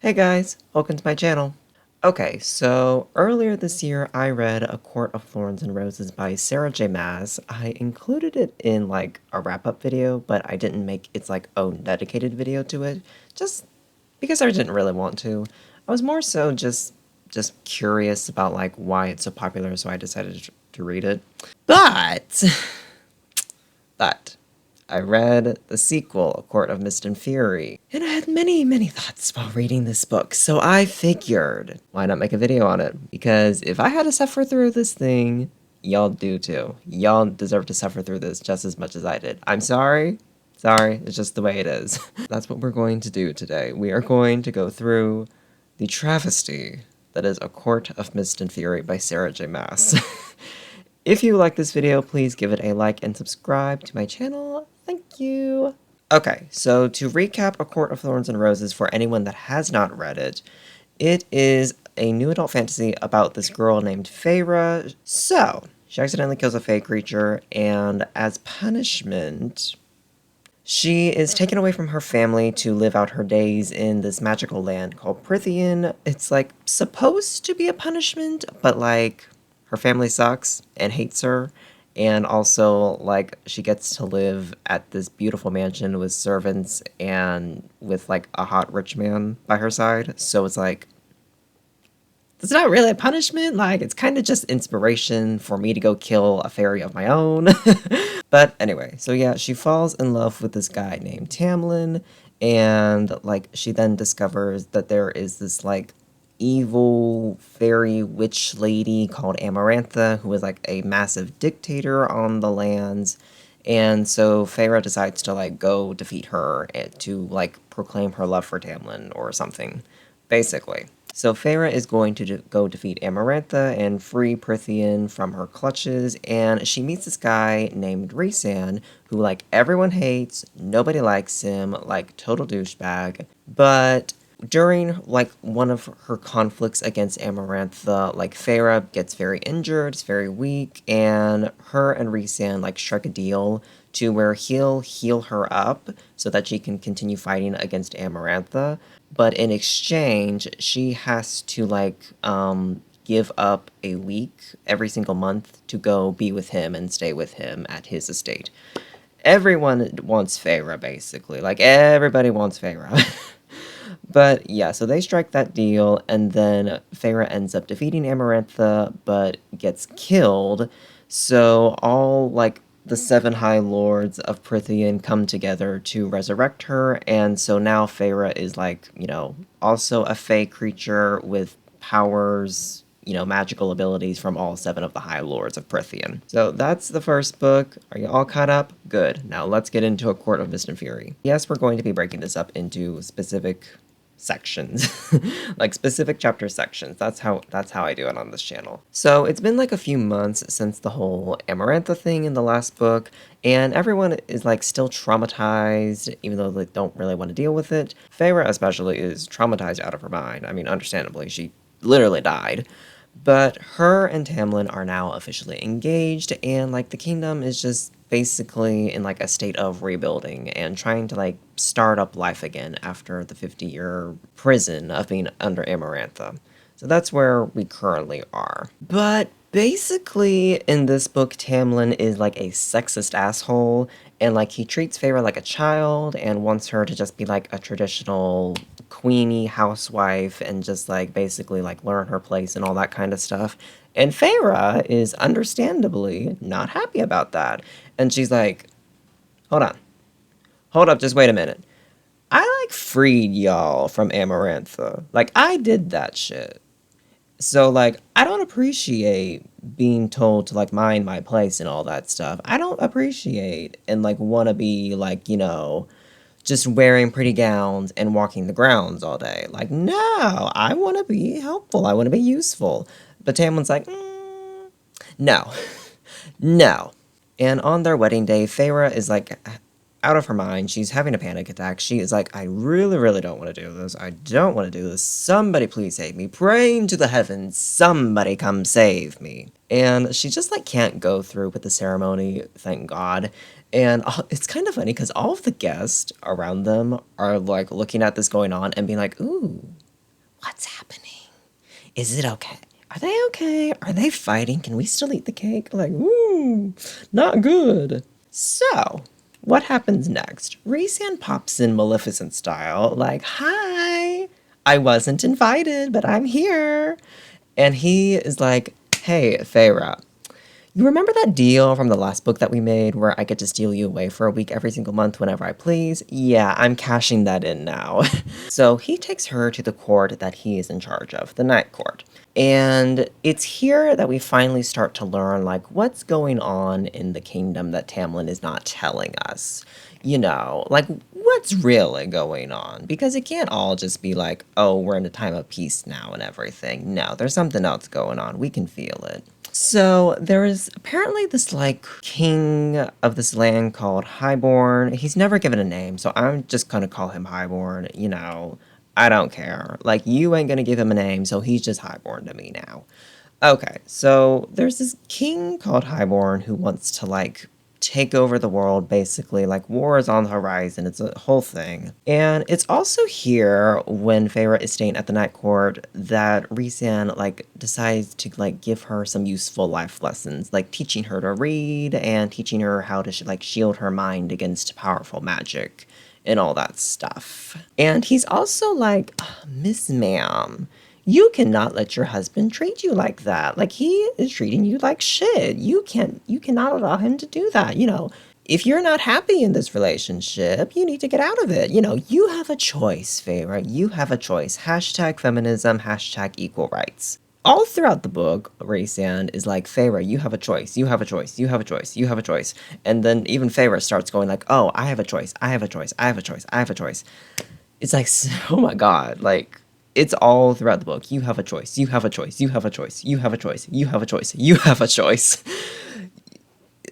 Hey guys, welcome to my channel. Okay, so earlier this year I read A Court of Thorns and Roses by Sarah J. Maas. I included it in like a wrap-up video, but I didn't make its like own dedicated video to it, just because I didn't really want to. I was more so just curious about like why it's so popular, so I decided to read it. But but I read the sequel, A Court of Mist and Fury, and I had many thoughts while reading this book, so I figured, why not make a video on it? Because if I had to suffer through this thing, y'all do too. Y'all deserve to suffer through this just as much as I did. I'm sorry. Sorry, it's just the way it is. That's what we're going to do today. We are going to go through the travesty that is A Court of Mist and Fury by Sarah J. Maas. If you like this video, please give it a like and subscribe to my channel. Thank you. Okay, so to recap A Court of Thorns and Roses for anyone that has not read it, it is a new adult fantasy about this girl named Feyre. So, she accidentally kills a fey creature, and as punishment, she is taken away from her family to live out her days in this magical land called Prythian. It's like supposed to be a punishment, but like her family sucks and hates her. And also, like, she gets to live at this beautiful mansion with servants and with, like, a hot rich man by her side. So it's like, it's not really a punishment. Like, it's kind of just inspiration for me to go kill a fairy of my own. But anyway, so yeah, she falls in love with this guy named Tamlin. And, like, she then discovers that there is this, like, evil fairy witch lady called Amarantha, who is like a massive dictator on the lands. And so Feyre decides to like go defeat her to like proclaim her love for Tamlin or something, basically. So Feyre is going to go defeat Amarantha and free Prythian from her clutches, and she meets this guy named Rhysand, who like everyone hates, nobody likes him, like total douchebag, but during like one of her conflicts against Amarantha, like Feyre gets very injured, is very weak, and her and Rhysand like strike a deal to where he'll heal her up so that she can continue fighting against Amarantha. But in exchange, she has to like give up a week every single month to go be with him and stay with him at his estate. Everyone wants Feyre, basically. Like, everybody wants Feyre. But yeah, so they strike that deal, and then Feyre ends up defeating Amarantha, but gets killed. So all, like, the seven High Lords of Prythian come together to resurrect her, and so now Feyre is, like, you know, also a fey creature with powers, you know, magical abilities from all seven of the High Lords of Prythian. So that's the first book. Are you all caught up? Good. Now let's get into A Court of Mist and Fury. Yes, we're going to be breaking this up into specific sections, like specific chapter sections. That's how I do it on this channel. So it's been like a few months since the whole Amarantha thing in the last book, and everyone is like still traumatized, even though they don't really want to deal with it. Feyre especially is traumatized out of her mind. I mean, understandably, she literally died. But her and Tamlin are now officially engaged, and like the kingdom is just basically in like a state of rebuilding and trying to like start up life again after the 50-year prison of being under Amarantha. So that's where we currently are. But basically, in this book, Tamlin is like a sexist asshole, and like he treats Feyre like a child and wants her to just be like a traditional queenie housewife and just like basically like learn her place and all that kind of stuff. And Feyre is understandably not happy about that. And she's like, hold on. Hold up, just wait a minute. I like freed y'all from Amarantha. Like I did that shit. So, like, I don't appreciate being told to, like, mind my place and all that stuff. I don't appreciate and, like, want to be, like, you know, just wearing pretty gowns and walking the grounds all day. Like, no, I want to be helpful. I want to be useful. But Tamlin's like, no, no. And on their wedding day, Feyre is, like, out of her mind. She's having a panic attack. She is like, I really don't want to do this. I don't want to do this. Somebody please save me. Praying to the heavens. Somebody come save me. And she just like can't go through with the ceremony, thank God. And it's kind of funny because all of the guests around them are like looking at this going on and being like, ooh, What's happening? Is it okay? Are they okay? Are they fighting? Can we still eat the cake? Like, ooh, not good. So, what happens next? Rhysand pops in Maleficent style, like, hi, I wasn't invited, but I'm here. And he is like, hey, Feyre, you remember that deal from the last book that we made where I get to steal you away for a week every single month whenever I please? Yeah, I'm cashing that in now. So he takes her to the court that he is in charge of, the Night Court. And it's here that we finally start to learn, like, what's going on in the kingdom that Tamlin is not telling us. You know, like, what's really going on? Because it can't all just be like, oh, we're in a time of peace now and everything. No, there's something else going on. We can feel it. So there is apparently this like king of this land called Highborn. He's never given a name, so I'm just gonna call him Highborn. You know, I don't care. Like you ain't gonna give him a name, so he's just Highborn to me now. Okay, so there's this king called Highborn who wants to like take over the world basically. Like war is on the horizon. It's a whole thing. And it's also here when Feyre is staying at the Night Court that Rhysand like decides to like give her some useful life lessons, like teaching her to read and teaching her how to like shield her mind against powerful magic and all that stuff. And he's also like, Miss Ma'am, you cannot let your husband treat you like that. Like he is treating you like shit. You cannot allow him to do that. You know, if you're not happy in this relationship, you need to get out of it. You know, you have a choice, Feyre. You have a choice. Hashtag feminism, hashtag equal rights. All throughout the book, Rhysand is like, Feyre, you have a choice, you have a choice, you have a choice, you have a choice. And then even Feyre starts going like, oh, I have a choice, I have a choice, I have a choice, I have a choice. It's like, oh my god, like, it's all throughout the book. You have a choice, you have a choice, you have a choice, you have a choice, you have a choice, you have a choice.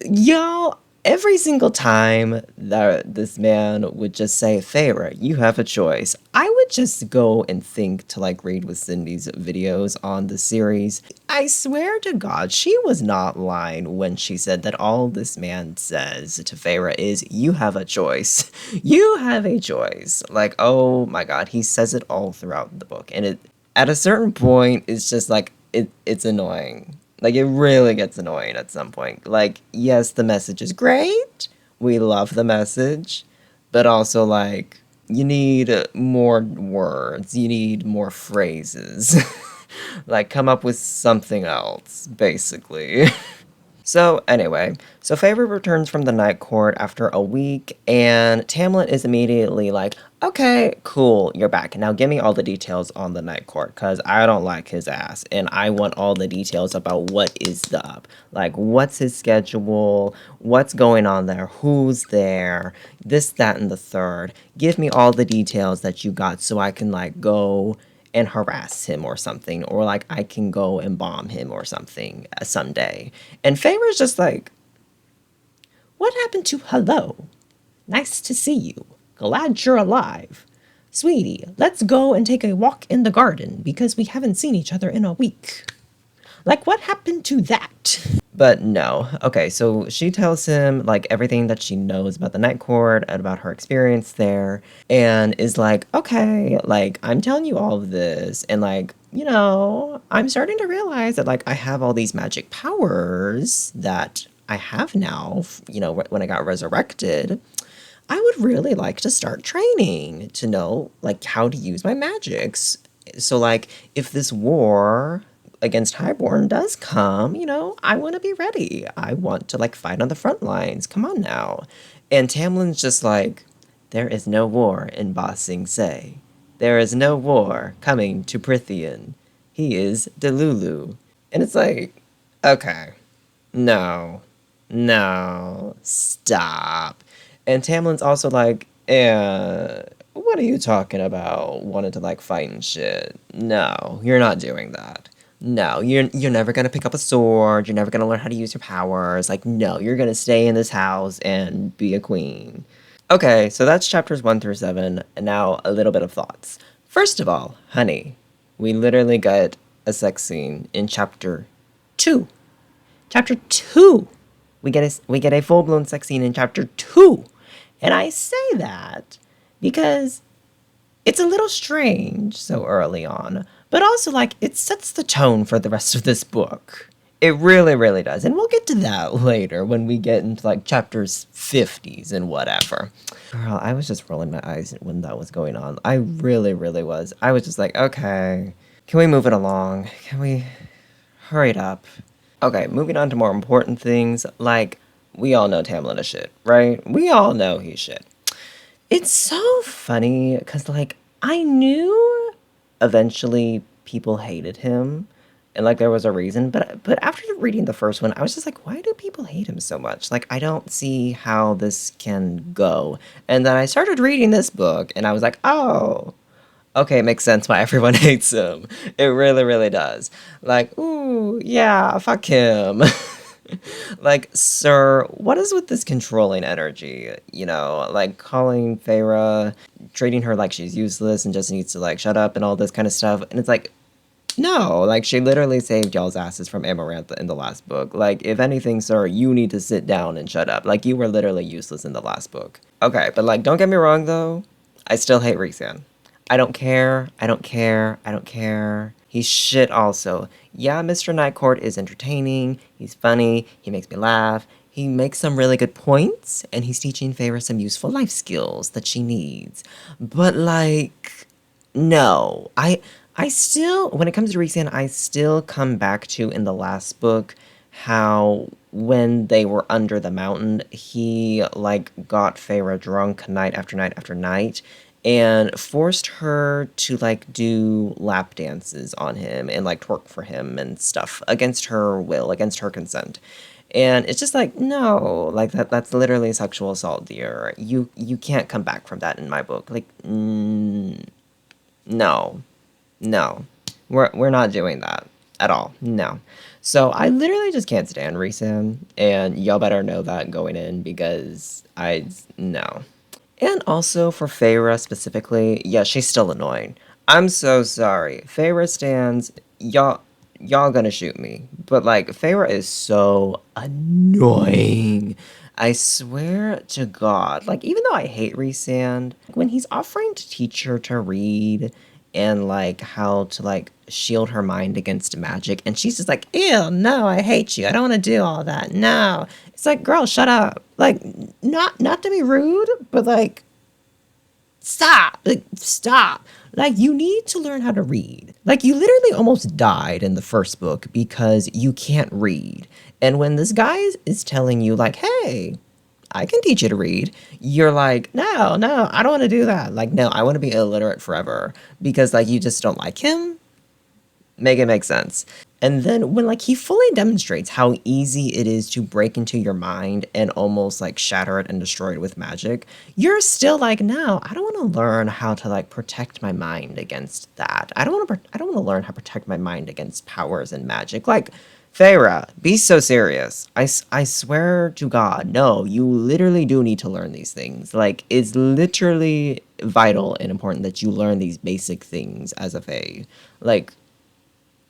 Y'all, every single time that this man would just say, Feyre, you have a choice, I would just go and think to like read with Cindy's videos on the series. I swear to God, she was not lying when she said that all this man says to Feyre is, you have a choice. You have a choice. Like, oh my God, he says it all throughout the book. And it, at a certain point, it's just like, it's annoying. Like, it really gets annoying at some point. Like, yes, the message is great. We love the message. But also, like, you need more words. You need more phrases. Like, come up with something else, basically. So anyway, so Feyre returns from the Night Court after a week, and Tamlin is immediately like, okay, cool, you're back. Now give me all the details on the Night Court, because I don't like his ass, and I want all the details about what is the up. Like, what's his schedule, what's going on there, who's there, this, that, and the third. Give me all the details that you got so I can, like, go and harass him or something, or like I can go and bomb him or something someday. And Feyre's just like, what happened to hello? Nice to see you. Glad you're alive. Sweetie, let's go and take a walk in the garden because we haven't seen each other in a week. Like, what happened to that? But no. Okay, so she tells him, like, everything that she knows about the Night Court and about her experience there, and is like, okay, like, I'm telling you all of this, and, like, you know, I'm starting to realize that, like, I have all these magic powers that I have now, you know, when I got resurrected. I would really like to start training to know, like, how to use my magics. So, like, if this war against Highborn does come, you know, I want to be ready. I want to, like, fight on the front lines. Come on now. And Tamlin's just like, there is no war in Ba Sing Se. There is no war coming to Prithian. He is Delulu. And it's like, okay, no, no, stop. And Tamlin's also like, what are you talking about? Wanting to like fight and shit. No, you're not doing that. No, you're never gonna pick up a sword, you're never gonna learn how to use your powers. Like, no, you're gonna stay in this house and be a queen. Okay, so that's chapters 1 through 7, and now a little bit of thoughts. First of all, honey, we literally got a sex scene in chapter 2. Chapter 2! We get a full-blown sex scene in chapter 2. And I say that because It's a little strange so early on, but also, like, it sets the tone for the rest of this book. It really, really does. And we'll get to that later when we get into, like, chapters 50s and whatever. Girl, I was just rolling my eyes when that was going on. I really, really was. I was just like, okay, can we move it along? Can we hurry it up? Okay, moving on to more important things, like, we all know Tamlin is shit, right? We all know he's shit. It's so funny because, like, I knew eventually people hated him and, like, there was a reason, but after reading the first one, I was just like, why do people hate him so much? Like, I don't see how this can go. And then I started reading this book and I was like, oh, okay, it makes sense why everyone hates him. It really, really does. Like, ooh, yeah, fuck him. Like, sir, what is with this controlling energy? You know, like calling Feyre, treating her like she's useless and just needs to like shut up and all this kind of stuff. And it's like, no, like she literally saved y'all's asses from Amarantha in the last book. Like, if anything, sir, you need to sit down and shut up. Like, you were literally useless in the last book. Okay, but like, don't get me wrong though. I still hate Rhysand. I don't care. I don't care. I don't care. He's shit also. Yeah, Mr. Nightcourt is entertaining. He's funny. He makes me laugh. He makes some really good points, and he's teaching Feyre some useful life skills that she needs. But like, no. I still, when it comes to Rhysand, I still come back to in the last book how when they were under the mountain, he like got Feyre drunk night after night after night and forced her to like do lap dances on him and like twerk for him and stuff against her will, against her consent. And it's just like, no, like that's literally sexual assault, dear. You can't come back from that in my book. Like, no. No. We're not doing that at all. No. So I literally just can't stand Rhysand, and y'all better know that going in because no. And also for Feyre specifically, yeah, she's still annoying. I'm so sorry. Feyre stands, y'all gonna shoot me. But like Feyre is so annoying. I swear to God. Like even though I hate Rhysand, when he's offering to teach her to read and like how to like shield her mind against magic and she's just like, ew, no, I hate you, I don't want to do all that, no. It's like, girl, shut up. Like, not to be rude, but like, stop. Like, stop. Like, you need to learn how to read. Like, you literally almost died in the first book because you can't read. And when this guy is telling you, like, hey, I can teach you to read, you're like, no, I don't want to do that. Like, no, I want to be illiterate forever because, like, you just don't like him. Make it make sense. And then when like he fully demonstrates how easy it is to break into your mind and almost like shatter it and destroy it with magic, you're still like, no, I don't want to learn how to like protect my mind against that. I don't want to learn how to protect my mind against powers and magic. Like, Feyre, be so serious. I swear to God, no, you literally do need to learn these things. Like, it's literally vital and important that you learn these basic things as a Fae. Like,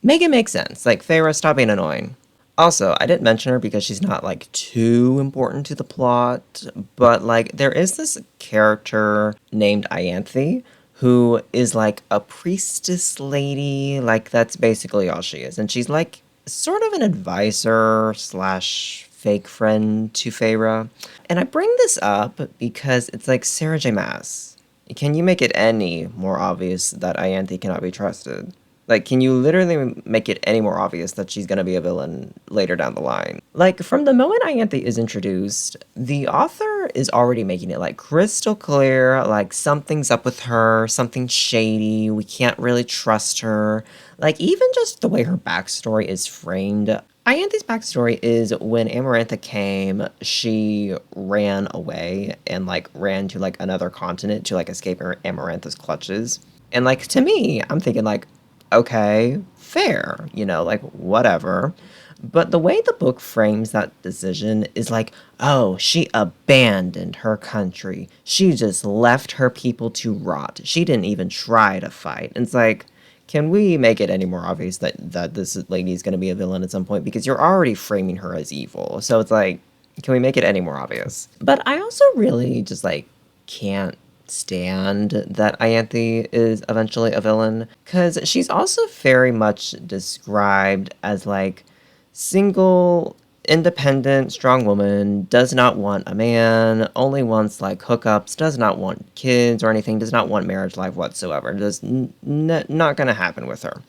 make it make sense. Like, Feyre, stop being annoying. Also, I didn't mention her because she's not, like, too important to the plot, but, like, there is this character named Ianthe who is, like, a priestess lady. Like, that's basically all she is. And she's, like, sort of an advisor slash fake friend to Feyre. And I bring this up because it's, like, Sarah J. Maas. Can you make it any more obvious that Ianthe cannot be trusted? Like, can you literally make it any more obvious that she's gonna be a villain later down the line? Like, from the moment Ianthe is introduced, the author is already making it, like, crystal clear, like, something's up with her, something shady, we can't really trust her. Like, even just the way her backstory is framed. Ianthe's backstory is when Amarantha came, she ran away and, like, ran to, like, another continent to, like, escape Amarantha's clutches. And, like, to me, I'm thinking, like, okay, fair, you know, like, whatever. But the way the book frames that decision is like, oh, she abandoned her country. She just left her people to rot. She didn't even try to fight. And it's like, can we make it any more obvious that this lady is going to be a villain at some point? Because you're already framing her as evil. So it's like, can we make it any more obvious? But I also really just, like, can't stand that Ianthe is eventually a villain, because she's also very much described as like single, independent, strong woman, does not want a man, only wants like hookups, does not want kids or anything, does not want marriage life whatsoever. Just not gonna happen with her.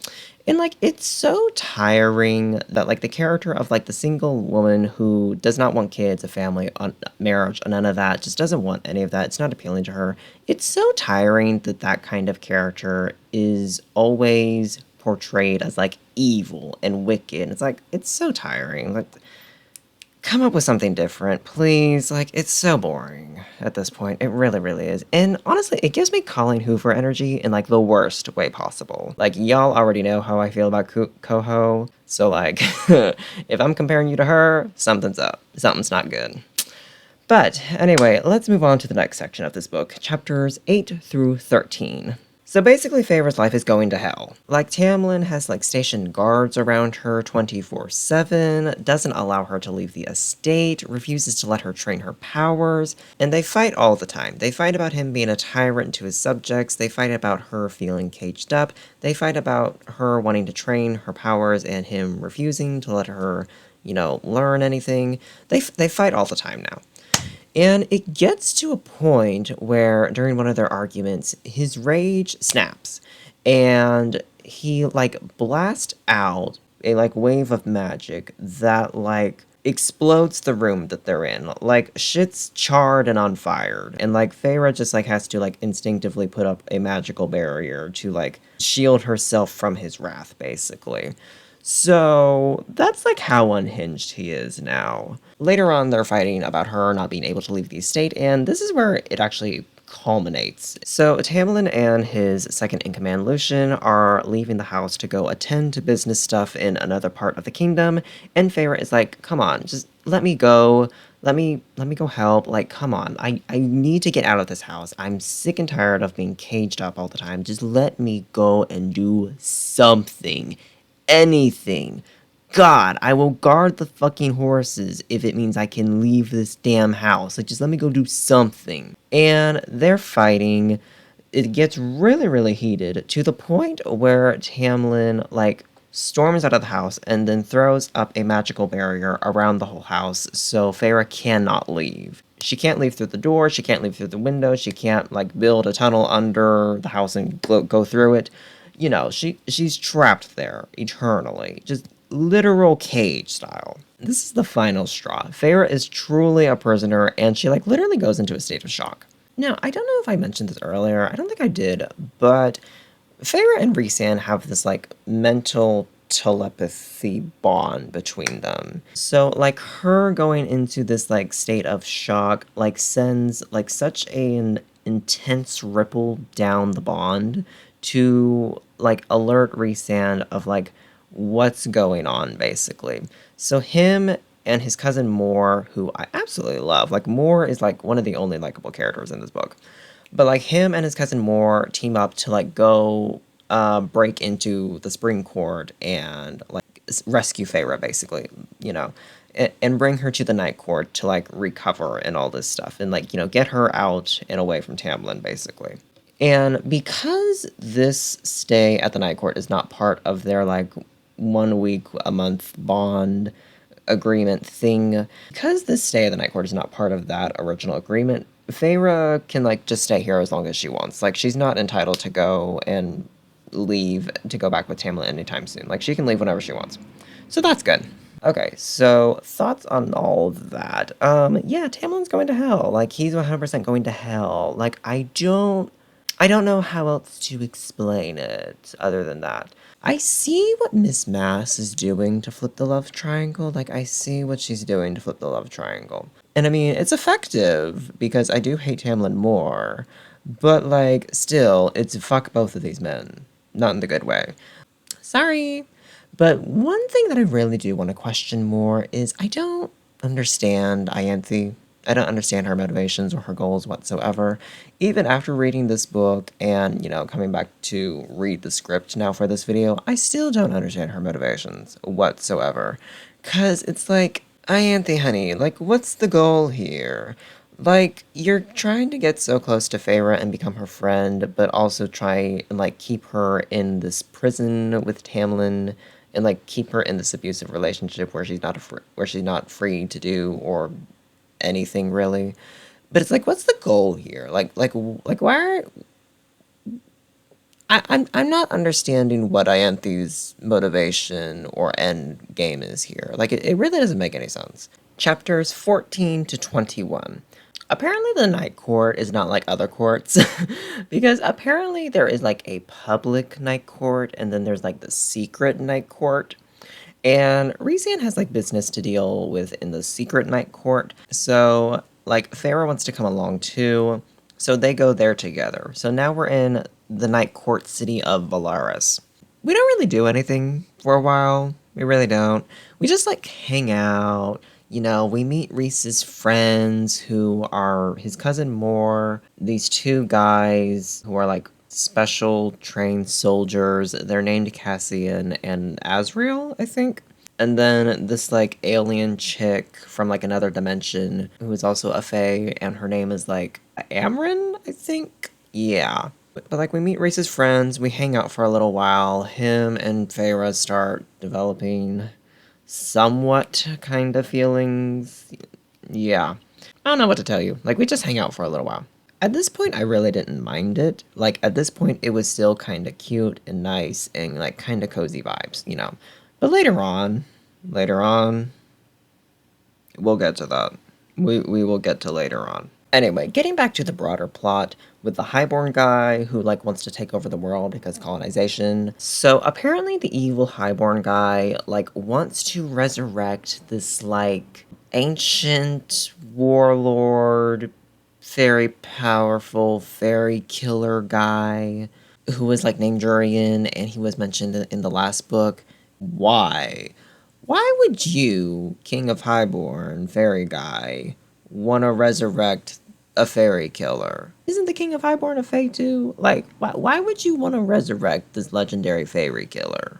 And like it's so tiring that like the character of like the single woman who does not want kids, a family, marriage, none of that, just doesn't want any of that. It's not appealing to her. It's so tiring that that kind of character is always portrayed as like evil and wicked. It's like it's so tiring. Like come up with something different, please. Like, it's so boring at this point. It really, really is. And honestly, it gives me Colleen Hoover energy in like the worst way possible. Like, y'all already know how I feel about Coho. So, like, if I'm comparing you to her, something's up. Something's not good. But anyway, let's move on to the next section of this book, chapters 8 through 13. So basically, Feyre's life is going to hell. Like, Tamlin has, like, stationed guards around her 24/7, doesn't allow her to leave the estate, refuses to let her train her powers, and they fight all the time. They fight about him being a tyrant to his subjects, they fight about her feeling caged up, they fight about her wanting to train her powers and him refusing to let her, learn anything. They fight all the time now. And it gets to a point where, during one of their arguments, his rage snaps. And he, like, blasts out a, like, wave of magic that, like, explodes the room that they're in. Like, shit's charred and on fire. And, like, Feyre just, like, has to, like, instinctively put up a magical barrier to, like, shield herself from his wrath, basically. So that's like how unhinged he is now. Later on, they're fighting about her not being able to leave the estate, and this is where it actually culminates. So Tamlin and his second-in-command Lucian are leaving the house to go attend to business stuff in another part of the kingdom, and Feyre is like, come on, just let me go. Let me go help. Like, come on. I need to get out of this house. I'm sick and tired of being caged up all the time. Just let me go and do something. Anything. God, I will guard the fucking horses if it means I can leave this damn house. Like, just let me go do something. And they're fighting. It gets really, really heated to the point where Tamlin, like, storms out of the house and then throws up a magical barrier around the whole house so Feyre cannot leave. She can't leave through the door, she can't leave through the window, she can't, like, build a tunnel under the house and go through it. She's trapped there eternally, just literal cage style. This is the final straw. Feyre is truly a prisoner, and she like literally goes into a state of shock. Now, I don't know if I mentioned this earlier. I don't think I did, but Feyre and Rhysand have this like mental telepathy bond between them. So like her going into this like state of shock like sends like such an intense ripple down the bond to like alert Rhysand of like what's going on basically. So him and his cousin Moore, who I absolutely love. Like Moore is like one of the only likable characters in this book. But like him and his cousin Moore team up to like go break into the Spring Court and like rescue Feyre basically, and bring her to the Night Court to like recover and all this stuff and like, get her out and away from Tamlin basically. And because this stay at the Night Court is not part of their like 1 week a month bond agreement thing, because this stay at the Night Court is not part of that original agreement, Feyre can like just stay here as long as she wants. Like she's not entitled to go and leave to go back with Tamlin anytime soon. Like she can leave whenever she wants. So that's good. Okay, so thoughts on all of that. Yeah, Tamlin's going to hell. Like he's 100% going to hell. Like I don't know how else to explain it other than that. I see what Miss Mass is doing to flip the love triangle. Like, I see what she's doing to flip the love triangle. And I mean, it's effective, because I do hate Tamlin more. But, like, still, it's fuck both of these men. Not in the good way. Sorry. But one thing that I really do want to question more is I don't understand Ianthe. I don't understand her motivations or her goals whatsoever. Even after reading this book and, coming back to read the script now for this video, I still don't understand her motivations whatsoever. 'Cause it's like, Ianthe, honey, like, what's the goal here? Like, you're trying to get so close to Feyre and become her friend, but also try and, like, keep her in this prison with Tamlin and, like, keep her in this abusive relationship where she's not free to do or anything really. But it's like, what's the goal here? Like, why are I'm not understanding what Ianthe's motivation or end game is here. Like, it really doesn't make any sense. Chapters 14 to 21. Apparently, the Night Court is not like other courts, because apparently there is like a public Night Court, and then there's like the secret Night Court. And Rhysand has like business to deal with in the secret Night Court. So, like, Feyre wants to come along too. So they go there together. So now we're in the Night Court city of Valaris. We don't really do anything for a while. We really don't. We just like hang out. You know, we meet Reese's friends who are his cousin Moore, these two guys who are like special trained soldiers. They're named Cassian and Azriel, I think. And then this like alien chick from like another dimension who is also a fae, and her name is like Amryn, I think. Yeah. But like we meet Reese's friends, we hang out for a little while. Him and Feyre start developing somewhat kind of feelings. Yeah. I don't know what to tell you. Like, we just hang out for a little while. At this point, I really didn't mind it. Like, at this point, it was still kind of cute and nice and, like, kind of cozy vibes, you know? But later on, we'll get to that. We will get to later on. Anyway, getting back to the broader plot with the Highborn guy who like wants to take over the world because colonization. So apparently the evil Highborn guy like wants to resurrect this like ancient warlord, very powerful, fairy killer guy who was like named Jurian, and he was mentioned in the last book. Why? Why would you, King of Highborn, fairy guy, want to resurrect a fairy killer? Isn't the King of Highborn a fae too? Like, why would you want to resurrect this legendary fairy killer?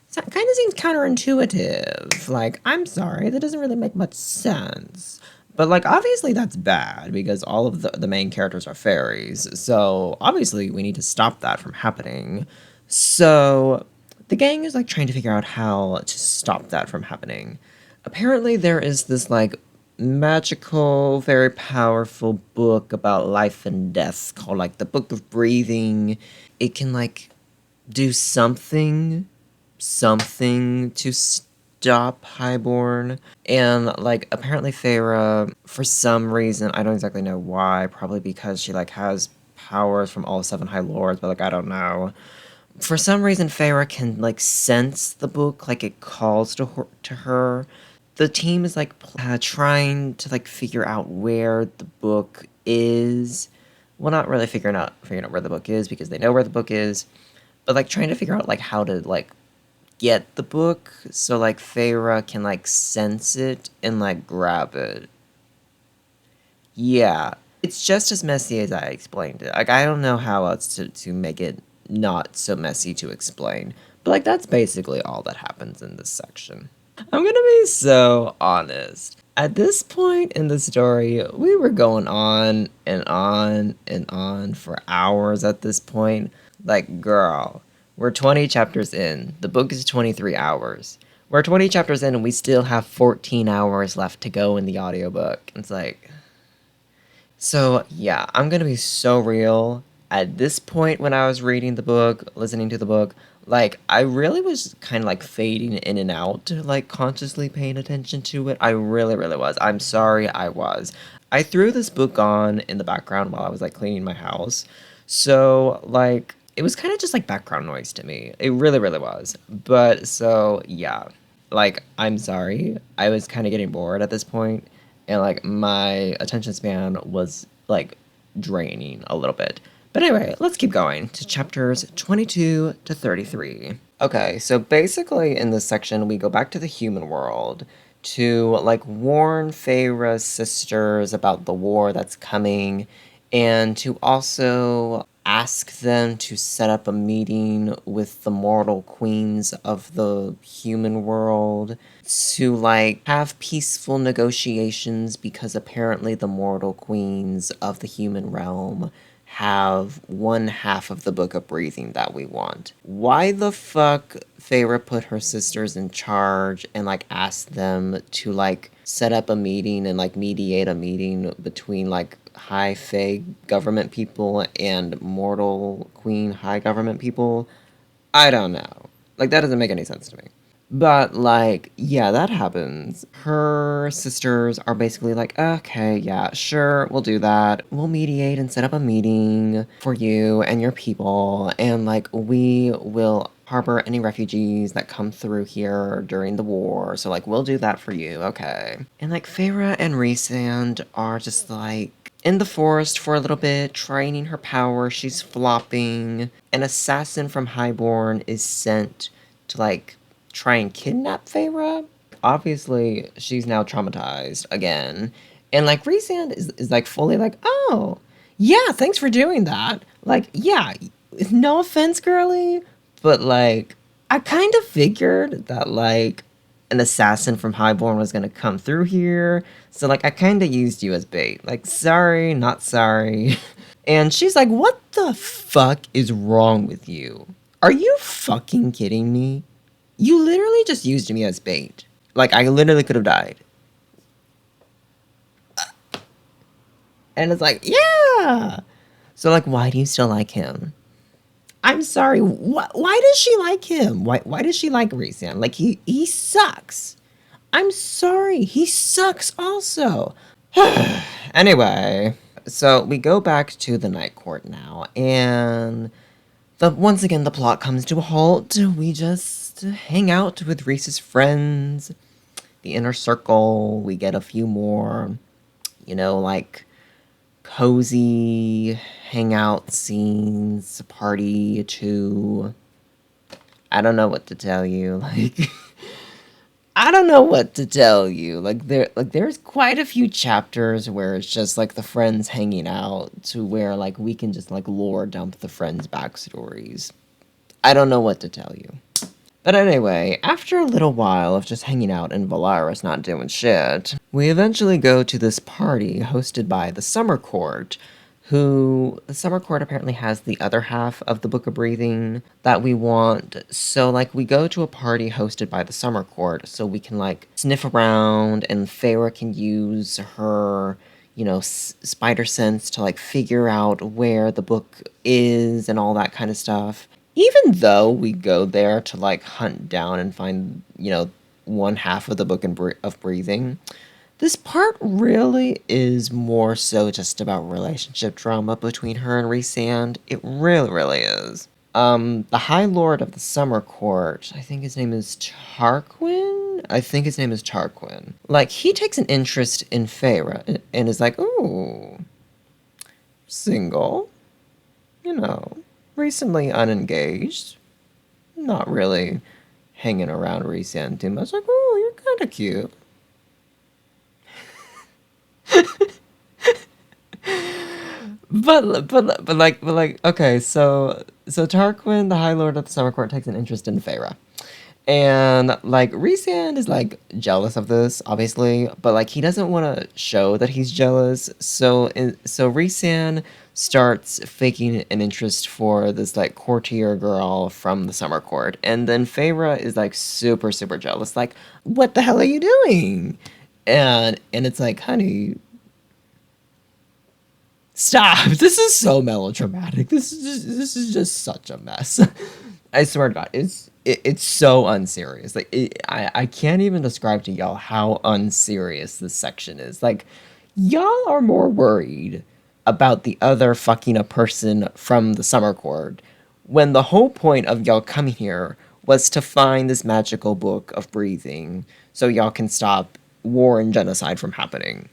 So it kind of seems counterintuitive. Like, I'm sorry, that doesn't really make much sense. But, like, obviously that's bad because all of the main characters are fairies. So, obviously, we need to stop that from happening. So, the gang is, like, trying to figure out how to stop that from happening. Apparently, there is this, like, magical, very powerful book about life and death called, like, the Book of Breathing. It can, like, do something to stop Highborn. And, like, apparently Feyre, for some reason, I don't exactly know why, probably because she, like, has powers from all 7 High Lords, but, like, I don't know. For some reason, Feyre can, like, sense the book, like, it calls to her. The team is, like, trying to, like, figure out where the book is. Well, not really figuring out where the book is, because they know where the book is. But, like, trying to figure out, like, how to, like, get the book so, like, Feyre can, like, sense it and, like, grab it. Yeah. It's just as messy as I explained it. Like, I don't know how else to make it not so messy to explain. But, like, that's basically all that happens in this section. I'm gonna be so honest. At this point in the story, we were going on and on and on for hours at this point. Like, girl, we're 20 chapters in. The book is 23 hours. We're 20 chapters in and we still have 14 hours left to go in the audiobook. It's like... So, yeah, I'm gonna be so real. At this point when I was reading the book, listening to the book, like, I really was kind of, like, fading in and out, like, consciously paying attention to it. I really, really was. I'm sorry, I was. I threw this book on in the background while I was, like, cleaning my house. So, like, it was kind of just, like, background noise to me. It really, really was. But, so, yeah. Like, I'm sorry. I was kind of getting bored at this point, and, like, my attention span was, like, draining a little bit. But anyway, let's keep going to chapters 22 to 33. Okay, so basically in this section, we go back to the human world to, like, warn Feyre's sisters about the war that's coming, and to also ask them to set up a meeting with the mortal queens of the human world to like have peaceful negotiations, because apparently the mortal queens of the human realm have one half of the book of breathing that we want. Why the fuck Feyre put her sisters in charge and like asked them to like set up a meeting and like mediate a meeting between like high fae government people and mortal queen high government people? I don't know. Like, that doesn't make any sense to me. But, like, yeah, that happens. Her sisters are basically like, okay, yeah, sure, we'll do that. We'll mediate and set up a meeting for you and your people, and, like, we will harbor any refugees that come through here during the war. So, like, we'll do that for you, okay. And, like, Feyre and Rhysand are just, like, in the forest for a little bit, training her power. She's flopping. An assassin from Highborn is sent to, like, try and kidnap Feyre. Obviously, she's now traumatized again. And, like, Rhysand is like, fully like, oh, yeah, thanks for doing that. Like, yeah, no offense, girly, but, like, I kind of figured that, like, an assassin from Highborn was gonna come through here. So, like, I kind of used you as bait. Like, sorry, not sorry. And she's like, what the fuck is wrong with you? Are you fucking kidding me? You literally just used me as bait. Like, I literally could have died. And it's like, yeah! So, like, why do you still like him? I'm sorry, why does she like him? Why does she like Rhysand? Like, he sucks. I'm sorry, he sucks also. Anyway, so we go back to the Night Court now, and once again the plot comes to a halt. We just hang out with Rhys's friends, the inner circle. We get a few more, like, cozy hangout scenes, party too. I don't know what to tell you. Like, I don't know what to tell you. There's quite a few chapters where it's just like the friends hanging out, to where like we can just like lore dump the friends' backstories. I don't know what to tell you. But anyway, after a little while of just hanging out in Valaris not doing shit, we eventually go to this party hosted by the Summer Court, the Summer Court apparently has the other half of the Book of Breathing that we want. So, like, we go to a party hosted by the Summer Court so we can, like, sniff around, and Feyre can use her, spider sense to, like, figure out where the book is and all that kind of stuff. Even though we go there to, like, hunt down and find, one half of the Book of Breathing, this part really is more so just about relationship drama between her and Rhysand. It really, really is. The High Lord of the Summer Court, I think his name is Tarquin? Like, he takes an interest in Feyre and is like, ooh, single, recently unengaged, not really hanging around Rhysand too much. Like, oh, you're kind of cute. But okay, so Tarquin, the High Lord of the Summer Court, takes an interest in Feyre. And, like, Rhysand is, like, jealous of this, obviously, but, like, he doesn't want to show that he's jealous, so Rhysand starts faking an interest for this, like, courtier girl from the Summer Court, and then Feyre is, like, super, super jealous, like, what the hell are you doing? And it's like, honey, stop. This is so melodramatic. This is just such a mess. I swear to God, it's so unserious. Like, I can't even describe to y'all how unserious this section is. Like, y'all are more worried about the other fucking a person from the Summer Court, when the whole point of y'all coming here was to find this magical book of breathing so y'all can stop war and genocide from happening.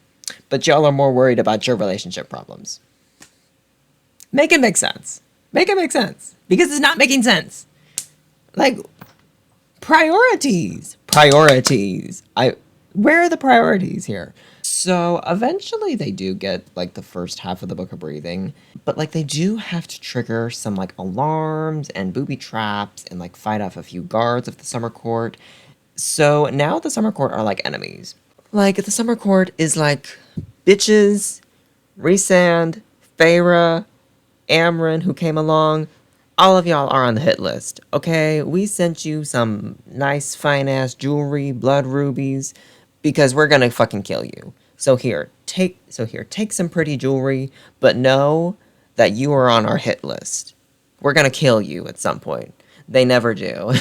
But y'all are more worried about your relationship problems. Make it make sense. Make it make sense. Because it's not making sense. Like, priorities. Where are the priorities here? So eventually they do get like the first half of the Book of Breathing, but like they do have to trigger some like alarms and booby traps and like fight off a few guards of the Summer Court. So now the Summer Court are like enemies. Like the Summer Court is like bitches, Resand, Feyre, Amryn, who came along. All of y'all are on the hit list, okay? We sent you some nice, fine-ass jewelry, blood rubies, because we're gonna fucking kill you. So here, take some pretty jewelry, but know that you are on our hit list. We're gonna kill you at some point. They never do.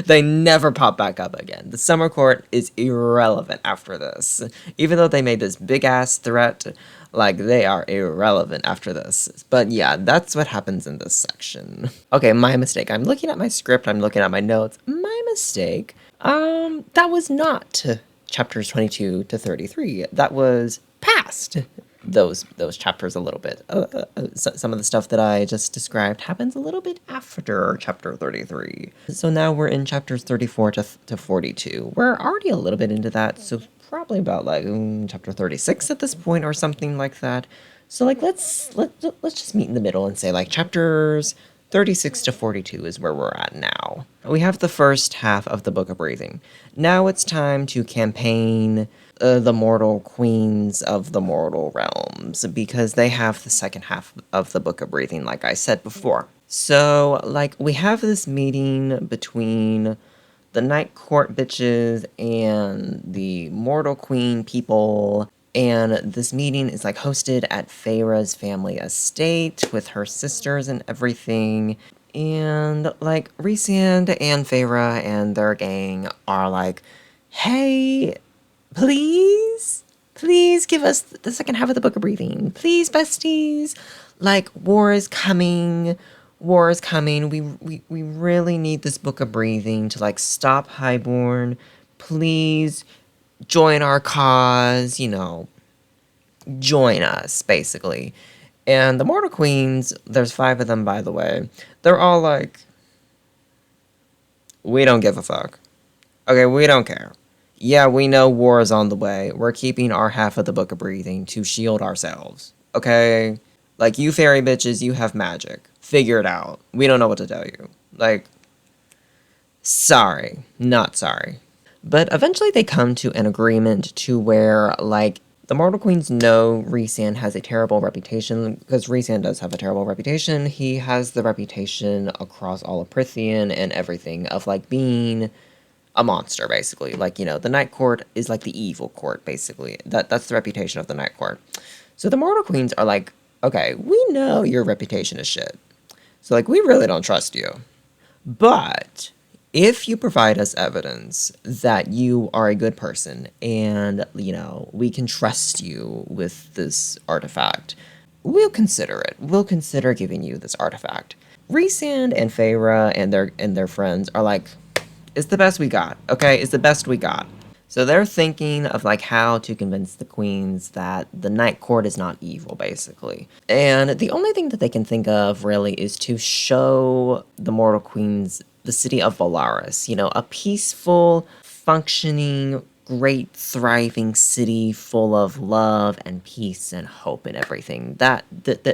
They never pop back up again. The Summer Court is irrelevant after this. Even though they made this big ass threat, like they are irrelevant after this. But yeah, that's what happens in this section. Okay, my mistake. I'm looking at my script, I'm looking at my notes. My mistake. That was not chapters 22 to 33. That was past those chapters a little bit. Some of the stuff that I just described happens a little bit after chapter 33. So now we're in chapters 34 to 42. We're already a little bit into that, so probably about like chapter 36 at this point or something like that. So like let's just meet in the middle and say like chapters 36 to 42 is where we're at now. We have the first half of the Book of Breathing. Now it's time to campaign the mortal queens of the mortal realms, because they have the second half of the Book of Breathing, like I said before. So, like, we have this meeting between the Night Court bitches and the mortal queen people, and this meeting is, like, hosted at Feyre's family estate with her sisters and everything. And, like, Resand and Feyre and their gang are like, hey, please give us the second half of the Book of Breathing. Please, besties. Like, war is coming. War is coming. We really need this Book of Breathing to, like, stop Highborn. Please join our cause, join us, basically. And the Mortal Queens, there's 5 of them, by the way. They're all like, we don't give a fuck. Okay, we don't care. Yeah, we know war is on the way. We're keeping our half of the Book of Breathing to shield ourselves. Okay? Like, you fairy bitches, you have magic. Figure it out. We don't know what to tell you. Like, sorry. Not sorry. But eventually they come to an agreement to where, like, the Mortal Queens know Resand has a terrible reputation, because Resand does have a terrible reputation. He has the reputation across all of Prithian and everything of, like, being a monster, basically. Like, the Night Court is like the evil court, basically. That's the reputation of the Night Court. So the Mortal Queens are like, okay, we know your reputation is shit. So, like, we really don't trust you. But if you provide us evidence that you are a good person and, we can trust you with this artifact, we'll consider it. We'll consider giving you this artifact. Resand and Feyre and their friends are like, it's the best we got, okay? It's the best we got. So they're thinking of, like, how to convince the queens that the Night Court is not evil, basically. And the only thing that they can think of, really, is to show the Mortal Queens the city of Valaris. A peaceful, functioning, great, thriving city full of love and peace and hope and everything.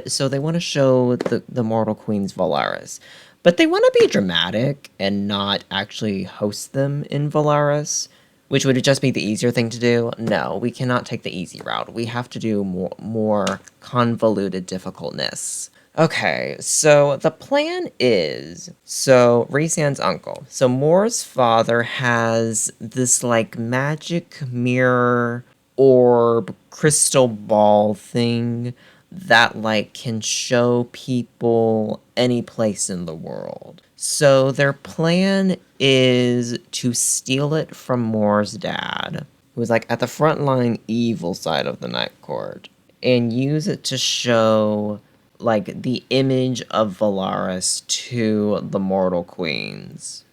So they want to show the Mortal Queens Valaris. But they want to be dramatic and not actually host them in Valaris, which would just be the easier thing to do. No, we cannot take the easy route. We have to do more convoluted difficultness. Okay, so the plan is, Resand's uncle. So Mor's father has this, like, magic mirror orb crystal ball thing that, like, can show people any place in the world. So their plan is to steal it from Mor's dad, who's, like, at the frontline evil side of the Night Court, and use it to show, like, the image of Valaris to the Mortal Queens.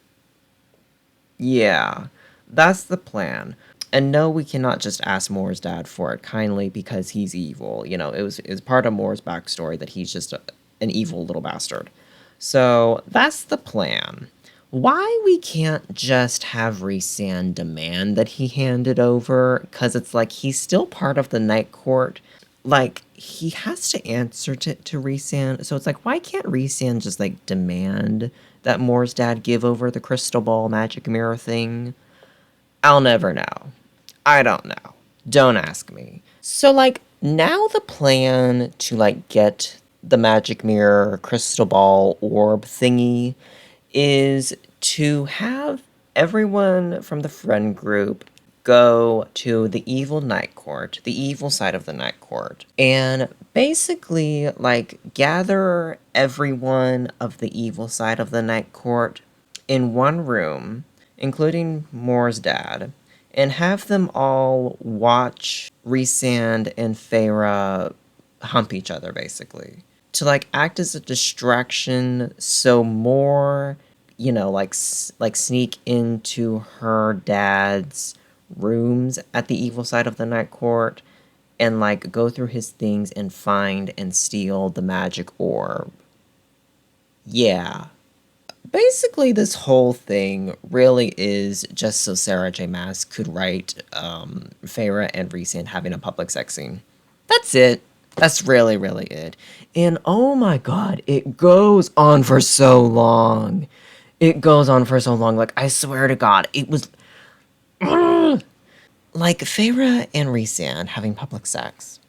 Yeah, that's the plan. And no, we cannot just ask Mor's dad for it kindly because he's evil. It was part of Mor's backstory that he's just an evil little bastard. So that's the plan. why we can't just have Rhysand demand that he hand it over, because it's like he's still part of the Night Court. Like, he has to answer to Rhysand, so it's like, why can't Rhysand just, like, demand that Moore's dad give over the crystal ball magic mirror thing? I'll never know. I don't know. Don't ask me. So, like, now the plan to, like, get the magic mirror, crystal ball, orb thingy is to have everyone from the friend group go to the evil night court, the evil side of the night court, and basically, like, gather everyone of the evil side of the night court in one room, including Moore's dad, and have them all watch Rhysand and Feyre hump each other, basically. To, like, act as a distraction so Moore, like sneak into her dad's rooms at the evil side of the night court and, like, go through his things and find and steal the magic orb. Yeah. Basically, this whole thing really is just so Sarah J. Maas could write Feyre and Rhysand having a public sex scene. That's it. That's really, really it. And oh my god, it goes on for so long. It goes on for so long. Like, I swear to God, it was... like, Feyre and Rhysand having public sex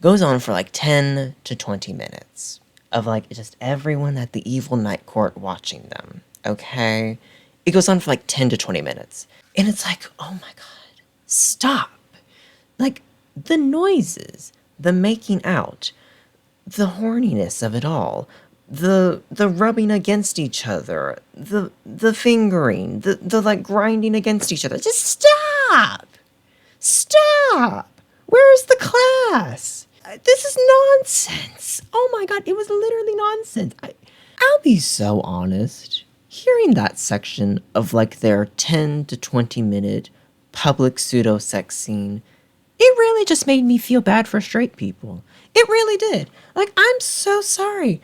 goes on for like 10 to 20 minutes of, like, just everyone at the evil night court watching them, okay? It goes on for like 10 to 20 minutes. And it's like, oh my god, stop. Like, the noises, the making out, the horniness of it all, the rubbing against each other, the fingering, the like grinding against each other. Just stop! Stop! Where's the class? This is nonsense. Oh my god, it was literally nonsense. I'll be so honest. Hearing that section of, like, their 10 to 20 minute public pseudo sex scene, it really just made me feel bad for straight people. It really did. Like, I'm so sorry.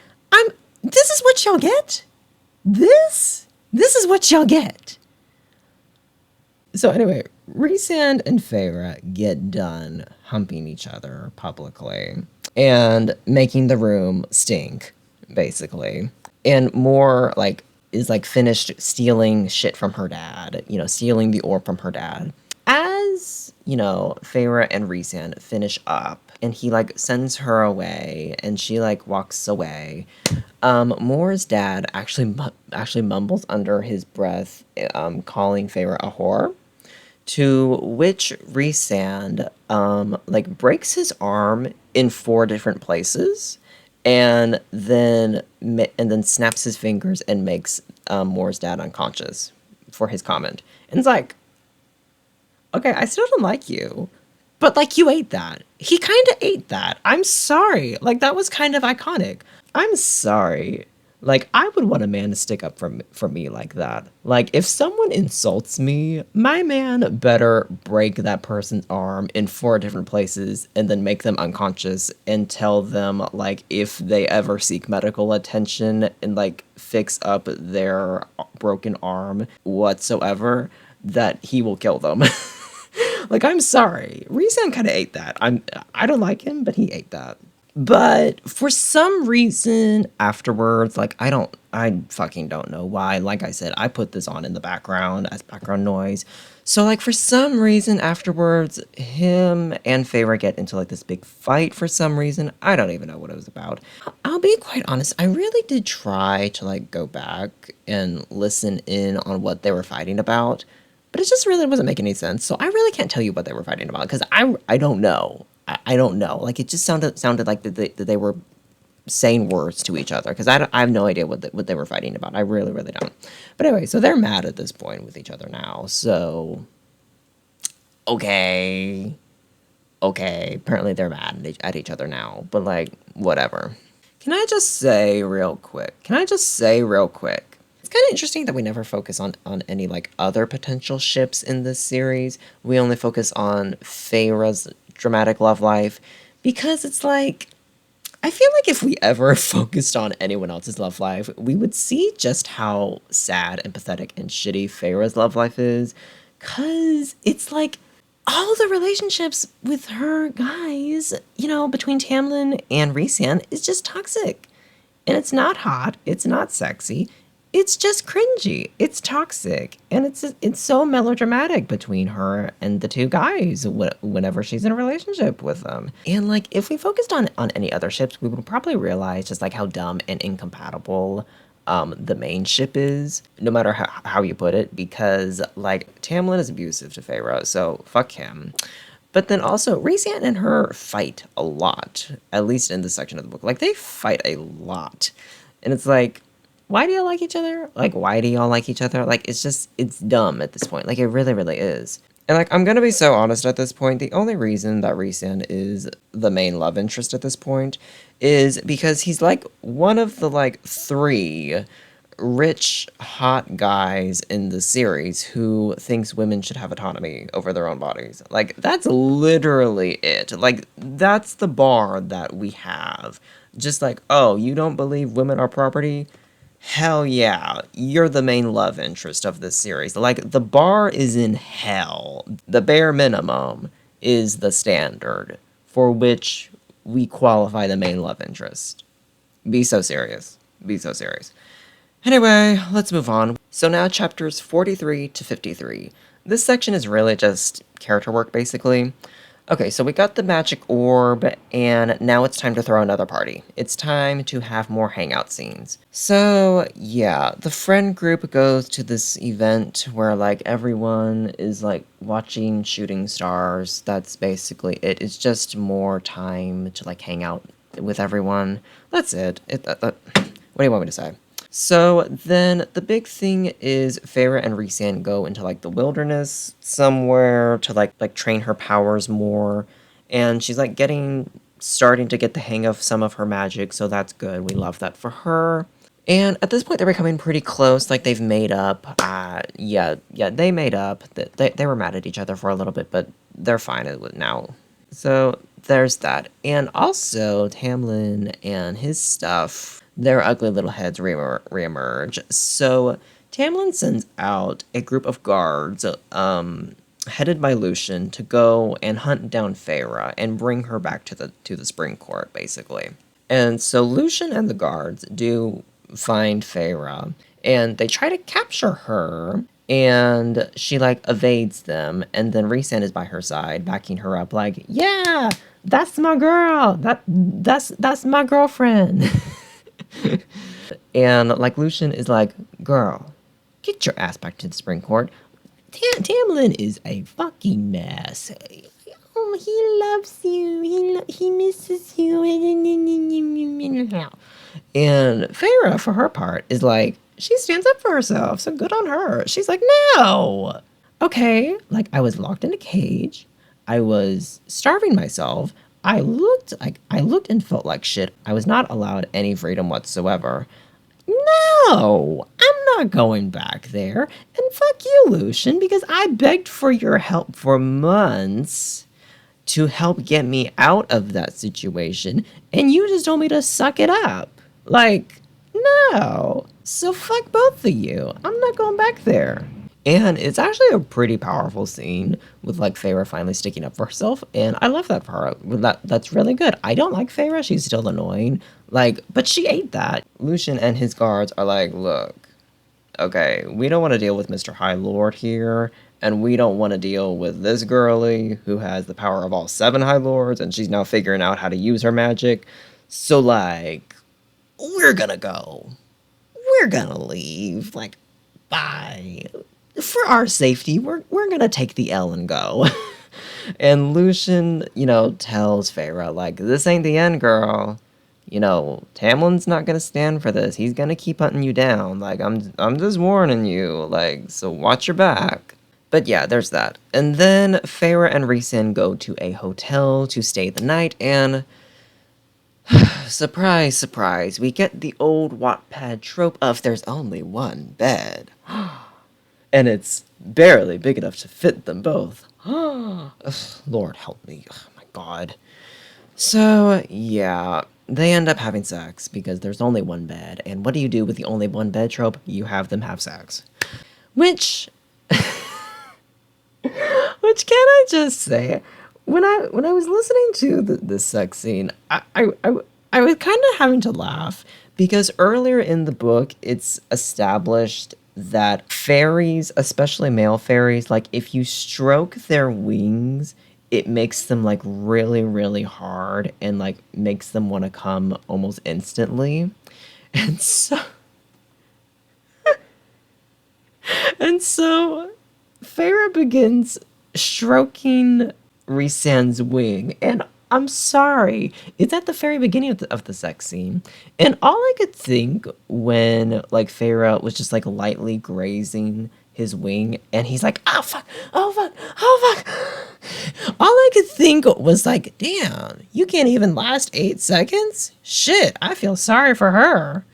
This is what y'all get? This is what y'all get. So anyway, Rhysand and Feyre get done humping each other publicly and making the room stink, basically. And Moore, like, is, like, finished stealing shit from her dad, stealing the orb from her dad. As, Feyre and Rhysand finish up, and he, like, sends her away, and she, like, walks away, Moore's dad actually mumbles under his breath, calling Feyre a whore, to which Rhysand, like, breaks his arm in 4 different places, and then snaps his fingers and makes Moore's dad unconscious for his comment. And it's like, okay, I still don't like you, but, like, you ate that. He kind of ate that. I'm sorry. Like, that was kind of iconic. I'm sorry. Like, I would want a man to stick up for me like that. Like, if someone insults me, my man better break that person's arm in 4 different places and then make them unconscious and tell them, like, if they ever seek medical attention and, like, fix up their broken arm whatsoever, that he will kill them. Like, I'm sorry. Rhysand kind of ate that. I don't like him, but he ate that. But for some reason afterwards, like, I fucking don't know why. Like I said, I put this on in the background as background noise. So, like, for some reason afterwards, him and Feyre get into, like, this big fight for some reason. I don't even know what it was about. I'll be quite honest, I really did try to, like, go back and listen in on what they were fighting about, but it just really wasn't making any sense. So I really can't tell you what they were fighting about, because I don't know. I don't know. Like, it just sounded like that they were saying words to each other, because I have no idea what they were fighting about. I really, really don't. But anyway, so they're mad at this point with each other now. So, okay. Apparently they're mad at each other now. But, like, whatever. Can I just say real quick? It's kind of interesting that we never focus on any, like, other potential ships in this series. We only focus on Feyre's dramatic love life, because it's like, I feel like if we ever focused on anyone else's love life, we would see just how sad and pathetic and shitty Feyre's love life is. Cause it's like all the relationships with her guys, between Tamlin and Rhysand is just toxic. And it's not hot, it's not sexy, it's just cringy. It's toxic, and it's so melodramatic between her and the two guys whenever she's in a relationship with them. And like, if we focused on any other ships, we would probably realize just like how dumb and incompatible the main ship is, no matter how you put it. Because like, Tamlin is abusive to Feyre, so fuck him. But then also, Rhysand and her fight a lot, at least in this section of the book. Like, they fight a lot. And it's like, why do y'all like each other? Like, why do y'all like each other? Like, it's dumb at this point. Like, it really, really is. And like, I'm gonna be so honest at this point, the only reason that Rhysand is the main love interest at this point is because he's like one of the like three rich, hot guys in the series who thinks women should have autonomy over their own bodies. Like, that's literally it. Like, that's the bar that we have. Just like, oh, you don't believe women are property? Hell yeah, you're the main love interest of this series. Like, the bar is in hell. The bare minimum is the standard for which we qualify the main love interest. Be so serious. Be so serious. Anyway, let's move on. So now chapters 43 to 53. This section is really just character work, basically. Okay, so we got the magic orb, and now it's time to throw another party. It's time to have more hangout scenes. So, yeah, the friend group goes to this event where, like, everyone is, like, watching shooting stars. That's basically it. It's just more time to, like, hang out with everyone. That's it. What do you want me to say? So then the big thing is Feyre and Rhysand go into like the wilderness somewhere to like train her powers more, and she's like starting to get the hang of some of her magic, so that's good. We love that for her. And at this point they're becoming pretty close, like they've made up. Yeah, they made up. They were mad at each other for a little bit, but they're fine now. So there's that. And also Tamlin and his stuff, their ugly little heads reemerge. So Tamlin sends out a group of guards, headed by Lucian, to go and hunt down Feyre and bring her back to the Spring Court, basically. And so Lucian and the guards do find Feyre, and they try to capture her, and she like evades them, and then Rhysand is by her side, backing her up, like, yeah, that's my girl, that's my girlfriend. And like, Lucian is like, girl, get your ass back to the Spring Court. Tamlin is a fucking mess. Oh, he loves you. He misses you. And Feyre, for her part, is like, she stands up for herself, so good on her. She's like, no. Okay, like, I was locked in a cage. I was starving myself. I looked and felt like shit. I was not allowed any freedom whatsoever. No, I'm not going back there. And fuck you, Lucian, because I begged for your help for months to help get me out of that situation, and you just told me to suck it up. Like, no. So fuck both of you. I'm not going back there. And it's actually a pretty powerful scene with like Feyre finally sticking up for herself, and I love that for her. That's really good. I don't like Feyre, she's still annoying. Like, but she ate that. Lucian and his guards are like, look, okay, we don't want to deal with Mr. High Lord here, and we don't want to deal with this girly who has the power of all 7 High Lords, and she's now figuring out how to use her magic. So like, we're gonna go. We're gonna leave. Like, bye. For our safety, we're gonna take the L and go. And Lucian, tells Feyre, like, this ain't the end, girl. Tamlin's not gonna stand for this. He's gonna keep hunting you down. Like, I'm just warning you. Like, so watch your back. But yeah, there's that. And then Feyre and Rhysand go to a hotel to stay the night, and surprise, surprise, we get the old Wattpad trope of there's only one bed. And it's barely big enough to fit them both. Lord help me. Oh my god. So, yeah. they end up having sex because there's only one bed. And what do you do with the only one bed trope? You have them have sex. Which, which can I just say, when I was listening to this sex scene, I was kind of having to laugh because earlier in the book, it's established that fairies, especially male fairies, like if you stroke their wings, it makes them like really, really hard and like makes them want to come almost instantly. And so, and so Farah begins stroking Rhysand's wing, and I'm sorry, it's at the very beginning of the sex scene, and all I could think when like Farah was just like lightly grazing his wing, and he's like, "Oh fuck, oh fuck, oh fuck." All I could think was like, "Damn, you can't even last 8 seconds. Shit, I feel sorry for her."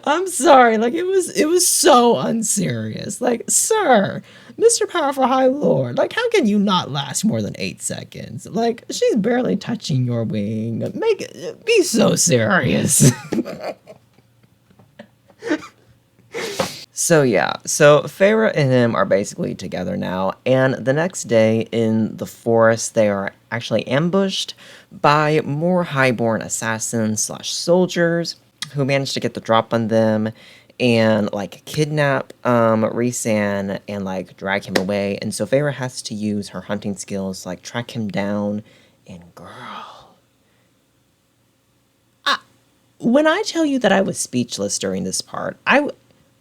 I'm sorry, like it was so unserious. Like, sir, Mr. Powerful High Lord, like how can you not last more than 8 seconds? Like, she's barely touching your wing. Make it be so serious. So yeah, so Farah and him are basically together now, and the next day in the forest, they are actually ambushed by more highborn assassins slash soldiers who manage to get the drop on them and like kidnap Rhysand and like drag him away. And so Farah has to use her hunting skills to like track him down. And girl, when I tell you that I was speechless during this part, I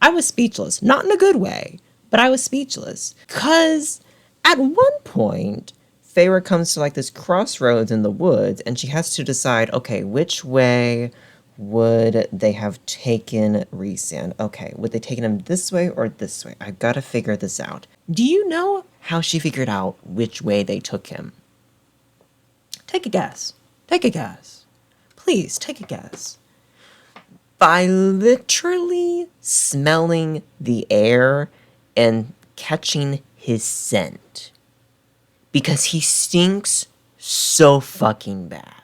was speechless. Not in a good way, but I was speechless. Because at one point, Feyre comes to like this crossroads in the woods and she has to decide, okay, which way would they have taken Rhysand? Okay, would they taken him this way or this way? I've got to figure this out. Do you know how she figured out which way they took him? Take a guess. Take a guess. Please, take a guess. By literally smelling the air and catching his scent. Because he stinks so fucking bad.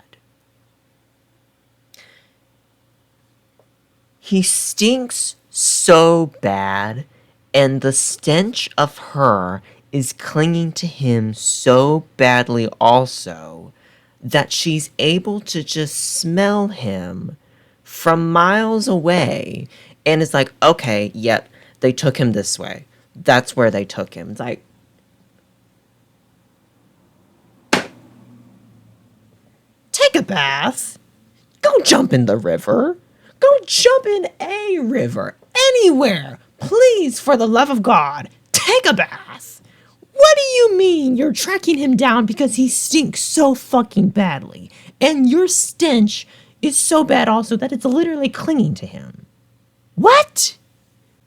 He stinks so bad, and the stench of her is clinging to him so badly also that she's able to just smell him from miles away and it's like, okay, yep, they took him this way. That's where they took him. It's like, take a bath. Go jump in the river. Go jump in a river. Anywhere. Please, for the love of God, take a bath. What do you mean you're tracking him down because he stinks so fucking badly? And your stench is so bad also that it's literally clinging to him. What?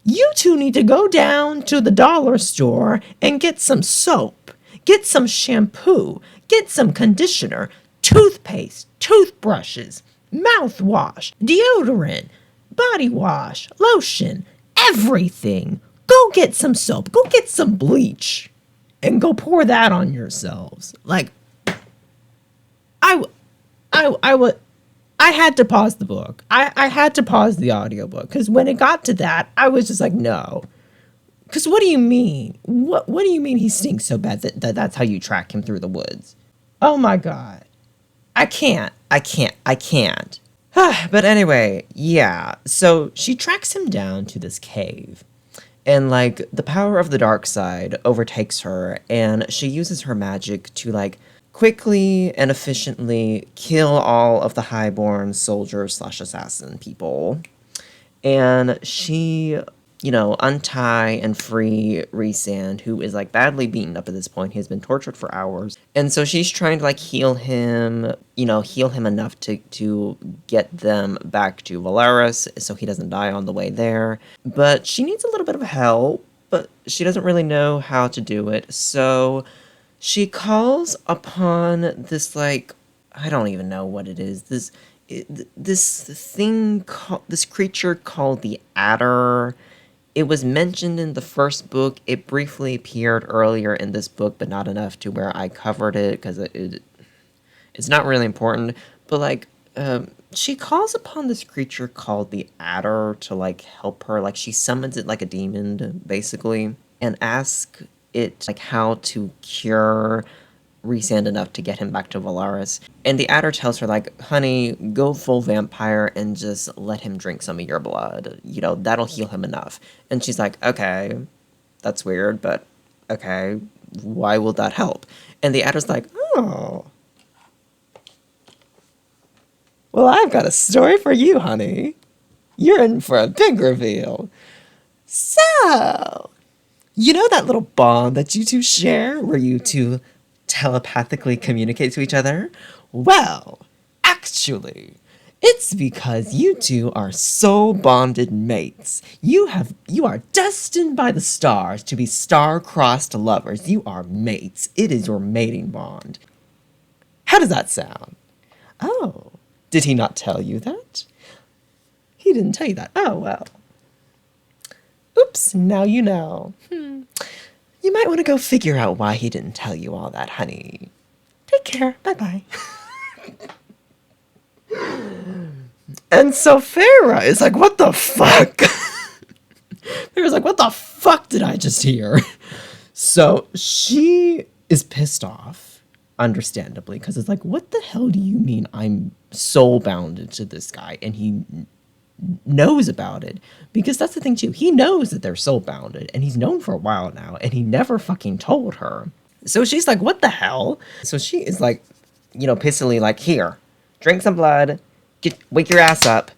You two need to go down to the dollar store and get some soap, get some shampoo, get some conditioner, toothpaste, toothbrushes, mouthwash, deodorant, body wash, lotion, everything. Go get some soap, go get some bleach, and go pour that on yourselves. Like, I had to pause the book. I had to pause the audiobook because when it got to that, I was just like, no. Because what do you mean? What do you mean he stinks so bad that's how you track him through the woods? Oh my God. I can't. But anyway, yeah. So she tracks him down to this cave. And like the power of the dark side overtakes her and she uses her magic to like quickly and efficiently kill all of the highborn soldiers slash assassin people. And she, untie and free Rhysand, who is like badly beaten up at this point. He's been tortured for hours. And so she's trying to like heal him enough to get them back to Valeris so he doesn't die on the way there. But she needs a little bit of help, but she doesn't really know how to do it. So she calls upon this, like, I don't even know what it is. This creature called the Adder. It was mentioned in the first book. It briefly appeared earlier in this book, but not enough to where I covered it because it's It's not really important, but like, she calls upon this creature called the Adder to like help her. Like she summons it like a demon, basically, and asks it like how to cure Rhysand enough to get him back to Valaris. And the Adder tells her like, honey, go full vampire and just let him drink some of your blood. You know, that'll heal him enough. And she's like, okay, that's weird, but okay, why will that help? And the Adder's like, oh, well, I've got a story for you, honey. You're in for a big reveal. So, you know that little bond that you two share where you two telepathically communicate to each other? Well, actually, it's because you two are soul bonded mates. You are destined by the stars to be star-crossed lovers. You are mates. It is your mating bond. How does that sound? Oh, did he not tell you that? He didn't tell you that. Oh, well. Oops, now you know. You might want to go figure out why he didn't tell you all that, honey. Take care. Bye-bye. And so Farah is like, what the fuck? Farah's like, what the fuck did I just hear? So she is pissed off, understandably, because it's like, what the hell do you mean I'm soul bounded to this guy? And he knows about it, because that's the thing too, he knows that they're soul bounded and he's known for a while now and he never fucking told her. So she's like, what the hell? So she is like, you know, pissily like, here, drink some blood, wake your ass up.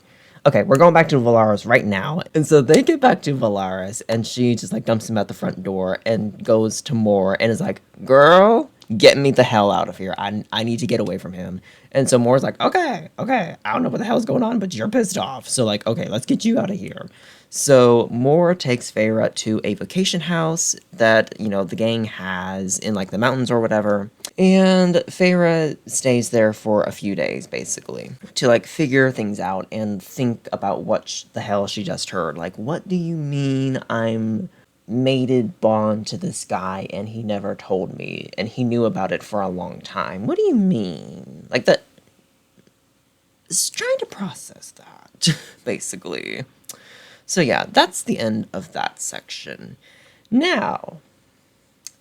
Okay, we're going back to Valaris right now. And so they get back to Valaris and she just like dumps him out the front door and goes to Moore and is like, girl, get me the hell out of here. I need to get away from him. And so Moore's like, okay, I don't know what the hell's going on, but you're pissed off. So like, okay, let's get you out of here. So Moore takes Feyre to a vacation house that, you know, the gang has in like the mountains or whatever. And Feyre stays there for a few days, basically, to like figure things out and think about what the hell she just heard. Like, what do you mean I'm mated bond to this guy and he never told me and he knew about it for a long time? What do you mean? Like that, it's trying to process that, basically. So yeah, that's the end of that section. Now,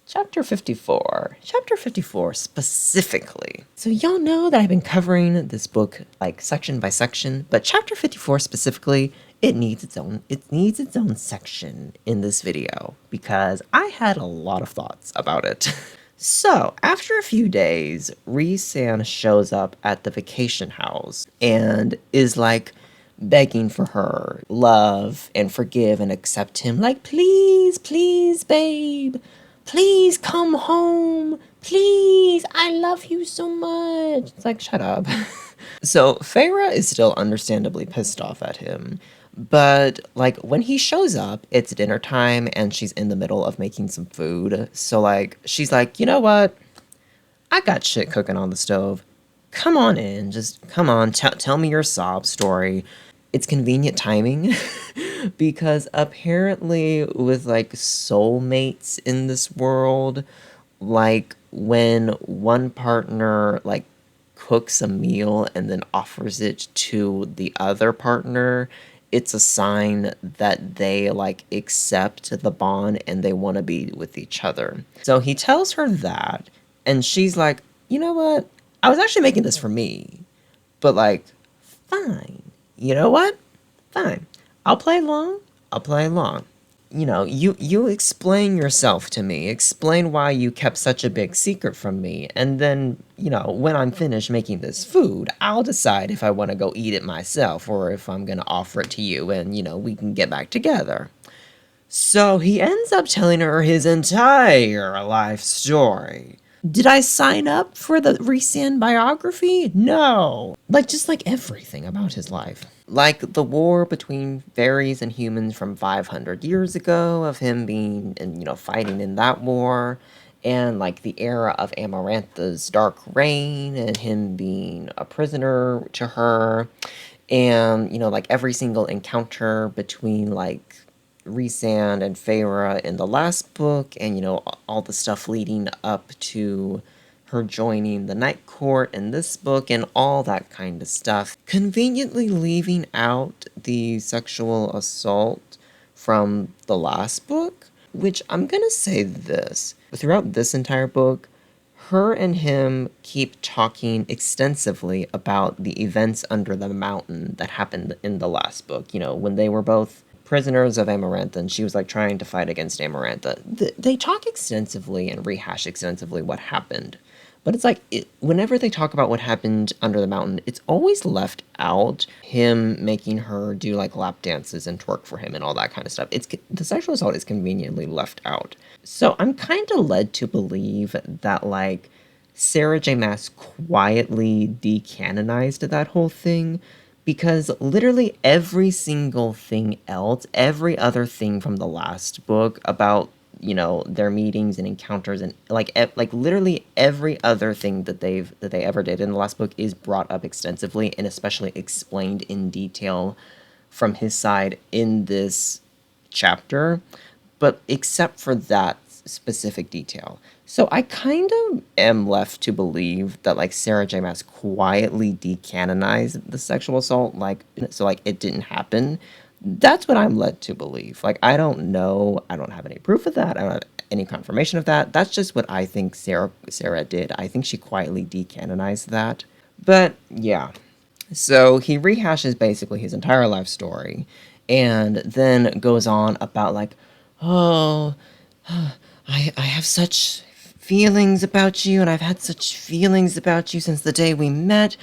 Chapter 54. Chapter 54 specifically. So y'all know that I've been covering this book like section by section, but Chapter 54 specifically, it needs its own section in this video because I had a lot of thoughts about it. So, after a few days, Rhysand shows up at the vacation house and is like begging for her love and forgive and accept him. Like, please, please, babe. Please come home. Please, I love you so much. It's like, shut up. So Feyre is still understandably pissed off at him. But, like, when he shows up, it's dinner time and she's in the middle of making some food. So, like, she's like, you know what? I got shit cooking on the stove. Come on in. Just come on. Tell me your sob story. It's convenient timing because apparently with like soulmates in this world, like when one partner like cooks a meal and then offers it to the other partner, it's a sign that they like accept the bond and they want to be with each other. So he tells her that and she's like, you know what? I was actually making this for me, but like, fine. You know what? Fine. I'll play along. You know, you explain yourself to me. Explain why you kept such a big secret from me. And then, you know, when I'm finished making this food, I'll decide if I want to go eat it myself or if I'm going to offer it to you and, you know, we can get back together. So he ends up telling her his entire life story. Did I sign up for the Rhysand biography? No. Like, just like everything about his life. Like the war between fairies and humans from 500 years ago, of him being, and you know, fighting in that war. And like the era of Amarantha's dark reign and him being a prisoner to her. And, you know, like every single encounter between like Rhysand and Feyre in the last book, and you know all the stuff leading up to her joining the night court in this book and all that kind of stuff, conveniently leaving out the sexual assault from the last book, which I'm gonna say this. Throughout this entire book, her and him keep talking extensively about the events under the mountain that happened in the last book. You know, when they were both prisoners of Amarantha and she was like trying to fight against Amarantha. They talk extensively and rehash extensively what happened. But it's like, whenever they talk about what happened under the mountain, it's always left out him making her do like lap dances and twerk for him and all that kind of stuff. The sexual assault is conveniently left out. So I'm kind of led to believe that like Sarah J. Maas quietly decanonized that whole thing, because literally every single thing else, every other thing from the last book about, you know, their meetings and encounters and like literally every other thing that they ever did in the last book is brought up extensively and especially explained in detail from his side in this chapter, but except for that specific detail. So I kind of am left to believe that like Sarah J. Maas quietly decanonized the sexual assault, like so like it didn't happen. That's what I'm led to believe. Like, I don't know. I don't have any proof of that. I don't have any confirmation of that. That's just what I think Sarah did. I think she quietly decanonized that. But yeah. So he rehashes basically his entire life story and then goes on about like, oh, I have such feelings about you and I've had such feelings about you since the day we met.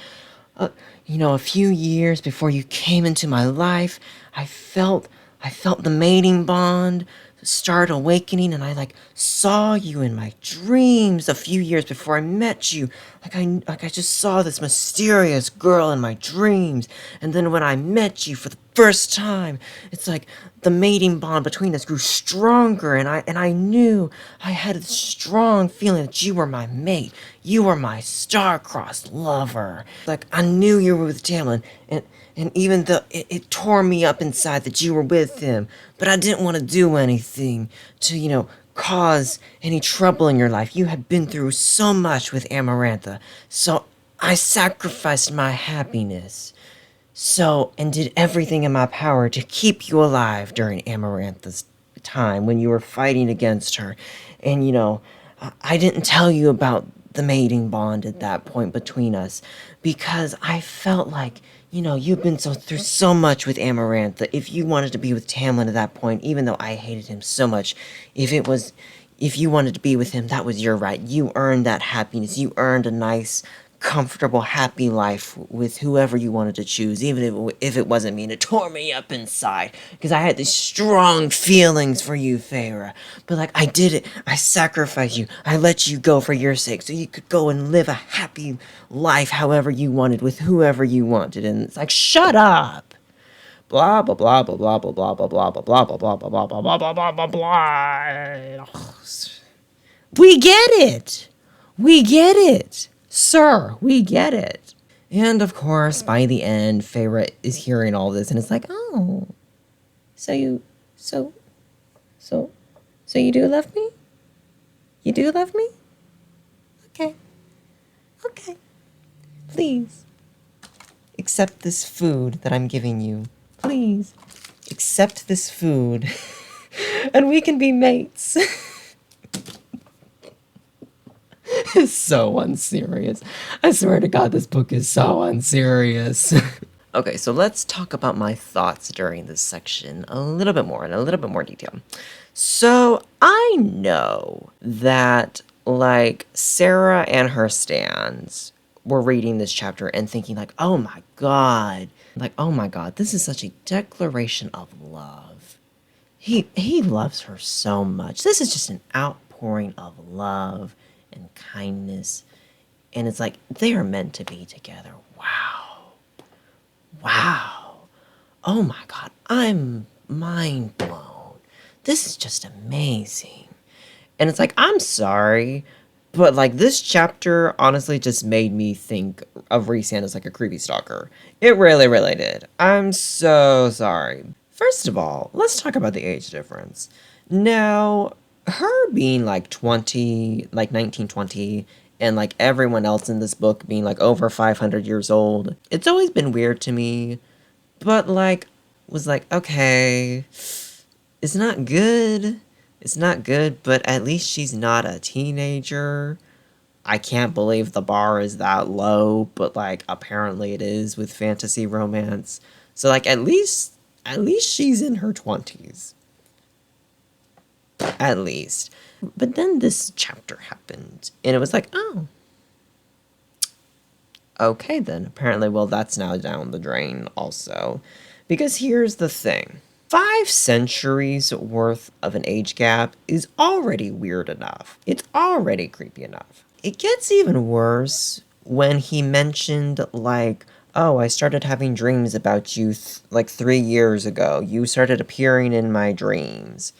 You know, a few years before you came into my life, I felt the mating bond start awakening, and I like saw you in my dreams a few years before I met you. I just saw this mysterious girl in my dreams, and then when I met you for the first time, it's like the mating bond between us grew stronger, and I knew I had a strong feeling that you were my mate. You were my star-crossed lover. Like, I knew you were with Tamlin, and even though it tore me up inside that you were with him, but I didn't want to do anything to, you know, cause any trouble in your life. You had been through so much with Amarantha, so I sacrificed my happiness. So, and did everything in my power to keep you alive during Amarantha's time when you were fighting against her. And, you know, I didn't tell you about the mating bond at that point between us because I felt like, you know, you've been through so much with Amarantha. If you wanted to be with Tamlin at that point, even though I hated him so much, if you wanted to be with him, that was your right. You earned that happiness. You earned a nice, comfortable, happy life with whoever you wanted to choose, even if it wasn't me. And it tore me up inside because I had these strong feelings for you, Feyre. But like, I did it. I sacrificed you. I let you go for your sake so you could go and live a happy life however you wanted with whoever you wanted. And it's like, shut up. Blah blah blah blah blah blah blah blah blah blah blah blah blah blah blah blah blah blah blah blah. We get it. We get it. Sir, we get it. And of course, by the end, Feyre is hearing all this and it's like, oh, so you do love me? You do love me? Okay. Okay. Please. Accept this food that I'm giving you. Please. Accept this food. And we can be mates. It's so unserious. I swear to God, this book is so unserious. Okay, so let's talk about my thoughts during this section a little bit more, in a little bit more detail. So, I know that, like, Sarah and her stans were reading this chapter and thinking, like, oh my God, this is such a declaration of love. He loves her so much. This is just an outpouring of love and kindness, and it's like they are meant to be together. Wow, oh my God, I'm mind blown. This is just amazing. And it's like, I'm sorry, but like this chapter honestly just made me think of Rhysand as like a creepy stalker. It really did. I'm so sorry. First of all, let's talk about the age difference. Now, her being like 20, like 19, 20, and like everyone else in this book being like over 500 years old. It's always been weird to me, but like, was like, okay, it's not good. It's not good, but at least she's not a teenager. I can't believe the bar is that low, but like apparently it is with fantasy romance. So like at least she's in her 20s. At least. But then this chapter happened and it was like, "Oh, okay then. Apparently well that's now down the drain also." Because here's the thing. 5 centuries worth of an age gap is already weird enough. It's already creepy enough. It gets even worse when he mentioned, like, oh, I started having dreams about you like 3 years ago. You started appearing in my dreams.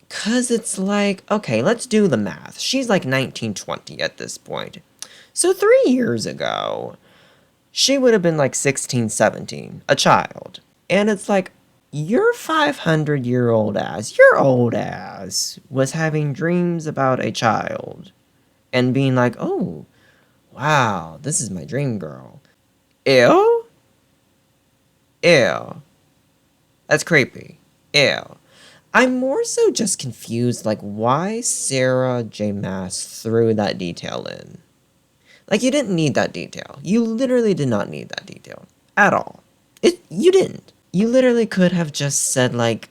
Because it's like, okay, let's do the math. She's like 1920 at this point. So 3 years ago, she would have been like 16, 17, a child. And it's like, your 500-year-old ass, your old ass, was having dreams about a child and being like, oh, wow, this is my dream girl. Ew? Ew. That's creepy. Ew. I'm more so just confused, like, why Sarah J. Maas threw that detail in. Like, you didn't need that detail. You literally did not need that detail. At all. You didn't. You literally could have just said, like,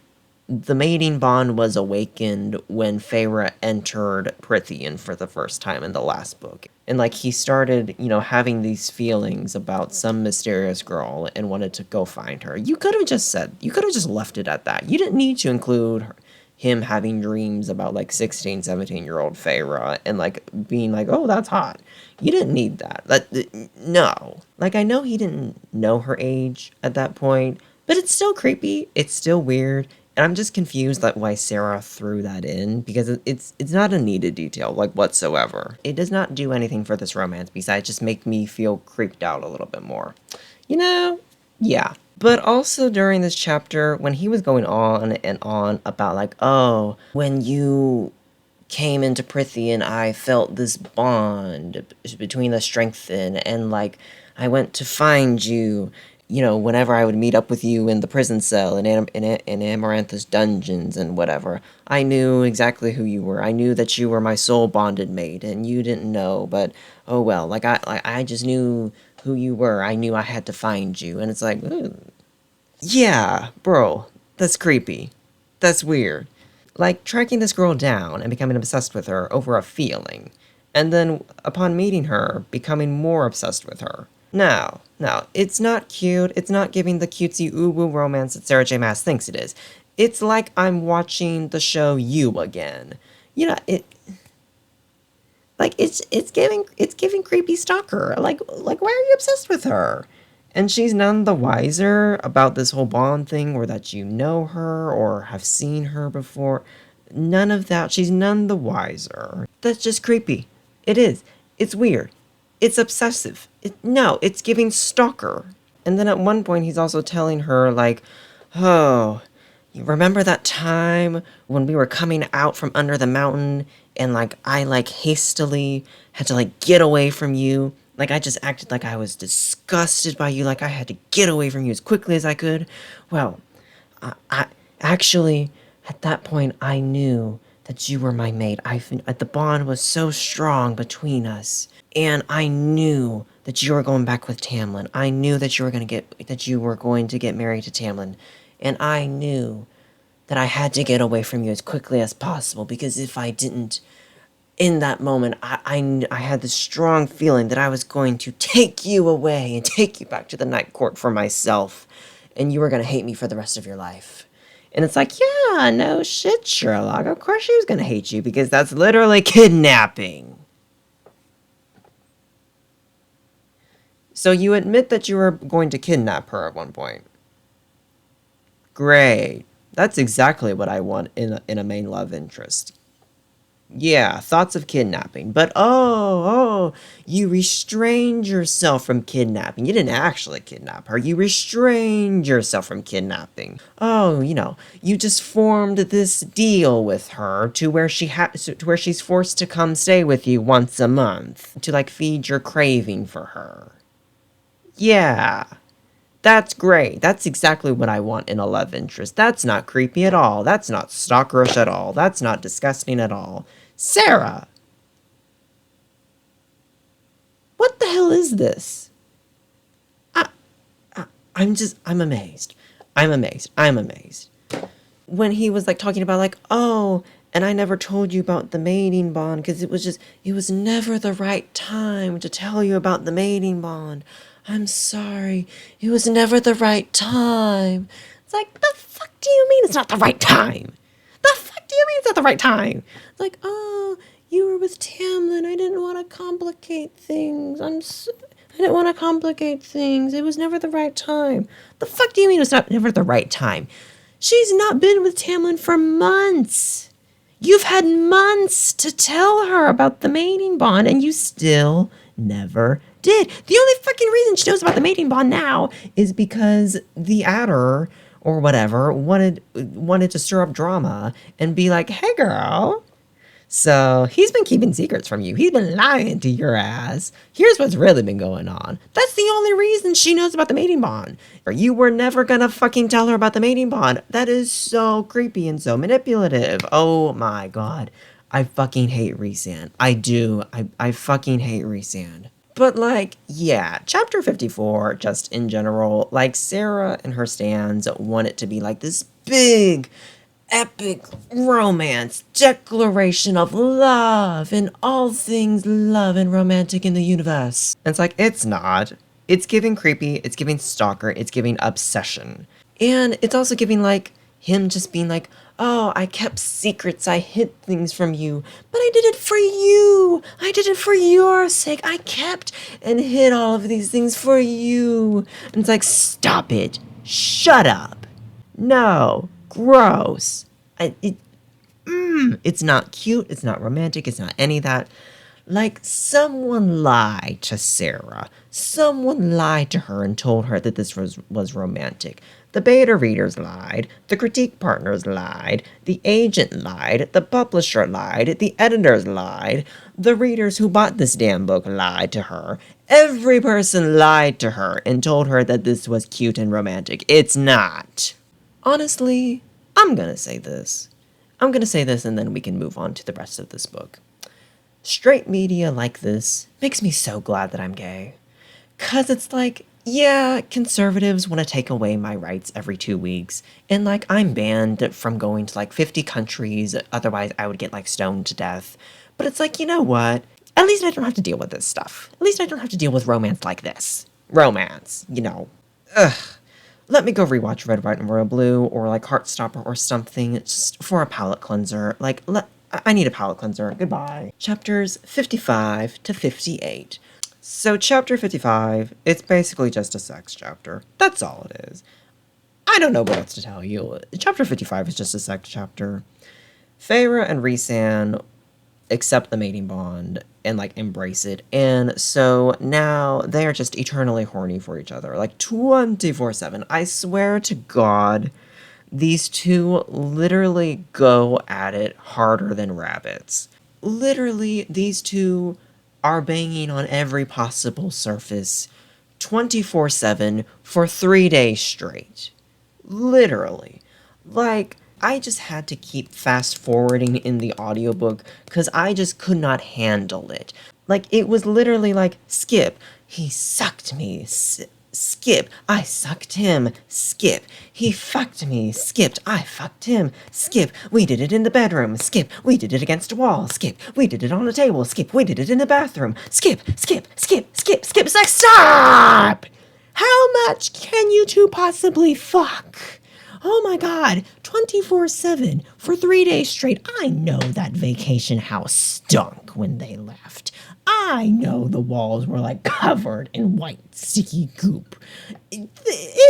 the mating bond was awakened when Feyre entered Prithian for the first time in the last book. And, like, he started, having these feelings about some mysterious girl and wanted to go find her. You could have just left it at that. You didn't need to include him having dreams about, like, 16, 17-year-old Feyre and, like, being like, oh, that's hot. You didn't need that. No. Like, I know he didn't know her age at that point, but it's still creepy. It's still weird. And I'm just confused at why Sarah threw that in, because it's not a needed detail, like, whatsoever. It does not do anything for this romance besides just make me feel creeped out a little bit more. Yeah. But also during this chapter, when he was going on and on about, like, oh, when you came into Prithian, I felt this bond between us strengthen, and, like, I went to find you, whenever I would meet up with you in the prison cell in Amarantha's dungeons and whatever. I knew exactly who you were. I knew that you were my soul bonded mate, and you didn't know, but oh well. I just knew who you were. I knew I had to find you, and it's like, yeah, bro, that's creepy. That's weird. Like, tracking this girl down and becoming obsessed with her over a feeling, and then, upon meeting her, becoming more obsessed with her. No, it's not cute. It's not giving the cutesy ooh-woo romance that Sarah J. Maas thinks it is. It's like I'm watching the show You again. It's giving creepy stalker. Like why are you obsessed with her? And she's none the wiser about this whole bond thing, or that you know her or have seen her before. None of that. She's none the wiser. That's just creepy. It is. It's weird. It's obsessive. No, it's giving stalker. And then at one point he's also telling her, like, oh, you remember that time when we were coming out from under the mountain and, like, I, like, hastily had to, like, get away from you? Like, I just acted like I was disgusted by you, like I had to get away from you as quickly as I could? Well, I actually, at that point, I knew that you were my mate. The bond was so strong between us, and I knew that you were going back with Tamlin. I knew that you were going to get married to Tamlin, and I knew that I had to get away from you as quickly as possible, because if I didn't, in that moment, I had this strong feeling that I was going to take you away and take you back to the Night Court for myself, and you were going to hate me for the rest of your life. And it's like, yeah, no shit, Sherlock. Of course she was going to hate you, because that's literally kidnapping. So you admit that you were going to kidnap her at one point. Great. That's exactly what I want in a main love interest. Yeah, thoughts of kidnapping. But oh, you restrained yourself from kidnapping. You didn't actually kidnap her. You restrained yourself from kidnapping. Oh, you just formed this deal with her to where to where she's forced to come stay with you once a month to like feed your craving for her. Yeah. That's great. That's exactly what I want in a love interest. That's not creepy at all. That's not stalkerish at all. That's not disgusting at all. Sarah, what the hell is this? I, I'm amazed. I'm amazed. I'm amazed. When he was like talking about like, oh, and I never told you about the mating bond because it was never the right time to tell you about the mating bond. I'm sorry. It was never the right time. It's like, the fuck do you mean it's not the right time? The fuck do you mean it's not the right time? It's like, oh, you were with Tamlin. I didn't want to complicate things. I didn't want to complicate things. It was never the right time. The fuck do you mean it's not never the right time? She's not been with Tamlin for months. You've had months to tell her about the mating bond, and you still never did. The only fucking reason she knows about the mating bond now is because the adder or whatever wanted to stir up drama and be like, hey girl, so he's been keeping secrets from you. He's been lying to your ass. Here's what's really been going on. That's the only reason she knows about the mating bond. Or you were never gonna fucking tell her about the mating bond. That is so creepy and so manipulative. Oh my god. I fucking hate Rhysand. I do. I fucking hate Rhysand. But like, yeah, chapter 54, just in general, like Sarah and her stands want it to be like this big epic romance declaration of love and all things love and romantic in the universe. And it's like, it's not. It's giving creepy, it's giving stalker, it's giving obsession. And it's also giving like him just being like, oh, I kept secrets, I hid things from you, but I did it for you. I did it for your sake. I kept and hid all of these things for you. And it's like, stop it. Shut up. No. Gross. It's not cute. It's not romantic. It's not any of that. Like, someone lied to Sarah. Someone lied to her and told her that this was romantic. The beta readers lied. The critique partners lied. The agent lied. The publisher lied. The editors lied. The readers who bought this damn book lied to her. Every person lied to her and told her that this was cute and romantic. It's not. Honestly, I'm gonna say this. I'm gonna say this and then we can move on to the rest of this book. Straight media like this makes me so glad that I'm gay. 'Cause it's like, yeah, conservatives want to take away my rights every 2 weeks. And like, I'm banned from going to like 50 countries. Otherwise, I would get like stoned to death. But it's like, you know what? At least I don't have to deal with this stuff. At least I don't have to deal with romance like this. Romance, Ugh. Let me go rewatch Red, White, and Royal Blue, or like Heartstopper or something, just for a palate cleanser. Like, I need a palate cleanser. Goodbye. Chapters 55 to 58. So chapter 55, it's basically just a sex chapter. That's all it is. I don't know what else to tell you. Chapter 55 is just a sex chapter. Feyre and Rhysand accept the mating bond and like embrace it, and so now they are just eternally horny for each other, like 24/7. I swear to God, these two literally go at it harder than rabbits. Literally, these two are banging on every possible surface 24/7 for 3 days straight. Literally. Like, I just had to keep fast forwarding in the audiobook because I just could not handle it. Like, it was literally like, skip, he sucked me, skip, I sucked him, skip, he fucked me, skipped, I fucked him, skip, we did it in the bedroom, skip, we did it against a wall, skip, we did it on a table, skip, we did it in the bathroom, skip, skip, skip, skip, skip, it's like, stop! How much can you two possibly fuck? Oh my god, 24/7 for 3 days straight. I know that vacation house stunk when they left. I know the walls were like covered in white sticky goop. It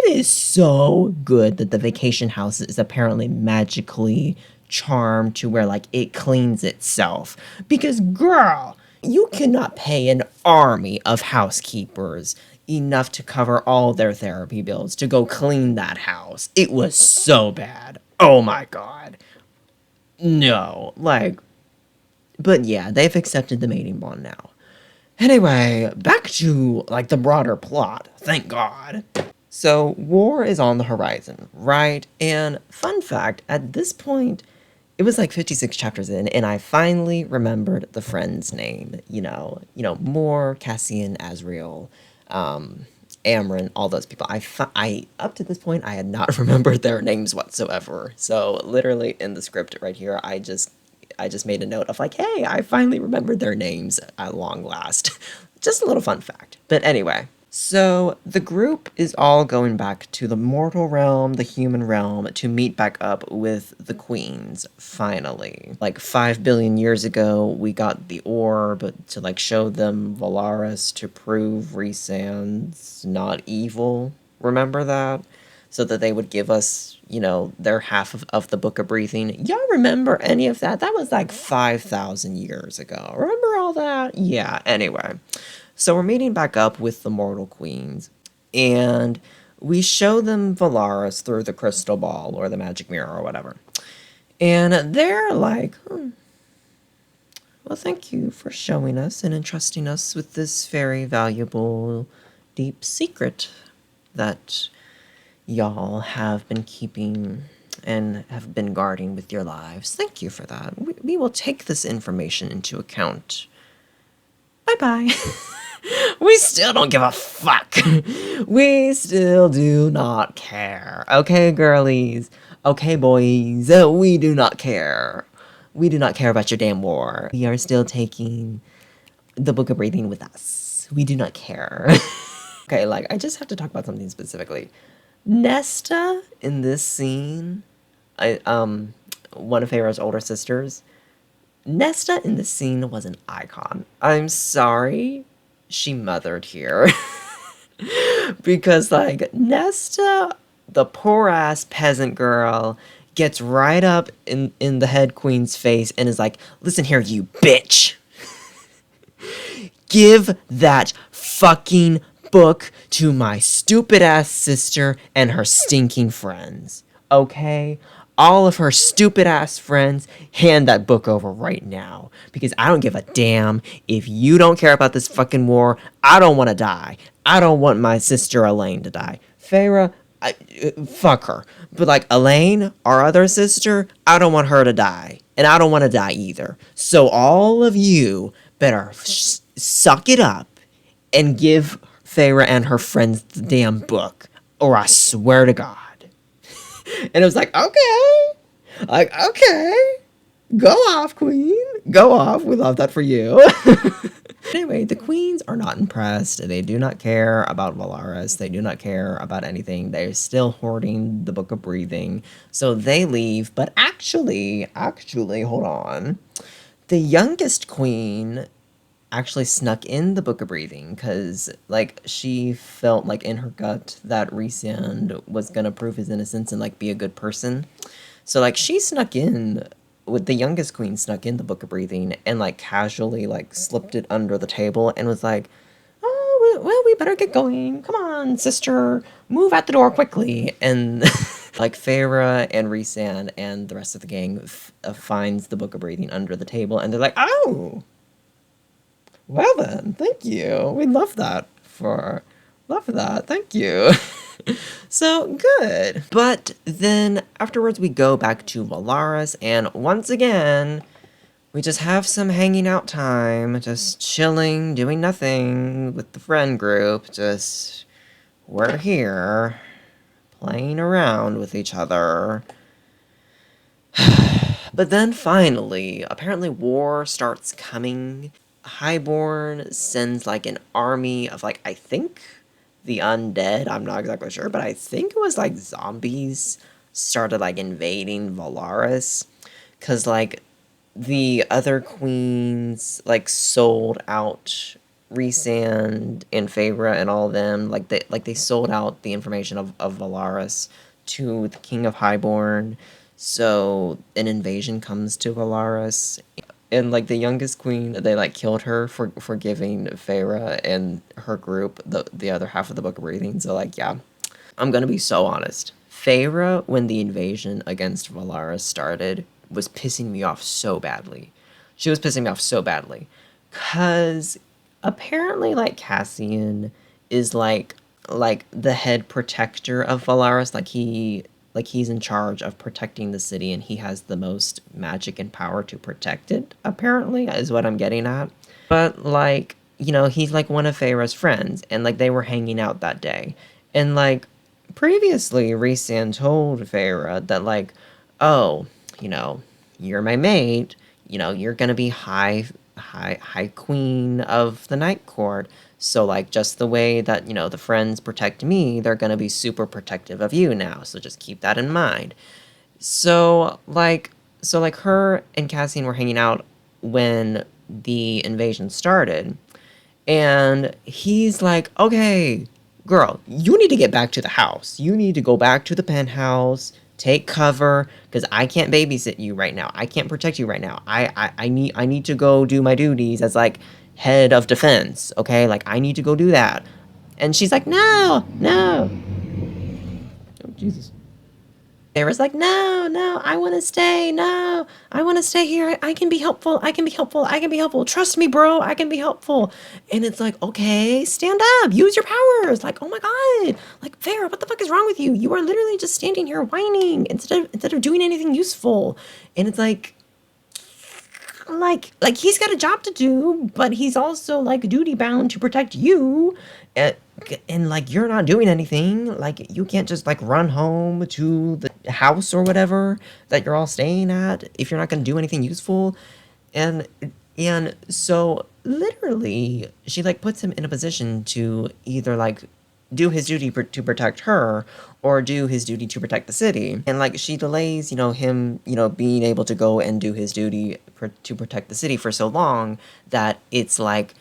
is so good that the vacation house is apparently magically charm to where, like, it cleans itself. Because, girl, you cannot pay an army of housekeepers enough to cover all their therapy bills to go clean that house. It was so bad. Oh my god. No. Like, but yeah, they've accepted the mating bond now. Anyway, back to, like, the broader plot. Thank God. So, war is on the horizon, right? And fun fact, at this point, it was like 56 chapters in, and I finally remembered the friend's name. Moore, Cassian, Azriel, Amryn, all those people. I up to this point, I had not remembered their names whatsoever. So, literally in the script right here, I just made a note of like, hey, I finally remembered their names at long last. Just a little fun fact. But anyway, so the group is all going back to the mortal realm, the human realm, to meet back up with the queens, finally. Like 5 billion years ago, we got the orb to like show them Valaris to prove Rhysand's not evil. Remember that? So that they would give us, their half of the Book of Breathing. Y'all remember any of that? That was like 5,000 years ago. Remember all that? Yeah, anyway. So we're meeting back up with the mortal queens, and we show them Valaris through the crystal ball or the magic mirror or whatever. And they're like, well, thank you for showing us and entrusting us with this very valuable, deep secret that y'all have been keeping and have been guarding with your lives. Thank you for that. We will take this information into account. Bye-bye. We still don't give a fuck. We still do not care. Okay, girlies. Okay, boys. We do not care. We do not care about your damn war. We are still taking the Book of Breathing with us. We do not care. Okay, like, I just have to talk about something specifically. Nesta in this scene, one of Feyre's older sisters, Nesta in this scene was an icon. I'm sorry she mothered here. Because, like, Nesta, the poor-ass peasant girl, gets right up in the head queen's face and is like, listen here, you bitch. Give that fucking book to my stupid-ass sister and her stinking friends. Okay? All of her stupid-ass friends, hand that book over right now. Because I don't give a damn if you don't care about this fucking war. I don't want to die. I don't want my sister Elaine to die. Feyre, fuck her. But, like, Elaine, our other sister, I don't want her to die. And I don't want to die either. So all of you better suck it up and give Feyre and her friends the damn book. Or I swear to God. And it was like, okay. Like, okay. Go off, queen. Go off. We love that for you. Anyway, the queens are not impressed. They do not care about Valaris. They do not care about anything. They're still hoarding the Book of Breathing. So they leave. But actually, hold on. The youngest queen actually snuck in the Book of Breathing because, like, she felt like in her gut that Rhysand was gonna prove his innocence and, like, be a good person. So, like, she snuck in, with the youngest queen snuck in the Book of Breathing and, like, casually, like, slipped it under the table and was like, oh, well, we better get going. Come on, sister, move out the door quickly. And, like, Feyre and Rhysand and the rest of the gang finds the Book of Breathing under the table and they're like, oh! Well then, thank you. We love that. Thank you. So, good. But then afterwards we go back to Valaris and once again, we just have some hanging out time, just chilling, doing nothing with the friend group. Just, we're here, playing around with each other. But then finally, apparently war starts coming. Highborn sends, like, an army of, like, I think the undead, I'm not exactly sure, but I think it was, like, zombies started, like, invading Valaris. Because, like, the other queens, like, sold out Rhysand and Feyre and all of them. They sold out the information of Valaris to the King of Highborn. So an invasion comes to Valaris, and like the youngest queen, they like killed her for giving Feyre and her group the other half of the book of breathing. So like yeah, I'm gonna be so honest. Feyre, when the invasion against Valaris started, was pissing me off so badly. She was pissing me off so badly. Cause apparently like Cassian is like the head protector of Valaris. Like he's in charge of protecting the city and he has the most magic and power to protect it, apparently, is what I'm getting at. But like, he's like one of Feyre's friends and like they were hanging out that day. And like previously Rhysand told Feyre that like, oh, you know, you're my mate, you're gonna be high queen of the night court. So like just the way that, the friends protect me, they're gonna be super protective of you now. So just keep that in mind. So like her and Cassian were hanging out when the invasion started. And he's like, okay, girl, you need to get back to the house. You need to go back to the penthouse, take cover, because I can't babysit you right now. I can't protect you right now. I need to go do my duties as like head of defense. Okay, like I need to go do that. And she's like, no, no. Oh Jesus. Sarah's like, no, no, I want to stay. No, I want to stay here. I can be helpful. I can be helpful. I can be helpful. Trust me, bro. I can be helpful. And it's like, okay, stand up. Use your powers. Like, oh my God. Like, Farah, what the fuck is wrong with you? You are literally just standing here whining instead of doing anything useful. And it's like he's got a job to do, but he's also like duty bound to protect you. And, and like you're not doing anything. Like you can't just like run home to the house or whatever that you're all staying at if you're not going to do anything useful. And and so literally she like puts him in a position to either like do his duty to protect her or do his duty to protect the city. And like she delays, him, being able to go and do his duty to protect the city for so long that it's like,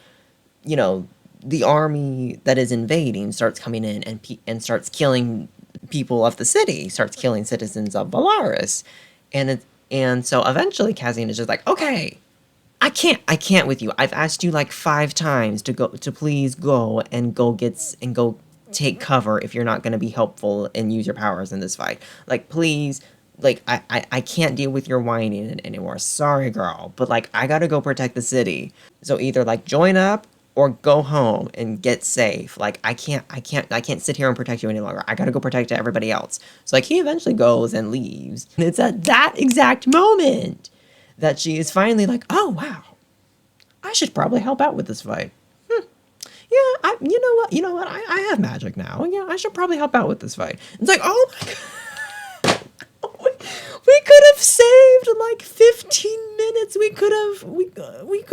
you know, the army that is invading starts coming in and starts killing people of the city, starts killing citizens of Valaris. And so eventually Cassian is just like, okay, I can't with you. I've asked you like 5 times to please go take cover if you're not going to be helpful and use your powers in this fight. Like please, like I can't deal with your whining anymore. Sorry, girl, but like I got to go protect the city. So either like join up or go home and get safe. Like I can't sit here and protect you any longer. I got to go protect everybody else. So like he eventually goes and leaves. And it's at that exact moment that she is finally like, oh wow, I should probably help out with this fight. Yeah, you know what, I have magic now. Yeah, I should probably help out with this fight. It's like, oh my God. We could have saved like 15 minutes. We could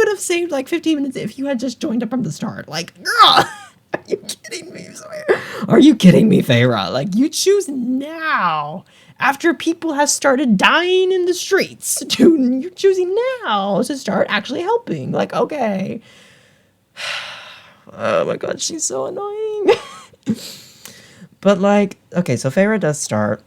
have saved like 15 minutes if you had just joined up from the start. Like, girl, are you kidding me? Are you kidding me, Feyre? Like, you choose now after people have started dying in the streets you're choosing now to start actually helping. Like, okay. Oh my God, she's so annoying. But like, okay, so Feyre does start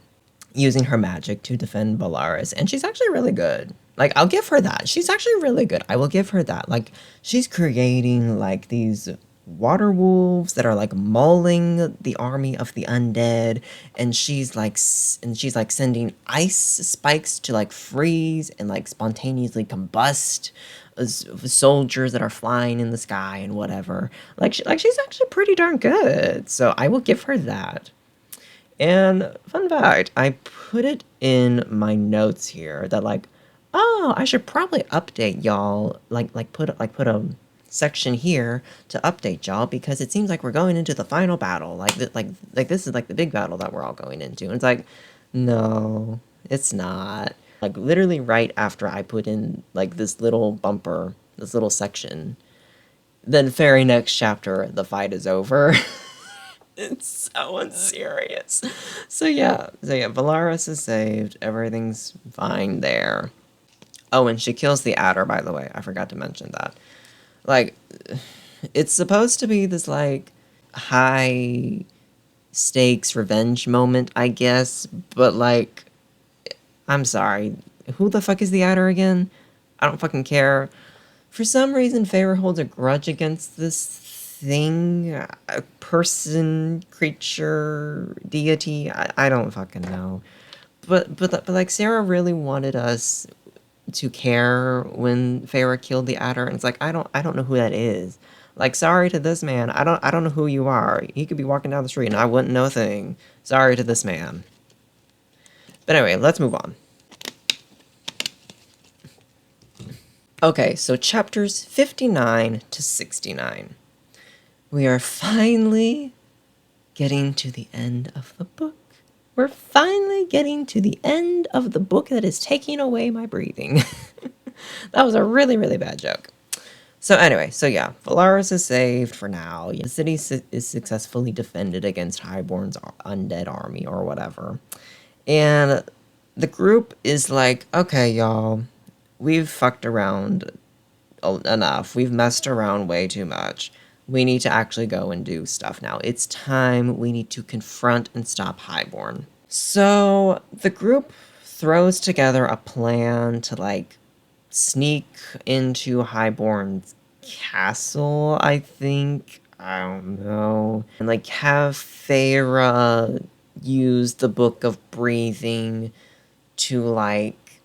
using her magic to defend Valaris, and she's actually really good. Like, I'll give her that. She's actually really good. I will give her that. Like, she's creating like these water wolves that are like mauling the army of the undead, and she's like sending ice spikes to like freeze and like spontaneously combust soldiers that are flying in the sky and whatever. She's actually pretty darn good. So I will give her that. And fun fact, I put it in my notes here that like, oh, I should probably update y'all. Put a section here to update y'all because it seems like we're going into the final battle. Like this is like the big battle that we're all going into. And it's like, no, it's not. Like literally right after I put in like this little bumper, this little section, then very next chapter, the fight is over. It's so unserious. So yeah, Valaris is saved. Everything's fine there. Oh, and she kills the adder, by the way. I forgot to mention that. Like, it's supposed to be this, like, high stakes revenge moment, I guess. But, like, I'm sorry. Who the fuck is the Adder again? I don't fucking care. For some reason, Feyre holds a grudge against this thing, a person, creature, deity. I don't fucking know. But like Sarah really wanted us to care when Feyre killed the Adder, and it's like I don't know who that is. Like, sorry to this man, I don't know who you are. He could be walking down the street and I wouldn't know a thing. Sorry to this man. But anyway, let's move on. Okay, so chapters 59 to 69. We are finally getting to the end of the book. We're finally getting to the end of the book that is taking away my breathing. That was a really, really bad joke. So anyway, so yeah, Valaris is saved for now. The city is successfully defended against Highborn's undead army or whatever. And the group is like, okay, y'all, we've fucked around enough. We've messed around way too much. We need to actually go and do stuff now. It's time. We need to confront and stop Highborn. So the group throws together a plan to like sneak into Highborn's castle, I think. I don't know. And like have Feyre use the Book of Breathing to like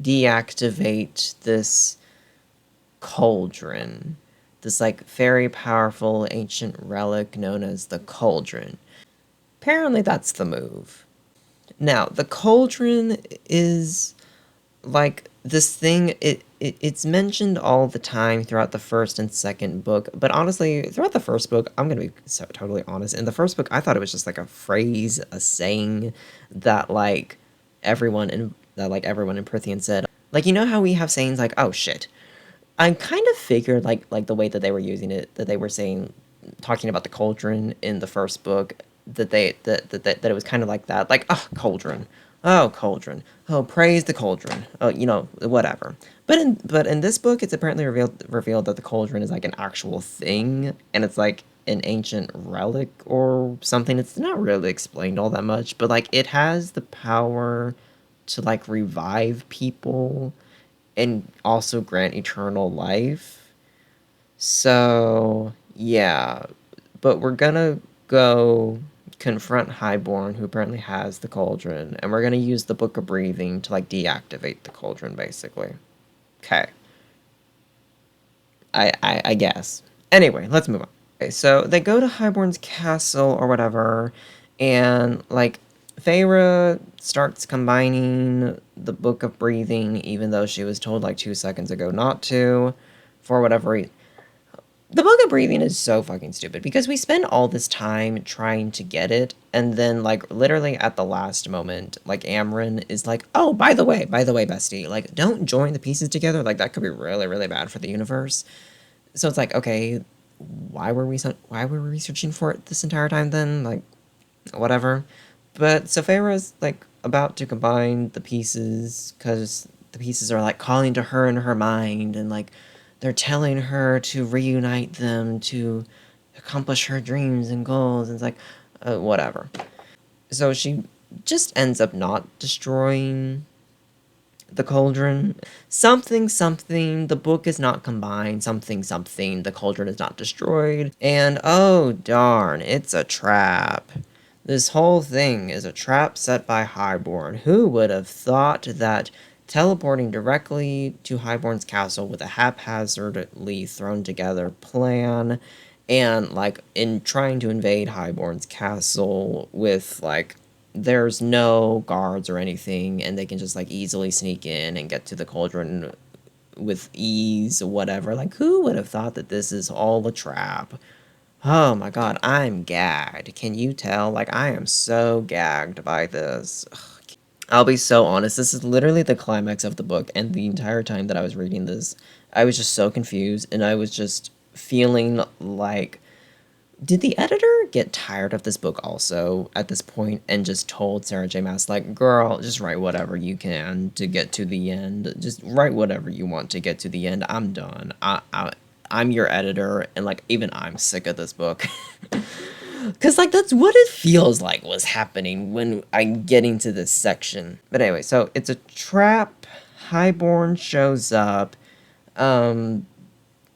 deactivate this cauldron. This like very powerful ancient relic known as the cauldron. Apparently that's the move. Now, the cauldron is like this thing, it's mentioned all the time throughout the first and second book, but honestly, throughout the first book, I'm gonna be so totally honest, in the first book, I thought it was just like a phrase, a saying that everyone in Prithian said. Like, you know how we have sayings like, oh shit. I kind of figured like the way that they were using it, that they were saying, talking about the cauldron in the first book, that it was kind of like that, like, oh, cauldron. Oh, cauldron. Oh, praise the cauldron. Oh, whatever. But in this book, it's apparently revealed that the cauldron is like an actual thing, and it's like an ancient relic or something. It's not really explained all that much, but like it has the power to like revive people and also grant eternal life. So yeah, but we're gonna go confront Highborn, who apparently has the cauldron, and we're gonna use the Book of Breathing to like deactivate the cauldron, basically. Okay. I guess. Anyway, let's move on. Okay, so they go to Highborn's castle or whatever, and like Feyre starts combining the Book of Breathing, even though she was told like 2 seconds ago not to, for whatever reason. The Book of Breathing is so fucking stupid because we spend all this time trying to get it, and then like literally at the last moment, like Amryn is like, "Oh, by the way, bestie, like don't join the pieces together. Like that could be really, really bad for the universe." So it's like, okay, why were we researching for it this entire time then? Like, whatever. But Saphira's like about to combine the pieces because the pieces are like calling to her in her mind, and like they're telling her to reunite them to accomplish her dreams and goals. And it's like, whatever. So she just ends up not destroying the cauldron. Something, something, the book is not combined. Something, something, the cauldron is not destroyed. And oh darn, it's a trap. This whole thing is a trap set by Highborn. Who would have thought that teleporting directly to Highborn's castle with a haphazardly thrown together plan, and like in trying to invade Highborn's castle with like there's no guards or anything, and they can just like easily sneak in and get to the cauldron with ease or whatever. Like, who would have thought that this is all a trap? Oh my god, I'm gagged. Can you tell? Like, I am so gagged by this. Ugh. I'll be so honest, this is literally the climax of the book, and the entire time that I was reading this, I was just so confused, and I was just feeling like, did the editor get tired of this book also at this point and just told Sarah J. Maas, like, girl, just write whatever you can to get to the end. Just write whatever you want to get to the end. I'm done. I'm your editor, and like even I'm sick of this book. Because, like, that's what it feels like was happening when I'm getting to this section. But anyway, so it's a trap. Highborn shows up. Um,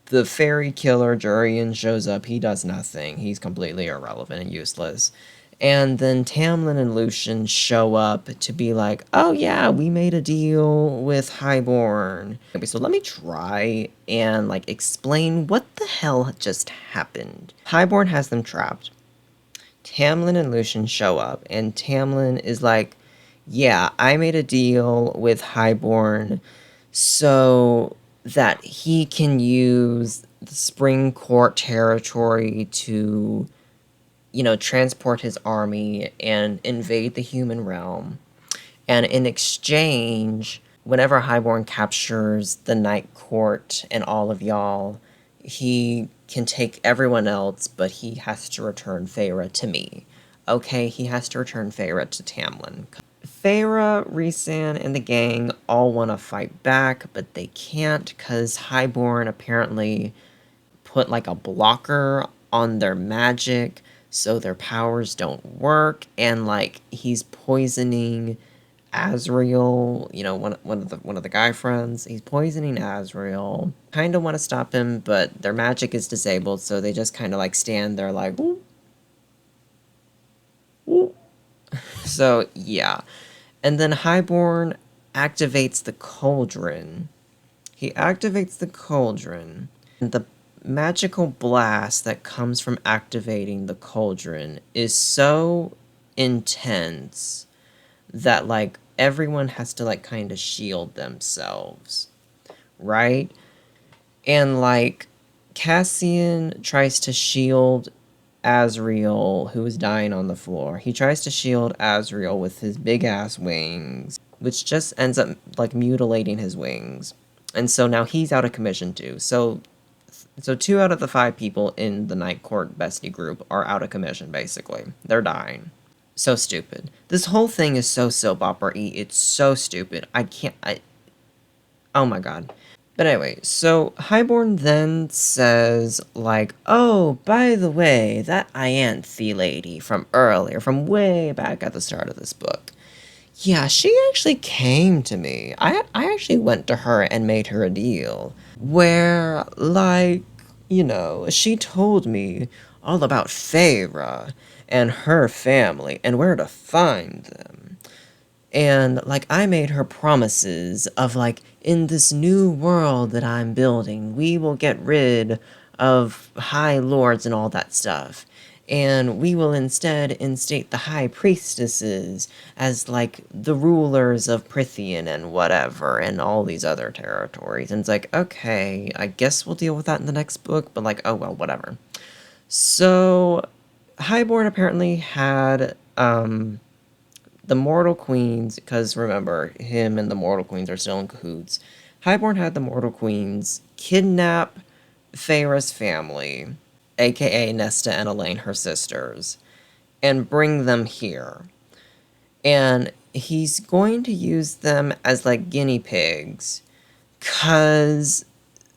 the fairy killer Jurian shows up. He does nothing. He's completely irrelevant and useless. And then Tamlin and Lucian show up to be like, oh yeah, we made a deal with Highborn. Okay, so let me try and like explain what the hell just happened. Highborn has them trapped. Tamlin and Lucian show up, and Tamlin is like, yeah, I made a deal with Highborn so that he can use the Spring Court territory to, transport his army and invade the human realm. And in exchange, whenever Highborn captures the Night Court and all of y'all, he can take everyone else, but he has to return Feyre to me. Okay, he has to return Feyre to Tamlin. Feyre, Rhysand, and the gang all want to fight back, but they can't because Highborn apparently put like a blocker on their magic so their powers don't work, and like he's poisoning Azriel, one of the guy friends. He's poisoning Azriel. Kind of want to stop him, but their magic is disabled, so they just kind of like stand there like, ooh, ooh. So yeah, and then Highborn activates the cauldron. He activates the cauldron, and the magical blast that comes from activating the cauldron is so intense that like everyone has to like kind of shield themselves, right? And like Cassian tries to shield Azriel, who is dying on the floor. He tries to shield Azriel with his big ass wings, which just ends up like mutilating his wings. And so now he's out of commission too. So 2 out of the 5 people in the Night Court bestie group are out of commission, basically. They're dying. So stupid. This whole thing is so soap opera-y. It's so stupid. Oh my god. But anyway, so Highborn then says, like, oh, by the way, that Ianthe lady from earlier, from way back at the start of this book, yeah, she actually came to me. I actually went to her and made her a deal. Where, like, she told me all about Feyre and her family and where to find them. And, like, I made her promises of, like, in this new world that I'm building, we will get rid of high lords and all that stuff. And we will instead instate the high priestesses as, like, the rulers of Prithian and whatever, and all these other territories. And it's like, okay, I guess we'll deal with that in the next book, but, like, oh well, whatever. So, Highborn apparently had, the Mortal Queens, because remember, him and the Mortal Queens are still in cahoots. Highborn had the Mortal Queens kidnap Feyre's family, aka Nesta and Elaine, her sisters, and bring them here. And he's going to use them as like guinea pigs, because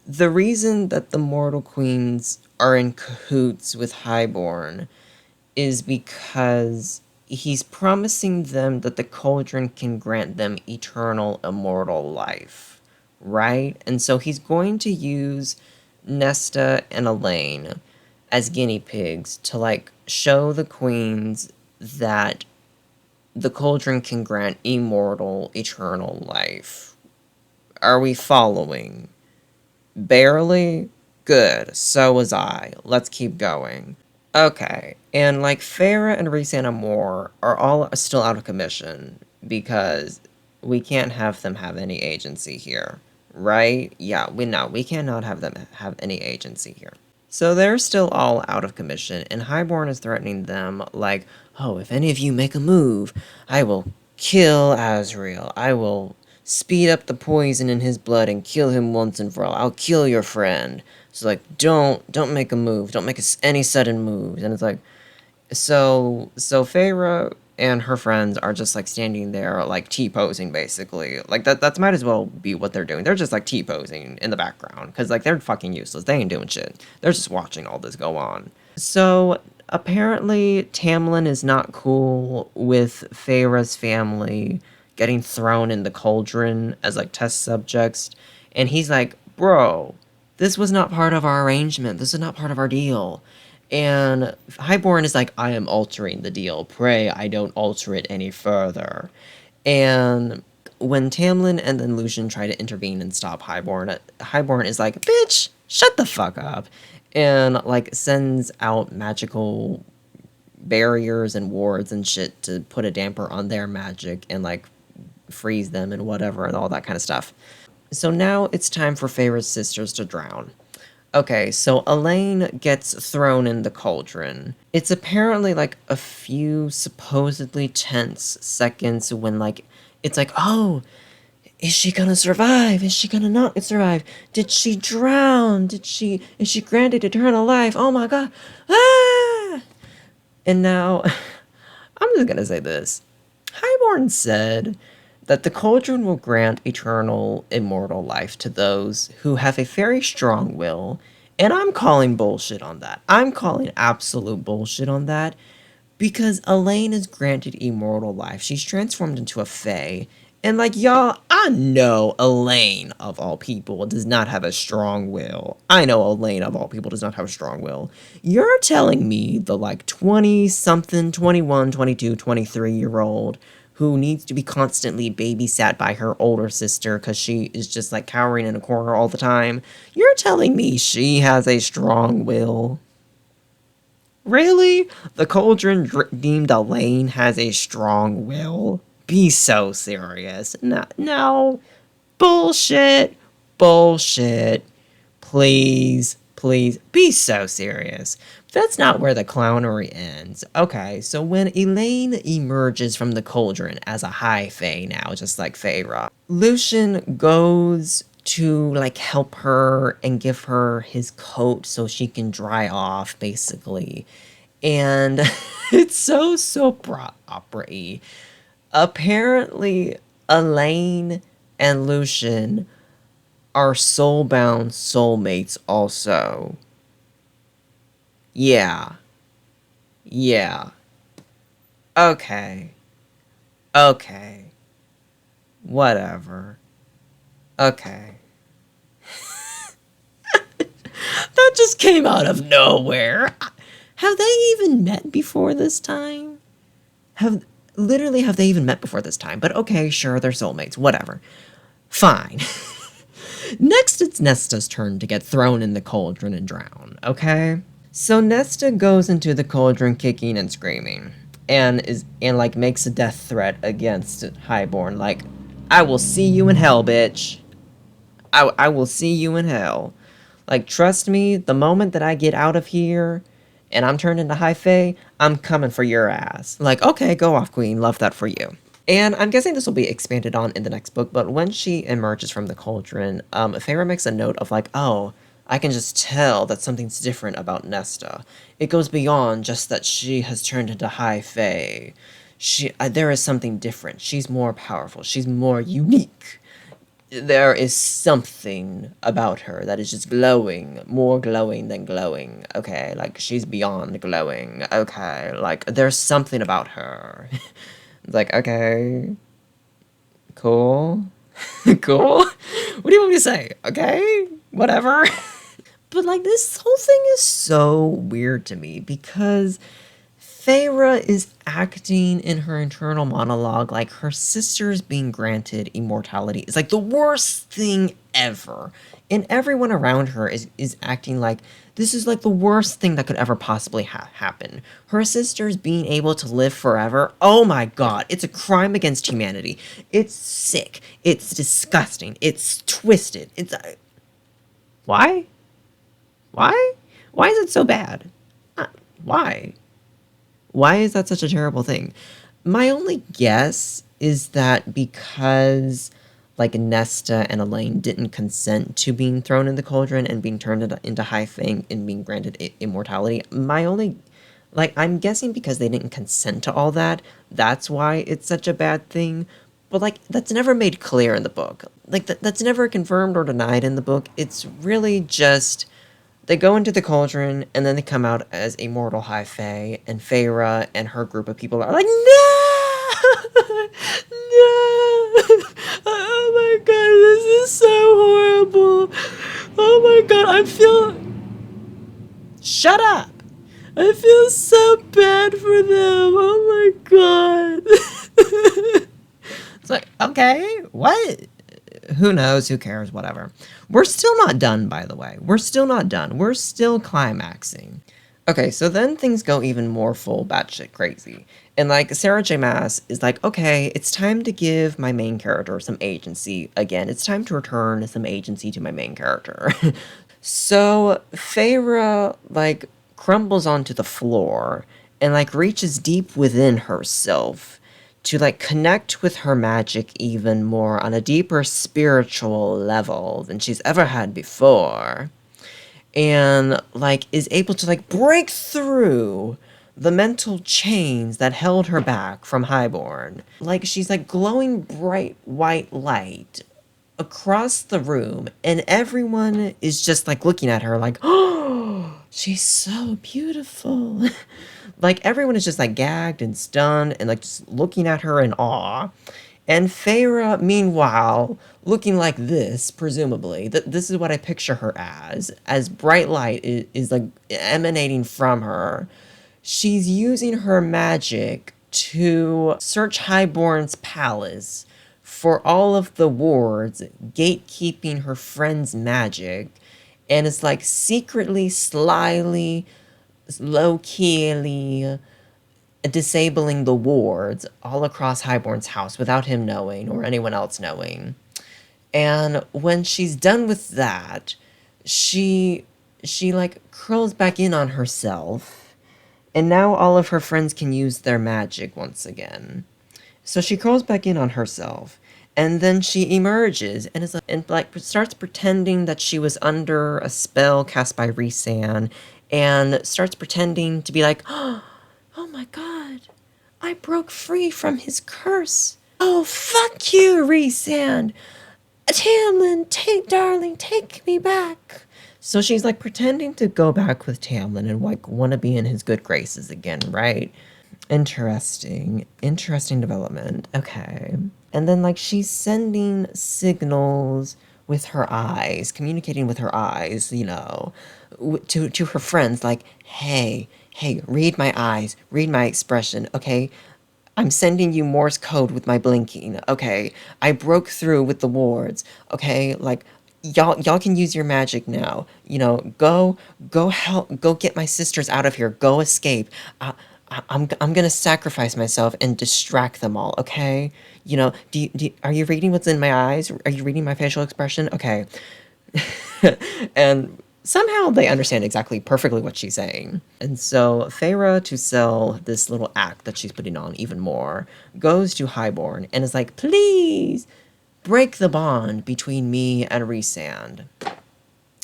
the reason that the Mortal Queens are in cahoots with Highborn is because he's promising them that the cauldron can grant them eternal immortal life, right? And so he's going to use Nesta and Elaine as guinea pigs to like show the queens that the cauldron can grant immortal eternal life. Are we following? Barely? Good. So was I. Let's keep going. Okay, and like Feyre and Rhysand and Moore are all still out of commission because we can't have them have any agency here, right? Yeah, we cannot have them have any agency here. So they're still all out of commission, and Highborn is threatening them like, oh, if any of you make a move, I will kill Azriel. I will speed up the poison in his blood and kill him once and for all. I'll kill your friend. So like, don't make a move. Don't make any sudden moves. And it's like, so Feyre and her friends are just like standing there like T-posing basically. Like that might as well be what they're doing. They're just like T-posing in the background because like they're fucking useless. They ain't doing shit. They're just watching all this go on. So Apparently, Tamlin is not cool with Feyre's family getting thrown in the cauldron as like test subjects. And he's like, bro, this was not part of our arrangement. This is not part of our deal. And Highborn is like, I am altering the deal. Pray I don't alter it any further. And when Tamlin and then Lucian try to intervene and stop Highborn, Highborn is like, bitch, shut the fuck up. And like sends out magical barriers and wards and shit to put a damper on their magic and like freeze them and whatever and all that kind of stuff. So now it's time for Feyre's sisters to drown. Okay, so Elaine gets thrown in the cauldron. It's apparently like a few supposedly tense seconds when like it's like, oh, is she gonna survive? Is she gonna not survive? Did she drown? Is she granted eternal life? Oh my god. Ah! And now I'm just gonna say this. Highborn said that the cauldron will grant eternal, immortal life to those who have a very strong will, and I'm calling bullshit on that. I'm calling absolute bullshit on that, because Elaine is granted immortal life. She's transformed into a fae, and like, y'all, I know Elaine, of all people, does not have a strong will. I know Elaine, of all people, does not have a strong will. You're telling me the like 20-something, 21, 22, 23-year-old who needs to be constantly babysat by her older sister because she is just like cowering in a corner all the time. You're telling me she has a strong will? Really? The cauldron deemed Elaine has a strong will? Be so serious. No, no. Bullshit. Bullshit. Please, please, be so serious. That's not where the clownery ends. Okay, so when Elaine emerges from the cauldron as a high fae now, just like Feyre, Lucian goes to like help her and give her his coat so she can dry off, basically. And it's so soap opera-y. Apparently, Elaine and Lucian are soulbound soulmates also. Yeah. Yeah. Okay. Okay. Whatever. Okay. That just came out of nowhere. Have they even met before this time? Have they even met before this time? But okay, sure, they're soulmates. Whatever. Fine. Next, it's Nesta's turn to get thrown in the cauldron and drown, okay? So Nesta goes into the cauldron kicking and screaming, and like makes a death threat against Highborn, like, I will see you in hell, bitch. I will see you in hell. Like, trust me, the moment that I get out of here and I'm turned into High Fae, I'm coming for your ass. Like, okay, go off, queen, love that for you. And I'm guessing this will be expanded on in the next book, but when she emerges from the cauldron, Feyre makes a note of like, oh, I can just tell that something's different about Nesta. It goes beyond just that she has turned into High Fae. There is something different. She's more powerful. She's more unique. There is something about her that is just glowing, more glowing than glowing, okay? Like, she's beyond glowing, okay? Like, there's something about her. It's like, okay, cool, cool? What do you want me to say? Okay, whatever. But, like, this whole thing is so weird to me because Feyre is acting in her internal monologue like her sister's being granted immortality is like the worst thing ever. And everyone around her is acting like this is like the worst thing that could ever possibly happen. Her sister's being able to live forever. Oh my god, it's a crime against humanity. It's sick. It's disgusting. It's twisted. It's... why? Why? Why is it so bad? Why? Why is that such a terrible thing? My only guess is that because, like, Nesta and Elaine didn't consent to being thrown in the cauldron and being turned into High Fae and being granted immortality, I'm guessing because they didn't consent to all that, that's why it's such a bad thing. But, like, that's never made clear in the book. Like, that's never confirmed or denied in the book. It's really just They go into the cauldron, and then they come out as a mortal high fae, and Feyre and her group of people are like, no! No! Oh my god, this is so horrible! Oh my god, I feel... Shut up! I feel so bad for them! Oh my god! It's like, okay, what? Who knows? Who cares? Whatever. We're still not done, by the way. We're still not done. We're still climaxing. Okay, so then things go even more full batshit crazy. And like Sarah J. Maas is like, okay, it's time to give my main character some agency. Again, it's time to return some agency to my main character. So Feyre like crumbles onto the floor and like reaches deep within herself to like connect with her magic even more on a deeper spiritual level than she's ever had before. And like is able to like break through the mental chains that held her back from Highborn. Like she's like glowing bright white light across the room, and everyone is just like looking at her like, oh, she's so beautiful. Like everyone is just like gagged and stunned and like just looking at her in awe. And Feyre, meanwhile, looking like this, presumably, this is what I picture her as bright light is like emanating from her. She's using her magic to search Highborn's palace for all of the wards gatekeeping her friend's magic, and it's like secretly, slyly, low-keyly disabling the wards all across Highborn's house without him knowing or anyone else knowing. And when she's done with that, she like curls back in on herself, and now all of her friends can use their magic once again. So she curls back in on herself, and then she emerges and is like, and like starts pretending that she was under a spell cast by Rhysand, and starts pretending to be like, oh my god, I broke free from his curse. Oh, fuck you, Rhysand. Tamlin, darling, take me back. So she's like pretending to go back with Tamlin and like want to be in his good graces again, right? Interesting development. Okay. And then like she's sending signals with her eyes, communicating with her eyes, you know, to her friends like, hey, read my eyes, read my expression, okay? I'm sending you Morse code with my blinking, okay? I broke through with the wards, okay? Like, y'all can use your magic now. You know, go get my sisters out of here. Go escape. I'm gonna sacrifice myself and distract them all, okay? You know, are you reading what's in my eyes? Are you reading my facial expression? Okay. And somehow they understand exactly perfectly what she's saying. And so Feyre, to sell this little act that she's putting on even more, goes to Highborn and is like, please break the bond between me and Rhysand.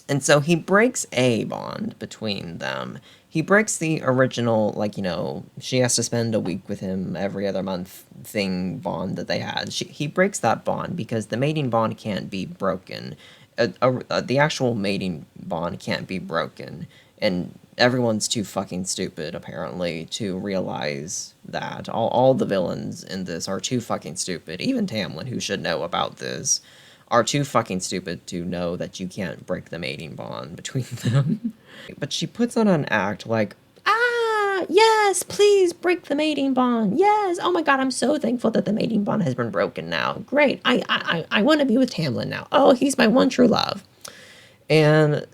And so he breaks a bond between them. He breaks the original, like, you know, she has to spend a week with him every other month thing bond that they had. He breaks that bond because the mating bond can't be broken. The actual mating bond can't be broken. And everyone's too fucking stupid, apparently, to realize that. All the villains in this are too fucking stupid. Even Tamlin, who should know about this, are too fucking stupid to know that you can't break the mating bond between them. But she puts on an act like, yes, please break the mating bond. Yes, oh my god, I'm so thankful that the mating bond has been broken now. Great, I want to be with Tamlin now. Oh, he's my one true love. And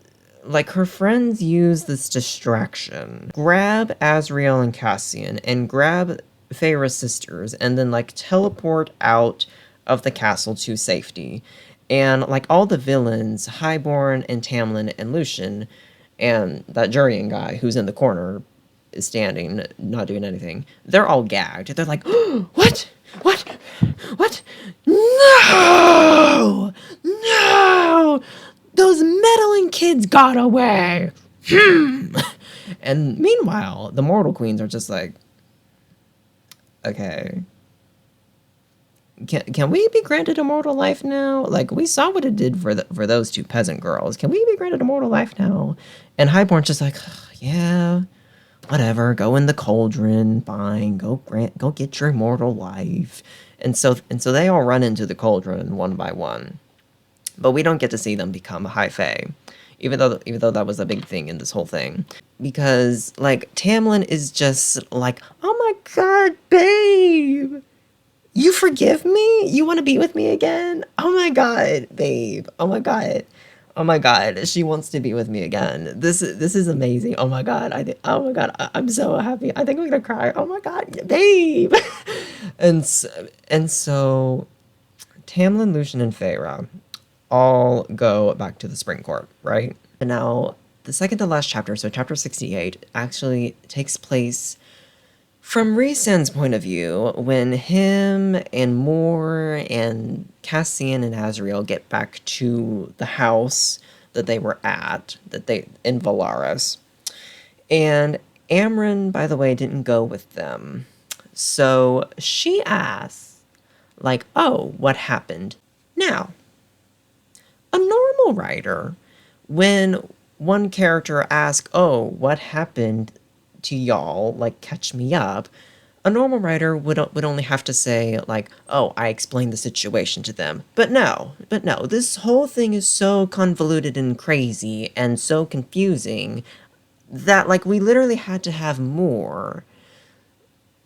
like her friends use this distraction, grab Azriel and Cassian and grab Feyre's sisters and then like teleport out of the castle to safety. And like all the villains, Highborn and Tamlin and Lucian and that Jurian guy who's in the corner is standing, not doing anything, they're all gagged. They're like, oh, what? No! Those meddling kids got away! And meanwhile, the mortal queens are just like, okay, can we be granted immortal life now? Like, we saw what it did for those two peasant girls. Can we be granted immortal life now? And Highborn's just like, yeah, whatever. Go in the cauldron, fine. Go get your immortal life. And so they all run into the cauldron one by one, but we don't get to see them become high fae, even though that was a big thing in this whole thing, because like Tamlin is just like, oh my god, babe. You forgive me? You want to be with me again? Oh my god, babe. Oh my god. Oh my god, she wants to be with me again. This is amazing. Oh my god. Oh my god. I'm so happy. I think I'm going to cry. Oh my god, babe. and so Tamlin, Lucian, and Feyre all go back to the Spring Court, right? And now the second to last chapter, so chapter 68, actually takes place from Rhysand's point of view, when him and Moore and Cassian and Azriel get back to the house that they were at, in Valaris. And Amren, by the way, didn't go with them. So she asks, like, oh, what happened? Now, a normal writer, when one character asks, oh, what happened to y'all, like, catch me up, a normal writer would only have to say, like, oh, I explained the situation to them. But no, this whole thing is so convoluted and crazy and so confusing that, like, we literally had to have Moore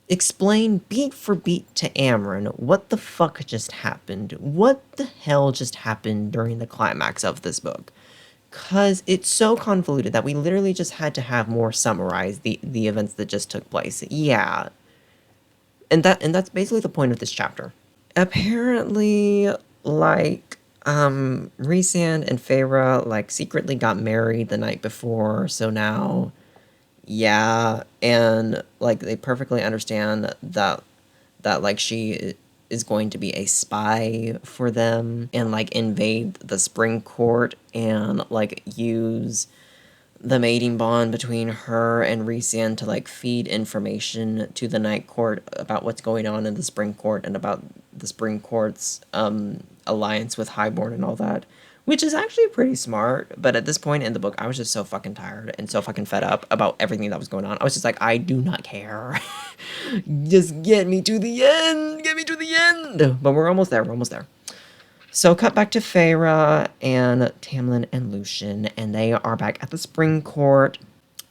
explain beat for beat to Amren what the fuck just happened. What the hell just happened during the climax of this book? Because it's so convoluted that we literally just had to have Moore summarize the events that just took place. Yeah. And that's basically the point of this chapter. Apparently, like, Rhysand and Feyre, like, secretly got married the night before, so now, yeah, and, like, they perfectly understand that like, she is going to be a spy for them and, like, invade the Spring Court and, like, use the mating bond between her and Rhysand to, like, feed information to the Night Court about what's going on in the Spring Court and about the Spring Court's alliance with Highborn and all that, which is actually pretty smart. But at this point in the book, I was just so fucking tired and so fucking fed up about everything that was going on. I was just like, I do not care. Just get me to the end. Get me to the end. But we're almost there. We're almost there. So cut back to Feyre and Tamlin and Lucian, and they are back at the Spring Court,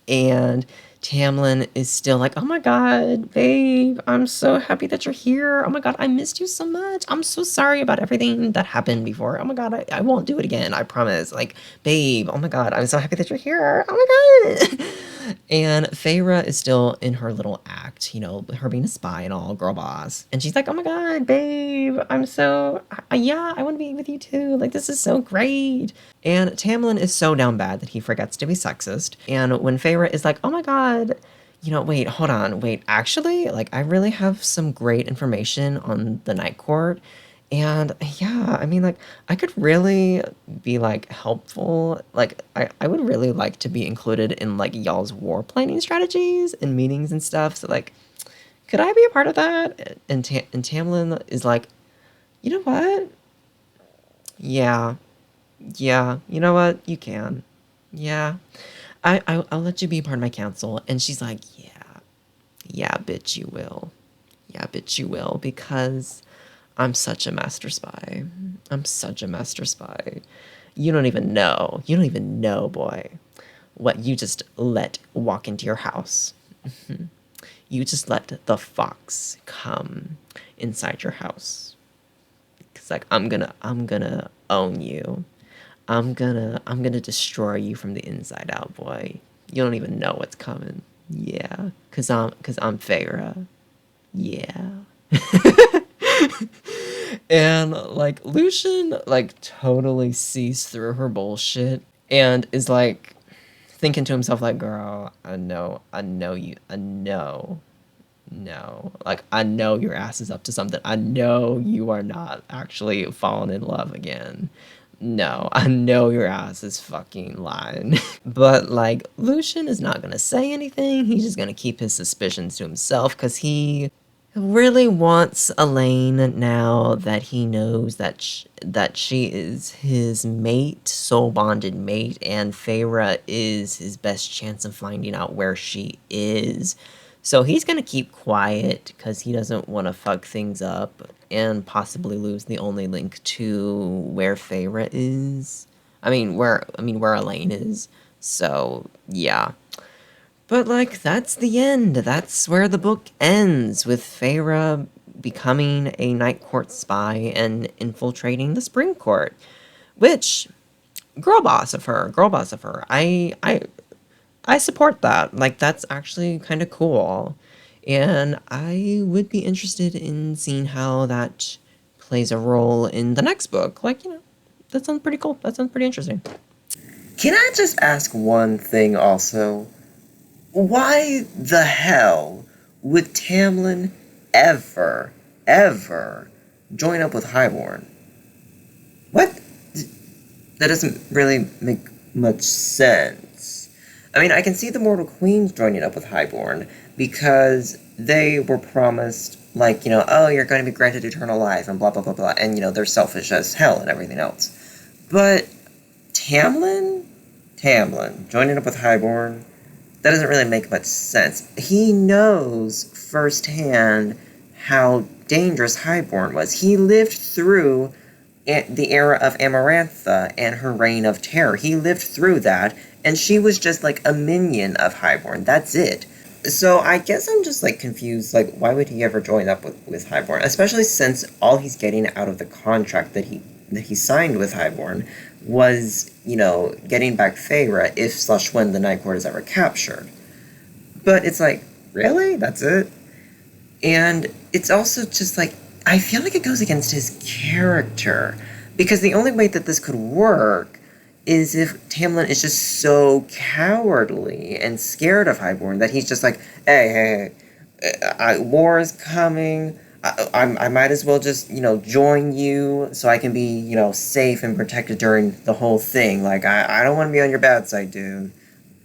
and Tamlin is still like, oh my god, babe, I'm so happy that you're here. Oh my god, I missed you so much. I'm so sorry about everything that happened before. Oh my god, I won't do it again, I promise. Like, babe, oh my god, I'm so happy that you're here. Oh my god. And Feyre is still in her little act, you know, her being a spy and all, girl boss. And she's like, oh my god, babe, I'm so, yeah, I want to be with you too. Like, this is so great. And Tamlin is so down bad that he forgets to be sexist. And when Feyre is like, oh my god, you know, wait, hold on, wait, actually, like, I really have some great information on the Night Court. And yeah, I mean, like, I could really be, like, helpful. Like, I would really like to be included in, like, y'all's war planning strategies and meetings and stuff. So, like, could I be a part of that? And Tamlin is like, you know what? Yeah, you know what? You can. Yeah, I'll let you be part of my council. And she's like, yeah, bitch, you will. Yeah, bitch, you will, because I'm such a master spy. I'm such a master spy. You don't even know. You don't even know, boy, what you just let walk into your house. You just let the fox come inside your house. It's like, I'm gonna own you. I'm gonna destroy you from the inside out, boy. You don't even know what's coming. Yeah, cause I'm Feyre. Yeah. And, like, Lucian, like, totally sees through her bullshit and is, like, thinking to himself, like, girl, I know you, no. Like, I know your ass is up to something. I know you are not actually falling in love again. No, I know your ass is fucking lying. But, like, Lucian is not gonna say anything. He's just gonna keep his suspicions to himself, because he really wants Elaine now that he knows that that she is his mate, soul bonded mate, and Feyre is his best chance of finding out where she is. So he's gonna keep quiet because he doesn't want to fuck things up and possibly lose the only link to where Feyre is. Where Elaine is. So yeah. But, like, that's the end. That's where the book ends, with Feyre becoming a Night Court spy and infiltrating the Spring Court. Which, girl boss of her, girl boss of her. I support that. Like, that's actually kind of cool. And I would be interested in seeing how that plays a role in the next book. Like, that sounds pretty cool. That sounds pretty interesting. Can I just ask one thing also? Why the hell would Tamlin ever join up with Highborn? What? That doesn't really make much sense. I mean, I can see the Mortal Queens joining up with Highborn because they were promised, like, oh, you're going to be granted eternal life and blah, blah, blah, blah, and, they're selfish as hell and everything else. But Tamlin joining up with Highborn, that doesn't really make much sense. He knows firsthand how dangerous Highborn was. He lived through the era of Amarantha and her reign of terror. He lived through that, and she was just like a minion of Highborn. That's it. So I guess I'm just like confused, like why would he ever join up with Highborn? Especially since all he's getting out of the contract that he signed with Highborn was, getting back Feyre if/when the Night Court is ever captured. But it's like, really? That's it? And it's also just like, I feel like it goes against his character. Because the only way that this could work is if Tamlin is just so cowardly and scared of Highborn that he's just like, hey, war is coming. I might as well just, join you so I can be, safe and protected during the whole thing. Like, I don't want to be on your bad side, dude.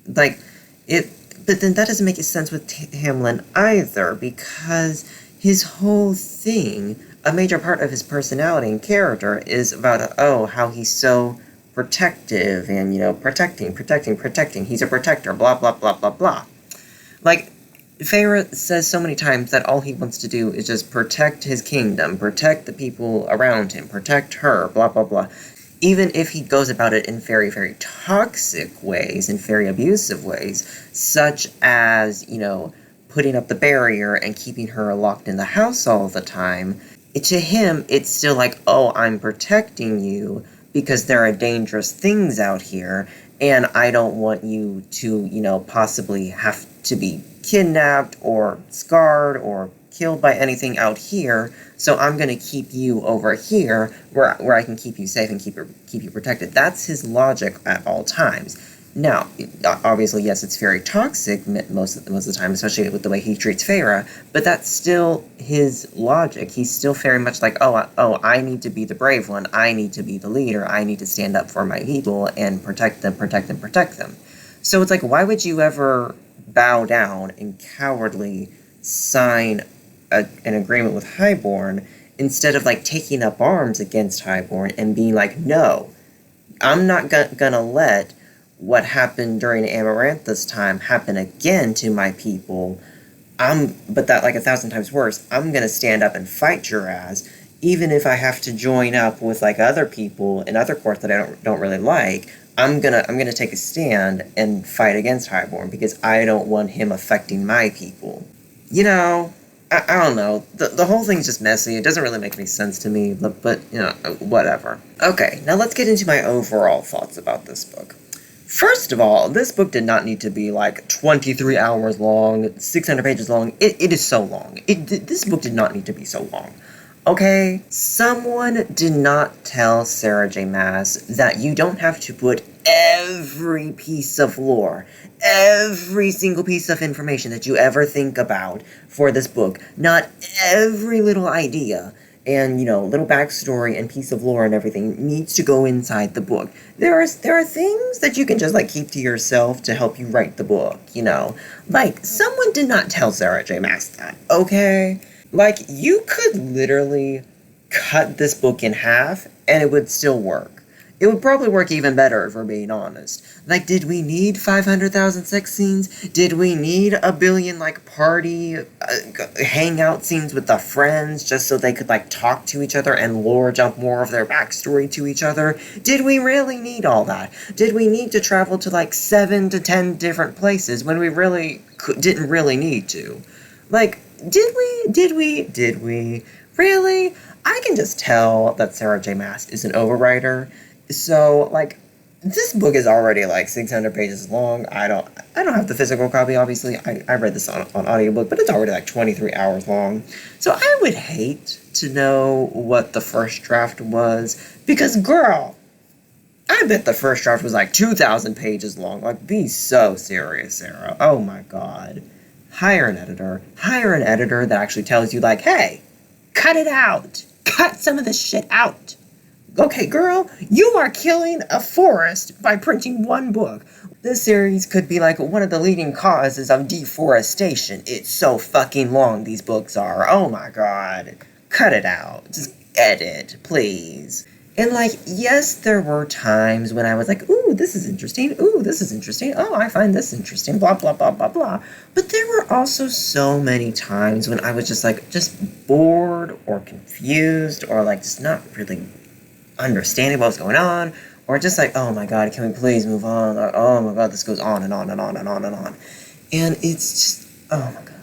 Like, but then that doesn't make sense with Tamlin either, because his whole thing, a major part of his personality and character is about, how he's so protective and, protecting. He's a protector, blah, blah, blah, blah, blah. Like, Feyre says so many times that all he wants to do is just protect his kingdom, protect the people around him, protect her, blah, blah, blah. Even if he goes about it in very, very toxic ways, in very abusive ways, such as, putting up the barrier and keeping her locked in the house all the time, to him, it's still like, oh, I'm protecting you because there are dangerous things out here, and I don't want you to, possibly have to be kidnapped or scarred or killed by anything out here, so I'm going to keep you over here where I can keep you safe and keep you protected. That's his logic at all times. Now, obviously, yes, it's very toxic most of the time, especially with the way he treats Feyre, but that's still his logic. He's still very much like, I need to be the brave one, I need to be the leader, I need to stand up for my people and protect them. So it's like, why would you ever bow down and cowardly sign an agreement with Highborn instead of like taking up arms against Highborn and being like, no, I'm not gonna let what happened during Amarantha's time happen again to my people. But that like 1,000 times worse, I'm gonna stand up and fight your ass, even if I have to join up with like other people in other courts that I don't really like. I'm gonna take a stand and fight against Highborn because I don't want him affecting my people. I don't know. The whole thing's just messy. It doesn't really make any sense to me, but whatever. Okay, now let's get into my overall thoughts about this book. First of all, this book did not need to be like 23 hours long, 600 pages long. It is so long. This book did not need to be so long. Okay? Someone did not tell Sarah J. Maas that you don't have to put every piece of lore, every single piece of information that you ever think about for this book. Not every little idea and, little backstory and piece of lore and everything needs to go inside the book. There are things that you can just, like, keep to yourself to help you write the book, Like, someone did not tell Sarah J. Maas that, okay? Like, you could literally cut this book in half and it would still work. It would probably work even better if we're being honest. Like, did we need 500,000 sex scenes? Did we need a billion, like, party hangout scenes with the friends just so they could, like, talk to each other and lore jump more of their backstory to each other? Did we really need all that? Did we need to travel to, like, 7 to 10 different places when we really didn't really need to? Like, did we? Really? I can just tell that Sarah J. Maas is an overwriter. So, like, this book is already like 600 pages long. I don't have the physical copy, obviously. I read this on audiobook, but it's already like 23 hours long. So I would hate to know what the first draft was, because girl, I bet the first draft was like 2,000 pages long. Like, be so serious, Sarah. Oh my god. Hire an editor. Hire an editor that actually tells you, like, hey, cut it out. Cut some of this shit out. Okay, girl, you are killing a forest by printing one book. This series could be like one of the leading causes of deforestation. It's so fucking long, these books are. Oh my god. Cut it out. Just edit, please. And, like, yes, there were times when I was like, ooh, this is interesting. Ooh, this is interesting. Oh, I find this interesting. Blah, blah, blah, blah, blah. But there were also so many times when I was just, like, just bored or confused or, like, just not really understanding what was going on, or just like, oh my god, can we please move on? Or, oh my god, this goes on and on and on and on and on. And it's just, oh my god.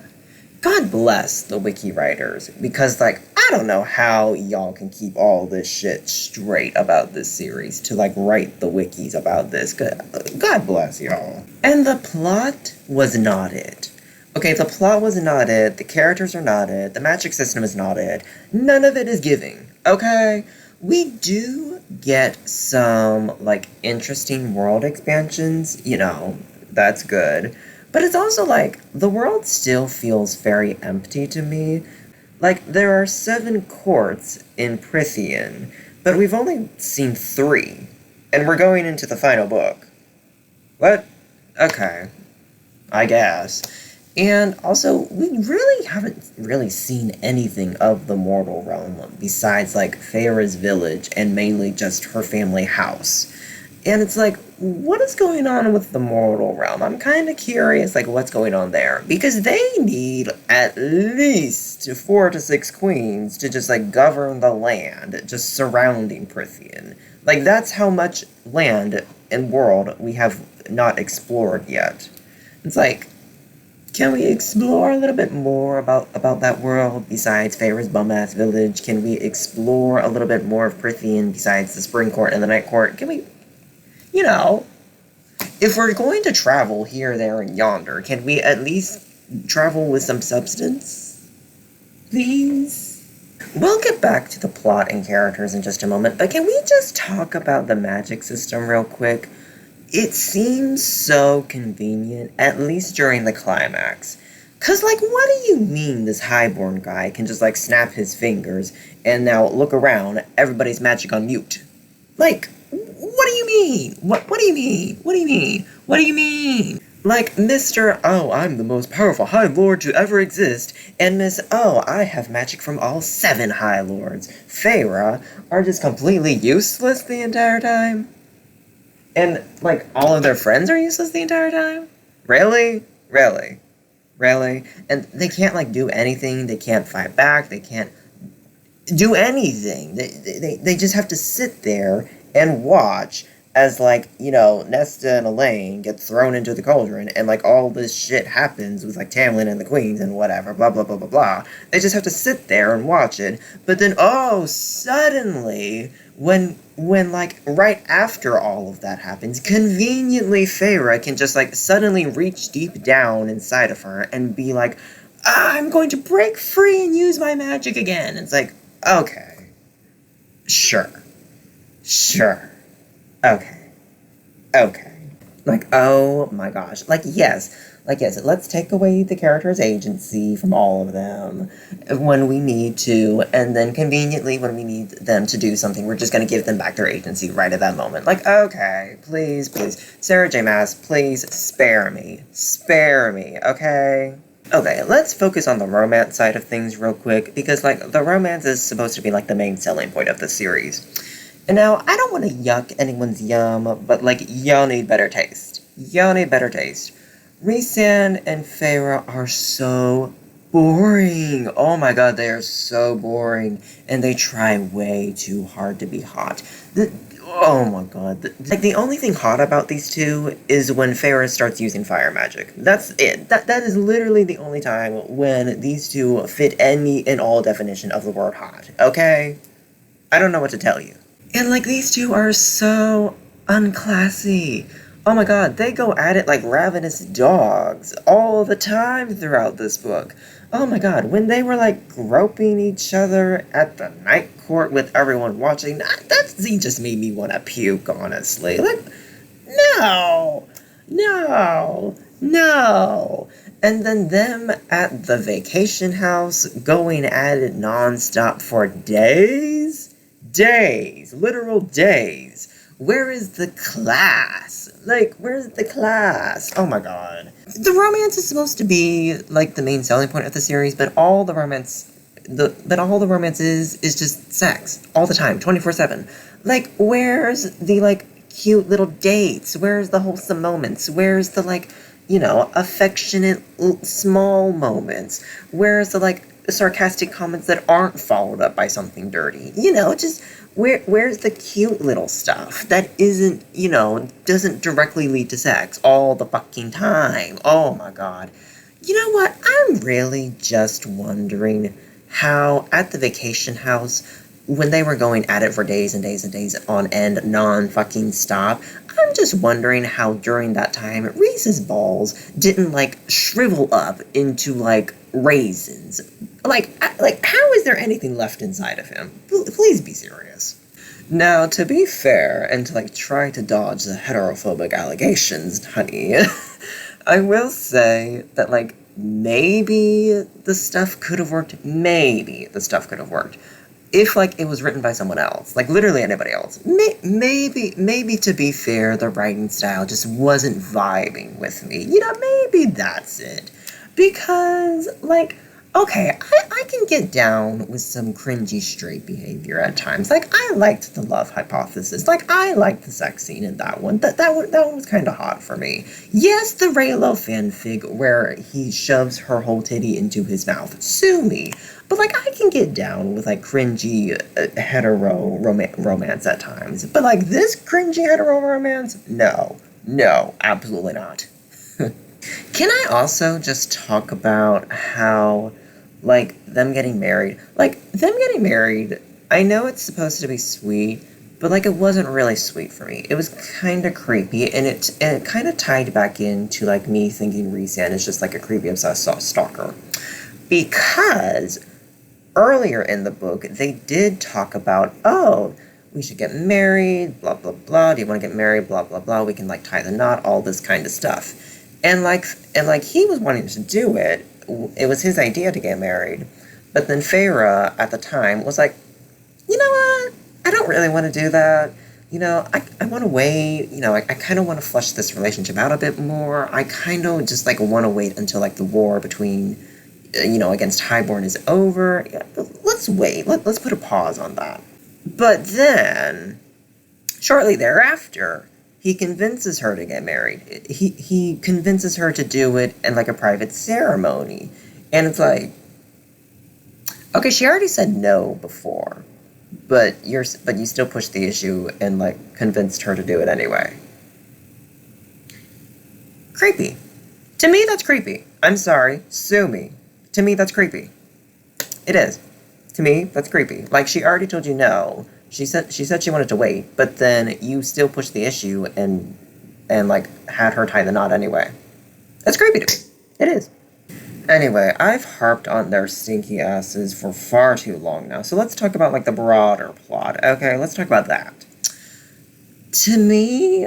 God bless the wiki writers, because, like, I don't know how y'all can keep all this shit straight about this series to, like, write the wikis about this. God bless y'all. And the plot was not it. Okay, the plot was not it, the characters are not it, the magic system is not it. None of it is giving, okay? We do get some, like, interesting world expansions, that's good. But it's also like, the world still feels very empty to me. Like, there are 7 courts in Prithian, but we've only seen 3. And we're going into the final book. What? Okay. I guess. And also, we really haven't really seen anything of the mortal realm besides, like, Feyre's village and mainly just her family house. And it's like, what is going on with the mortal realm? I'm kind of curious, like, what's going on there. Because they need at least 4 to 6 queens to just, like, govern the land just surrounding Prithian. Like, that's how much land and world we have not explored yet. It's like, can we explore a little bit more about that world besides Feyre's bum-ass village? Can we explore a little bit more of Prithian besides the Spring Court and the Night Court? Can we, if we're going to travel here, there, and yonder, can we at least travel with some substance? Please? We'll get back to the plot and characters in just a moment, but can we just talk about the magic system real quick? It seems so convenient, at least during the climax. 'Cause, like, what do you mean this highborn guy can just, like, snap his fingers and now look around, everybody's magic on mute? Like, what do you mean? What do you mean? What do you mean? What do you mean? Like, Mr. Oh, I'm the most powerful High Lord to ever exist, and Miss Oh, I have magic from all 7 High Lords, Feyre, are just completely useless the entire time? And, like, all of their friends are useless the entire time? Really? Really? Really? And they can't, like, do anything. They can't fight back. They can't do anything. They just have to sit there and watch as, like, Nesta and Elaine get thrown into the cauldron and, like, all this shit happens with, like, Tamlin and the queens and whatever, blah, blah, blah, blah, blah. They just have to sit there and watch it. But then, oh, suddenly, when like, right after all of that happens, conveniently Feyre can just, like, suddenly reach deep down inside of her and be like, I'm going to break free and use my magic again. It's like, okay. Sure. Okay. Like, oh my gosh. Like, yes, let's take away the character's agency from all of them when we need to, and then conveniently when we need them to do something, we're just going to give them back their agency right at that moment. Like, okay, please, Sarah J. Maas, please spare me, okay? Okay, let's focus on the romance side of things real quick, because, like, the romance is supposed to be, like, the main selling point of the series. And now, I don't want to yuck anyone's yum, but, like, y'all need better taste. Y'all need better taste. Rhysand and Feyre are so boring. Oh my god, they are so boring. And they try way too hard to be hot. Oh my god. Like, the only thing hot about these two is when Feyre starts using fire magic. That's it. That is literally the only time when these two fit any and all definition of the word hot. Okay? I don't know what to tell you. And, like, these two are so unclassy. Oh my god, they go at it like ravenous dogs all the time throughout this book. Oh my god, when they were, like, groping each other at the night court with everyone watching, that scene just made me want to puke, honestly. Like, no! No! No! And then them at the vacation house going at it nonstop for days? Days. Literal days. Where is the class? Like, where's the class? Oh my god. The romance is supposed to be, like, the main selling point of the series, but all the romance is just sex. All the time, 24/7. Like, where's the, like, cute little dates? Where's the wholesome moments? Where's the, like, affectionate small moments? Where's the, like, sarcastic comments that aren't followed up by something dirty? Just where's the cute little stuff that isn't, doesn't directly lead to sex all the fucking time? Oh my god. You know what? I'm really just wondering how at the vacation house, when they were going at it for days and days and days on end, non-fucking stop, I'm just wondering how during that time Reese's balls didn't, like, shrivel up into, like, raisins. Like, how is there anything left inside of him? Please be serious. Now, to be fair, and to, like, try to dodge the heterophobic allegations, honey, I will say that, like, maybe the stuff could have worked. Maybe the stuff could have worked. If, like, it was written by someone else, like, literally anybody else. Maybe to be fair, the writing style just wasn't vibing with me. Maybe that's it. Because, like, okay, I can get down with some cringy straight behavior at times. Like, I liked the love hypothesis. Like, I liked the sex scene in that one. That one was kind of hot for me. Yes, the Raylo fanfic where he shoves her whole titty into his mouth. Sue me. But, like, I can get down with, like, cringy hetero romance at times. But, like, this cringy hetero romance? No. No, absolutely not. Can I also just talk about how, like, them getting married? Like, them getting married, I know it's supposed to be sweet, but, like, it wasn't really sweet for me. It was kind of creepy, and it kind of tied back into, like, me thinking Rhysand is just, like, a creepy, obsessed stalker. Because earlier in the book, they did talk about, oh, we should get married, blah, blah, blah. Do you want to get married? Blah, blah, blah. We can, like, tie the knot, all this kind of stuff. And he was wanting to do it. It was his idea to get married. But then Feyre, at the time, was like, you know what? I don't really want to do that. I want to wait. I kind of want to flesh this relationship out a bit more. I kind of just, like, want to wait until, like, the war between, against Highborn is over. Yeah, let's wait. Let's put a pause on that. But then, shortly thereafter, he convinces her to get married. He convinces her to do it in, like, a private ceremony. And it's like, okay, she already said no before, but you still pushed the issue and, like, convinced her to do it anyway. Creepy. To me, that's creepy. I'm sorry. Sue me. To me, that's creepy. It is. To me, that's creepy. Like, she already told you no. She said she wanted to wait, but then you still pushed the issue and like, had her tie the knot anyway. That's creepy to me. It is. Anyway, I've harped on their stinky asses for far too long now, so let's talk about, like, the broader plot. Okay, let's talk about that. To me,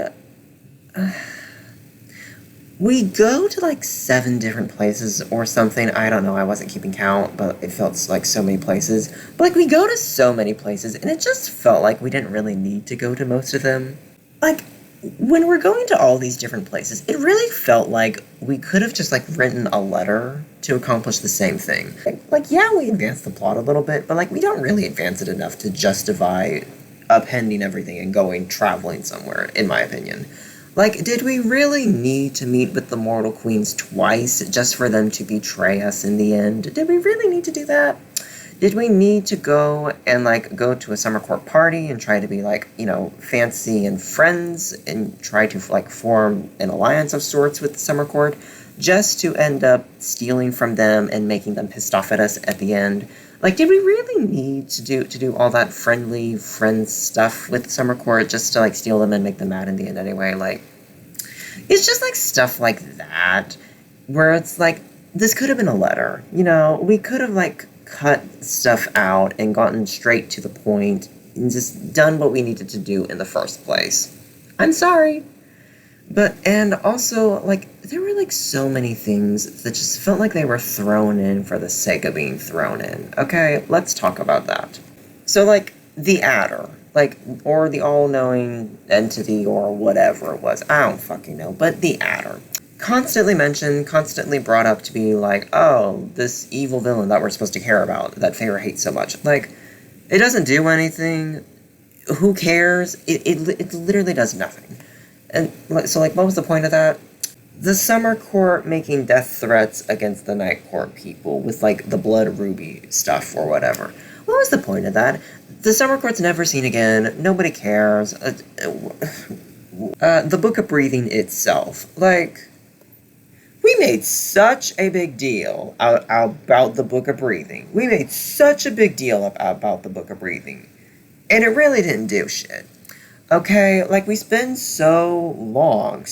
we go to, like, 7 different places or something. I don't know. I wasn't keeping count, but it felt like so many places. But, like, we go to so many places, and it just felt like we didn't really need to go to most of them. Like, when we're going to all these different places, it really felt like we could have just like written a letter to accomplish the same thing. Yeah, we advanced the plot a little bit, but like we don't really advance it enough to justify appending everything and going traveling somewhere, in my opinion. Like, did we really need to meet with the Mortal Queens twice just for them to betray us in the end? Did we really need to do that? Did we need to go and like go to a summer court party and try to be like, fancy and friends and try to like form an alliance of sorts with the summer court just to end up stealing from them and making them pissed off at us at the end? Like, did we really need to do all that friendly friends stuff with the summer court just to like steal them and make them mad in the end anyway? Like, it's just like stuff like that where it's like this could have been a letter. We could have like cut stuff out and gotten straight to the point and just done what we needed to do in the first place. I'm sorry. But, and also, like, there were, like, so many things that just felt like they were thrown in for the sake of being thrown in. Okay, let's talk about that. So, like, the Adder, like, or the all-knowing entity or whatever it was. I don't fucking know, but the Adder. Constantly mentioned, constantly brought up to be like, oh, this evil villain that we're supposed to care about, that Feyre hates so much. Like, it doesn't do anything. Who cares? It literally does nothing. And so, like, what was the point of that? The Summer Court making death threats against the Night Court people with, like, the Blood Ruby stuff or whatever. What was the point of that? The Summer Court's never seen again. Nobody cares. The Book of Breathing itself. Like, we made such a big deal about the Book of Breathing. We made such a big deal about the Book of Breathing. And it really didn't do shit. Okay, like, we spend so long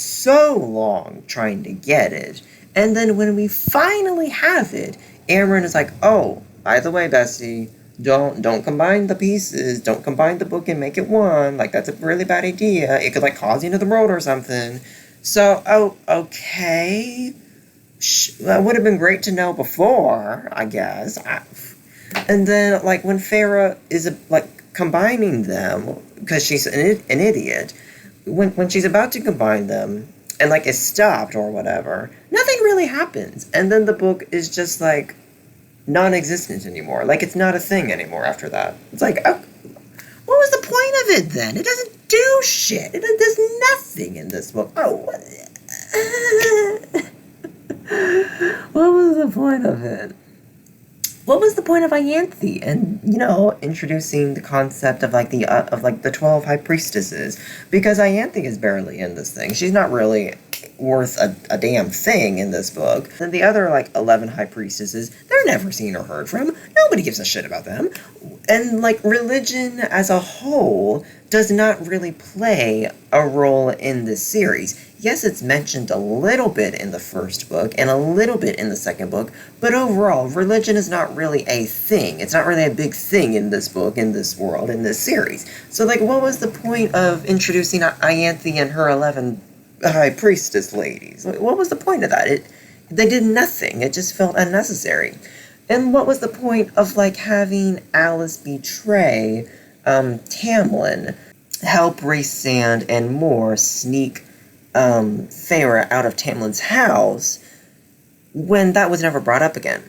trying to get it. And then when we finally have it, Amryn is like, oh, by the way, Bessie, don't combine the pieces. Don't combine the book and make it one. Like, that's a really bad idea. It could, like, cause you to the road or something. So, oh, okay. That would have been great to know before, I guess. And then, like, when Feyre is, like, combining them, because she's an idiot, when she's about to combine them, and, like, is stopped or whatever, nothing really happens. And then the book is just, like, non-existent anymore. Like, it's not a thing anymore after that. It's like, oh, what was the point of it then? It doesn't do shit. There's nothing in this book. Oh, what? What was the point of it? What was the point of Ianthe and, introducing the concept of, like, the 12 high priestesses? Because Ianthe is barely in this thing. She's not really worth a damn thing in this book. And the other, like, 11 high priestesses, they're never seen or heard from. Nobody gives a shit about them. And, like, religion as a whole does not really play a role in this series. Yes, it's mentioned a little bit in the first book and a little bit in the second book, but overall, religion is not really a thing. It's not really a big thing in this book, in this world, in this series. So, like, what was the point of introducing Ianthe and her 11 high priestess ladies? What was the point of that? They did nothing. It just felt unnecessary. And what was the point of, like, having Alice betray Tamlin, help Rhysand and Mor sneak Feyre out of Tamlin's house when that was never brought up again?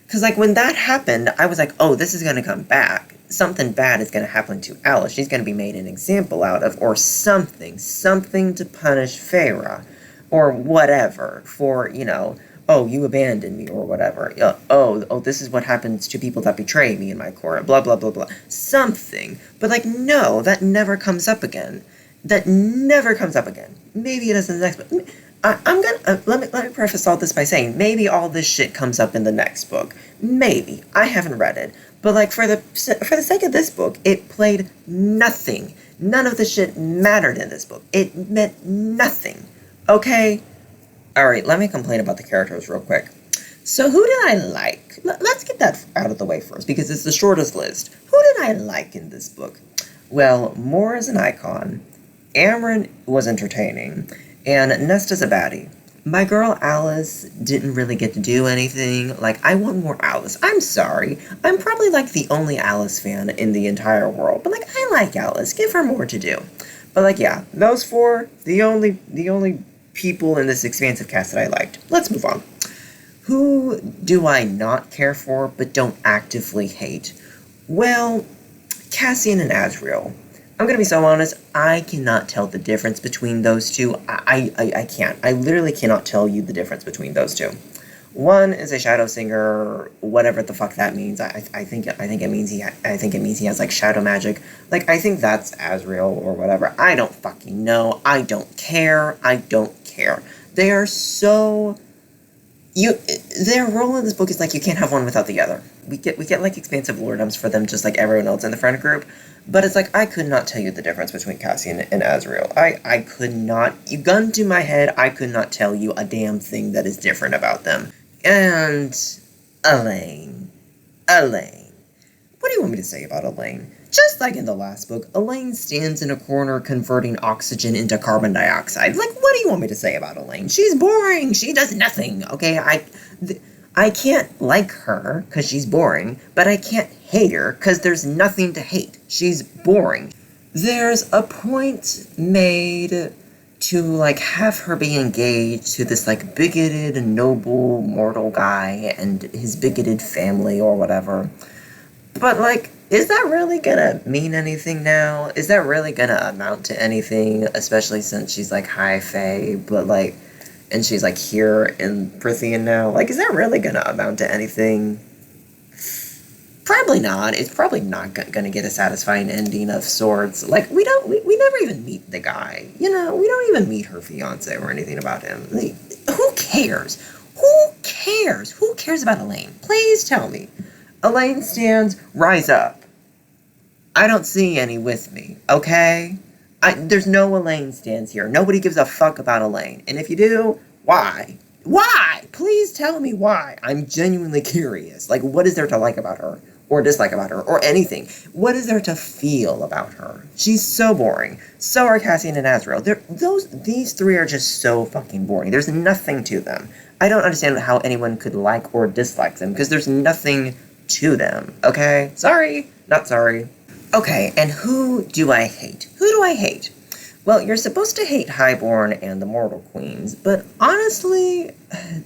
Because, like, when that happened, I was like, oh, this is going to come back. Something bad is going to happen to Alice. She's going to be made an example out of, or something to punish Feyre, or whatever, for, oh, you abandoned me, or whatever. Oh, this is what happens to people that betray me in my court, blah, blah, blah, blah. Something. But, like, no, that never comes up again. That never comes up again. Maybe it does in the next book. I'm gonna let me preface all this by saying maybe all this shit comes up in the next book. Maybe. I haven't read it, but, like, for the sake of this book, it played nothing. None of the shit mattered in this book. It meant nothing. Okay. All right. Let me complain about the characters real quick. So who did I like? Let's get that out of the way first because it's the shortest list. Who did I like in this book? Well, Mor is an icon. Amryn was entertaining, and Nesta's a baddie. My girl Alice didn't really get to do anything. Like, I want more Alice. I'm sorry. I'm probably, like, the only Alice fan in the entire world, but, like, I like Alice. Give her more to do. But like, yeah, those four, the only people in this expansive cast that I liked. Let's move on. Who do I not care for but don't actively hate? Well, Cassian and Azriel. I'm gonna be so honest, I cannot tell the difference between those two. I can't. I literally cannot tell you the difference between those two. One is a shadow singer, whatever the fuck that means. I think it means he has like shadow magic. Like I think that's Azriel or whatever. I don't fucking know. I don't care. I don't care. They are so you their role in this book is like you can't have one without the other. We get like expansive lordoms for them just like everyone else in the friend group. But it's like I could not tell you the difference between Cassian and Azriel. I could not, you gun to my head, I could not tell you a damn thing that is different about them. And Elaine. Elaine. What do you want me to say about Elaine? Just like in the last book, Elaine stands in a corner converting oxygen into carbon dioxide. Like, what do you want me to say about Elaine? She's boring. She does nothing. Okay, I can't like her because she's boring, but I can't hate her because there's nothing to hate. She's boring. There's a point made to like have her be engaged to this like bigoted noble mortal guy and his bigoted family or whatever. But like, is that really gonna mean anything now? Is that really gonna amount to anything? Especially since she's like high fae, but like, and she's like here in Prithian now. Like, is that really gonna amount to anything? Probably not. It's probably not gonna get a satisfying ending of sorts. Like, we never even meet the guy. You know, we don't even meet her fiance or anything about him. Like, who cares? Who cares? Who cares about Elaine? Please tell me. Elaine stands, rise up. I don't see any with me, okay? There's no Elaine stands here. Nobody gives a fuck about Elaine. And if you do, why? Why? Please tell me why. I'm genuinely curious. Like, what is there to like about her? Or dislike about her? Or anything? What is there to feel about her? She's so boring. So are Cassian and Azriel. These three are just so fucking boring. There's nothing to them. I don't understand how anyone could like or dislike them, because there's nothing to them, okay? Sorry. Not sorry. Okay, and who do I hate? Who do I hate? Well, you're supposed to hate Highborn and the Mortal Queens, but honestly, I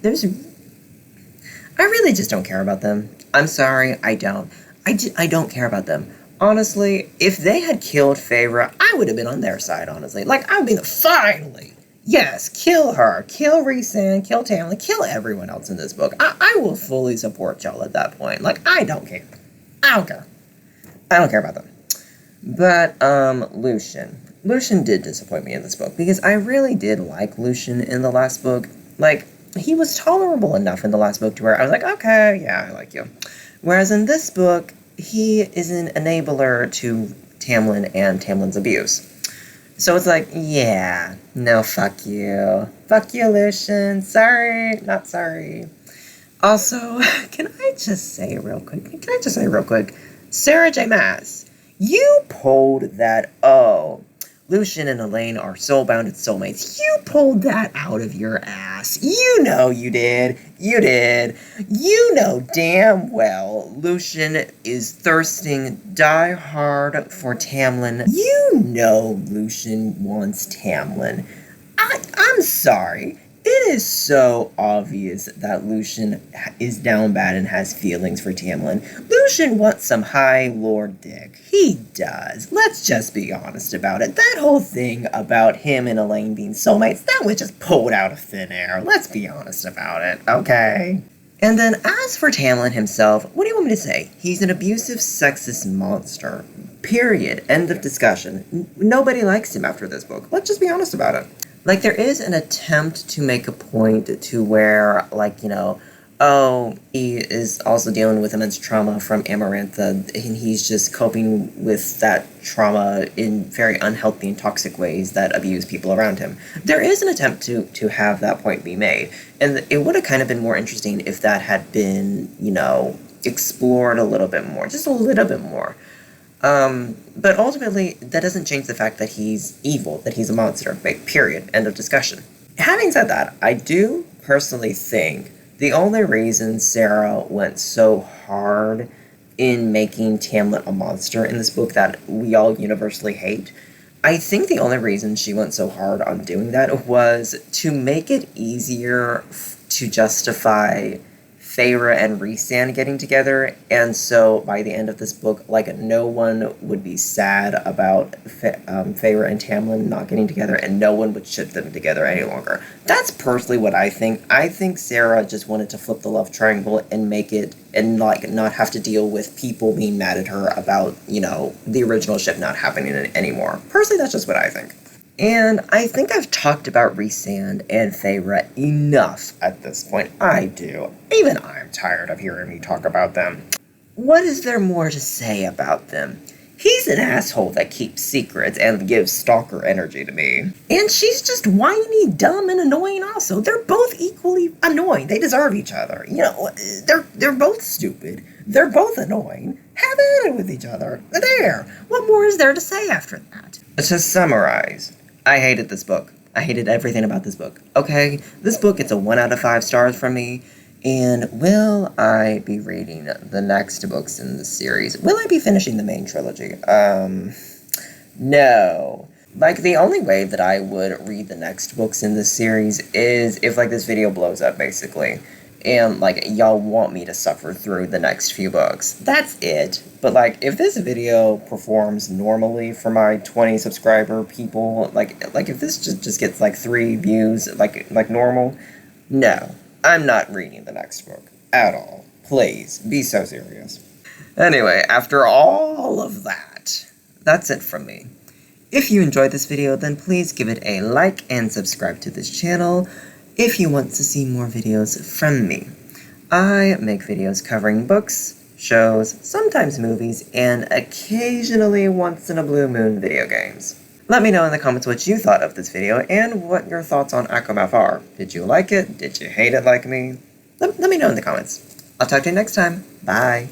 really just don't care about them. I'm sorry, I don't. I don't care about them. Honestly, if they had killed Feyre, I would have been on their side, honestly. Like, I would be finally! Yes, kill her. Kill Rhysand, kill Tamlin, kill everyone else in this book. I will fully support y'all at that point. Like, I don't care. I don't care. I don't care about them. But, Lucian. Lucian did disappoint me in this book, because I really did like Lucian in the last book. Like, he was tolerable enough in the last book to where I was like, okay, yeah, I like you. Whereas in this book, he is an enabler to Tamlin and Tamlin's abuse. So it's like, yeah, no, fuck you. Fuck you, Lucian. Sorry, not sorry. Also, can I just say real quick, Sarah J. Maas, you pulled that, Lucian and Elaine are soul-bounded soulmates. You pulled that out of your ass. You know you did. You did. You know damn well Lucian is thirsting die hard for Tamlin. You know Lucian wants Tamlin. I'm sorry. It is so obvious that Lucian is down bad and has feelings for Tamlin. Lucian wants some high lord dick. He does. Let's just be honest about it. That whole thing about him and Elaine being soulmates, that was just pulled out of thin air. Let's be honest about it, okay? And then as for Tamlin himself, what do you want me to say? He's an abusive, sexist monster. Period. End of discussion. Nobody likes him after this book. Let's just be honest about it. Like, there is an attempt to make a point to where, like, you know, he is also dealing with immense trauma from Amarantha, and he's just coping with that trauma in very unhealthy and toxic ways that abuse people around him. There is an attempt to have that point be made, and it would have kind of been more interesting if that had been, you know, explored a little bit more, just a little bit more. But ultimately, that doesn't change the fact that he's evil, that he's a monster, right? Period. End of discussion. Having said that, I do personally think the only reason Sarah went so hard in making Tamlin a monster in this book that we all universally hate I think the only reason she went so hard on doing that was to make it easier to justify Feyre and Rhysand getting together, and so by the end of this book, like, no one would be sad about Feyre and Tamlin not getting together, and no one would ship them together any longer. That's personally what I think. I think Sarah just wanted to flip the love triangle and make it, and, like, not have to deal with people being mad at her about, you know, the original ship not happening anymore. Personally, that's just what I think. And I think I've talked about Rhysand and Feyre enough at this point. I do. Even I'm tired of hearing me talk about them. What is there more to say about them? He's an asshole that keeps secrets and gives stalker energy to me. And she's just whiny, dumb, and annoying also. They're both equally annoying. They deserve each other. You know, they're both stupid. They're both annoying. Have at it with each other. There. What more is there to say after that? To summarize, I hated this book. I hated everything about this book. Okay, this book gets a 1 out of 5 stars from me. And will I be reading the next books in the series? Will I be finishing the main trilogy? No. Like, the only way that I would read the next books in this series is if, like, this video blows up, basically. And, like, y'all want me to suffer through the next few books. That's it. But, like, if this video performs normally for my 20 subscriber people, like if this just gets, like, 3 views, like normal, no. I'm not reading the next book. At all. Please, be so serious. Anyway, after all of that, that's it from me. If you enjoyed this video, then please give it a like and subscribe to this channel if you want to see more videos from me. I make videos covering books, shows, sometimes movies, and occasionally, once in a blue moon, video games. Let me know in the comments what you thought of this video and what your thoughts on Akamath are. Did you like it? Did you hate it like me? Let me know in the comments. I'll talk to you next time. Bye.